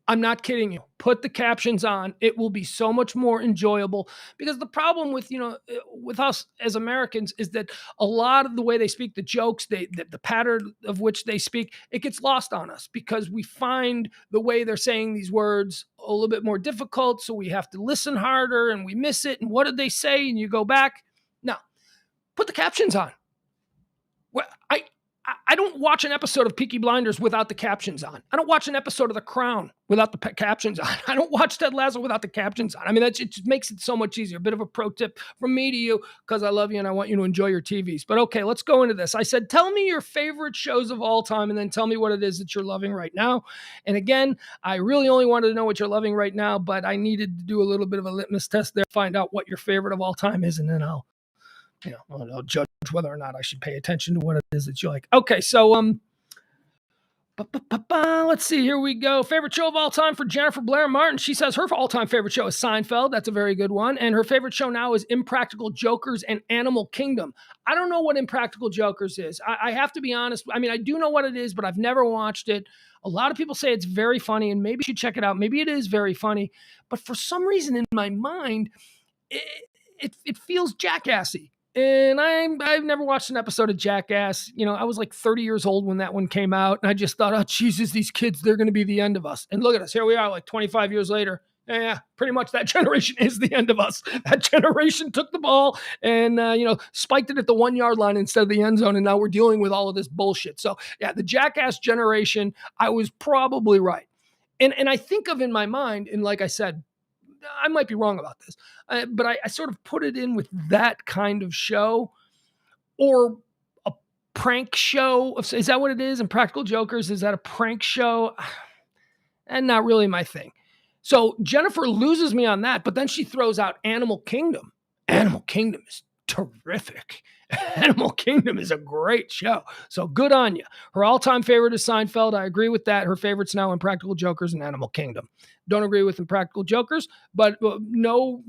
I'm not kidding you. Put the captions on. It will be so much more enjoyable, because the problem with, with us as Americans is that a lot of the way they speak, the jokes, the pattern of which they speak, it gets lost on us because we find the way they're saying these words a little bit more difficult. So we have to listen harder and we miss it. And what did they say? And you go back. No, put the captions on. Well, I don't watch an episode of Peaky Blinders without the captions on. I don't watch an episode of The Crown without the captions on. I don't watch Ted Lasso without the captions on. I mean, it just makes it so much easier. A bit of a pro tip from me to you, because I love you and I want you to enjoy your TVs. But okay, let's go into this. I said, tell me your favorite shows of all time, and then tell me what it is that you're loving right now. And again, I really only wanted to know what you're loving right now, but I needed to do a little bit of a litmus test there, find out what your favorite of all time is, and then I'll judge whether or not I should pay attention to what it is that you like. Okay, so let's see. Here we go. Favorite show of all time for Jennifer Blair Martin. She says her all-time favorite show is Seinfeld. That's a very good one. And her favorite show now is Impractical Jokers and Animal Kingdom. I don't know what Impractical Jokers is. I have to be honest. I mean, I do know what it is, but I've never watched it. A lot of people say it's very funny, and maybe you should check it out. Maybe it is very funny. But for some reason in my mind, it feels jackassy. And I've never watched an episode of Jackass. I was like 30 years old when that one came out. And I just thought, oh, Jesus, these kids, they're going to be the end of us. And look at us. Here we are, like 25 years later. Yeah, pretty much that generation is the end of us. That generation took the ball and, spiked it at the 1 yard line instead of the end zone. And now we're dealing with all of this bullshit. So, yeah, the Jackass generation, I was probably right. And I think of in my mind, and like I said, I might be wrong about this, but I sort of put it in with that kind of show, or a prank show. Is that what it is? Impractical Jokers, is that a prank show? And not really my thing. So Jennifer loses me on that, but then she throws out Animal Kingdom. Animal Kingdom is terrific. Animal Kingdom is a great show. So good on you. Her all-time favorite is Seinfeld. I agree with that. Her favorite's now Impractical Jokers and Animal Kingdom. Don't agree with Impractical Jokers, but no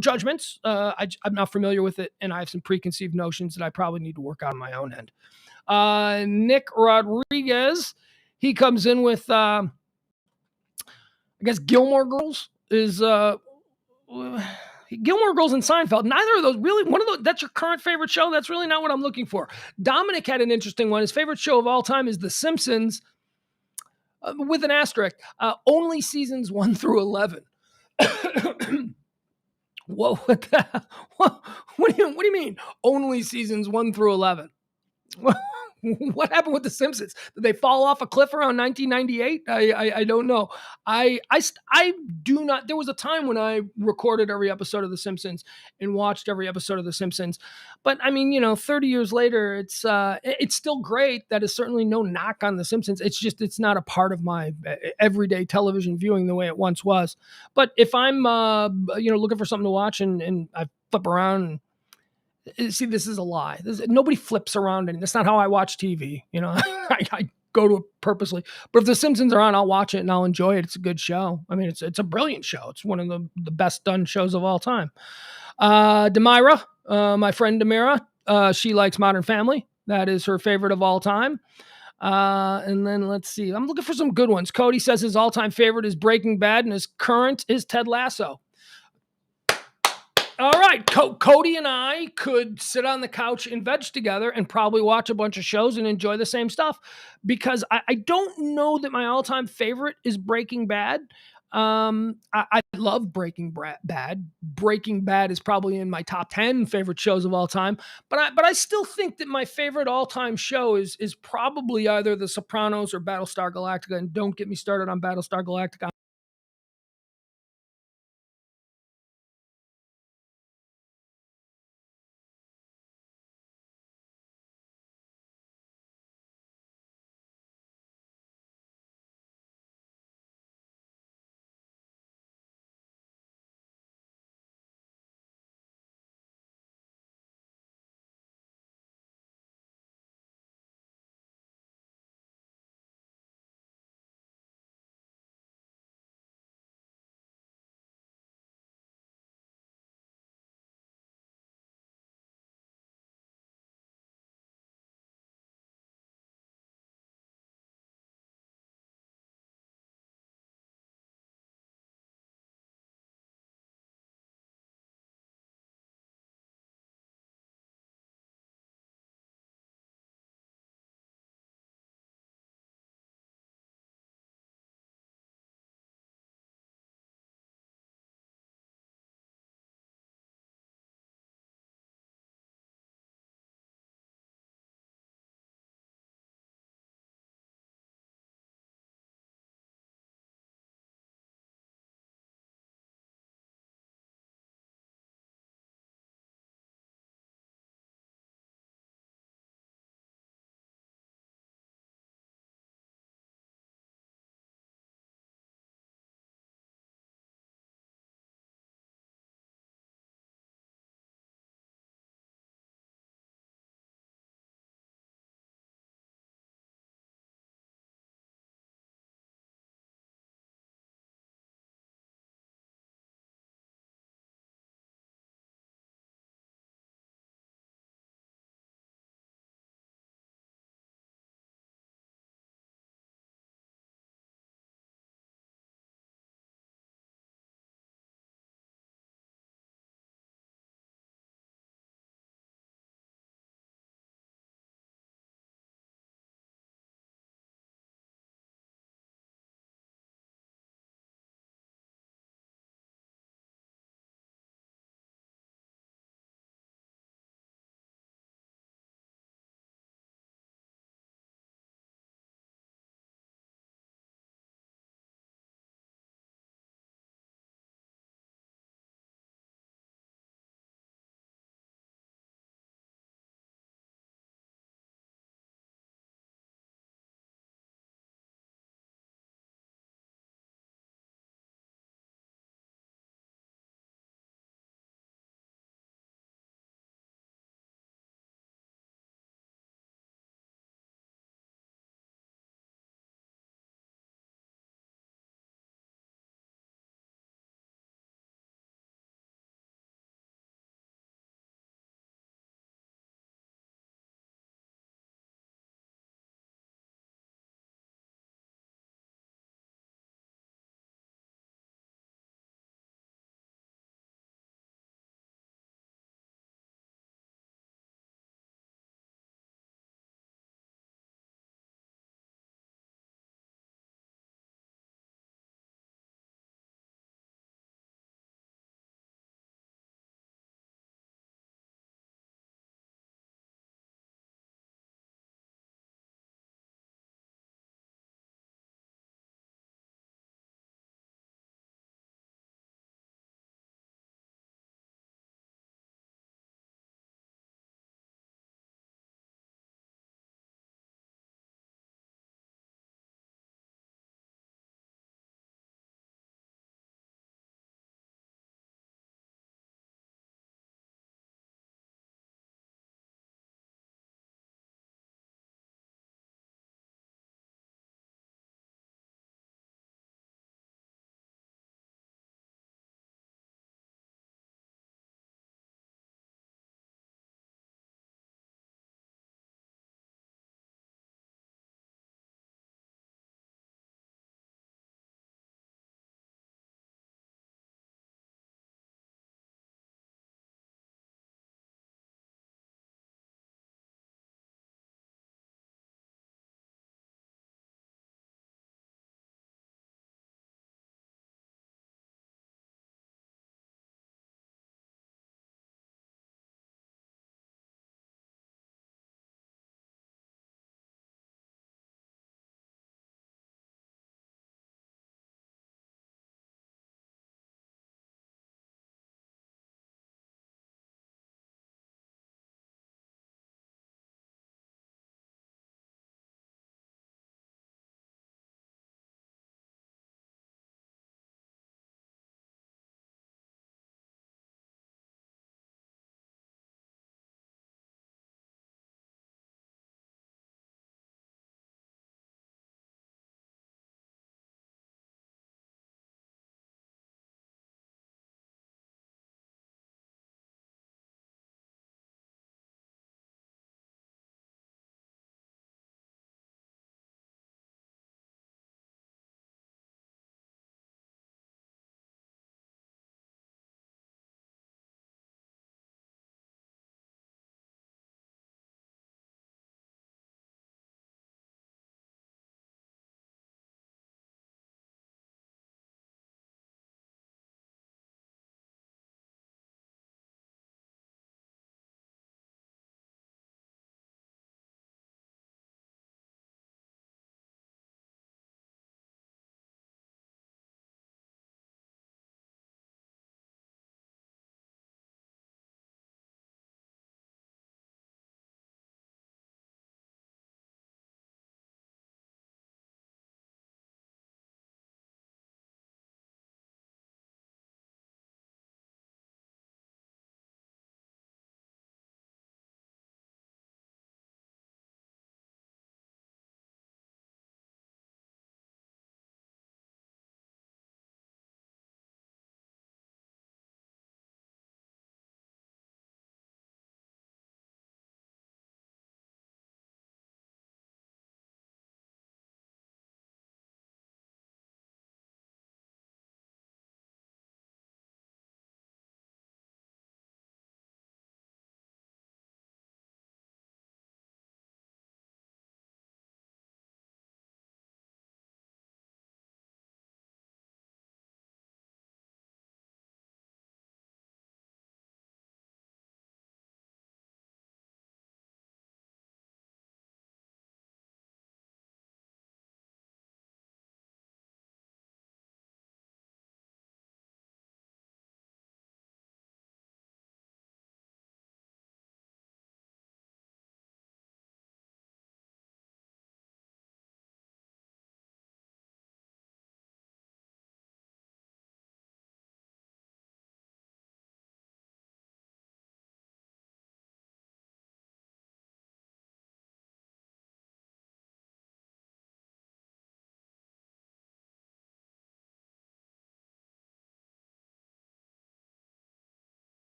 judgments. I'm not familiar with it, and I have some preconceived notions that I probably need to work out on my own end. Nick Rodriguez, he comes in with, I guess Gilmore Girls is Gilmore Girls and Seinfeld. Neither of those really, one of those, that's your current favorite show? That's really not what I'm looking for. Dominic had an interesting one. His favorite show of all time is The Simpsons, with an asterisk. Only seasons 1 through 11. Whoa, what do you mean? Only seasons 1 through 11? What happened with The Simpsons? Did they fall off a cliff around 1998? I don't know. I do not. There was a time when I recorded every episode of The Simpsons and watched every episode of The Simpsons. But I mean, 30 years later, it's still great. That is certainly no knock on The Simpsons. It's just it's not a part of my everyday television viewing the way it once was. But if I'm looking for something to watch and I flip around and see, this is a lie. Nobody flips around, and that's not how I watch TV. I go to it purposely. But if The Simpsons are on, I'll watch it and I'll enjoy it. It's a good show. I mean, it's a brilliant show. It's one of the best done shows of all time. Demira, my friend Demira, she likes Modern Family. That is her favorite of all time. And then let's see. I'm looking for some good ones. Cody says his all-time favorite is Breaking Bad, and his current is Ted Lasso. All right, Cody and I could sit on the couch and veg together and probably watch a bunch of shows and enjoy the same stuff, because I don't know that my all-time favorite is Breaking Bad. I love Breaking Bad. Breaking Bad is probably in my top 10 favorite shows of all time, but I still think that my favorite all-time show is probably either The Sopranos or Battlestar Galactica. And don't get me started on Battlestar Galactica.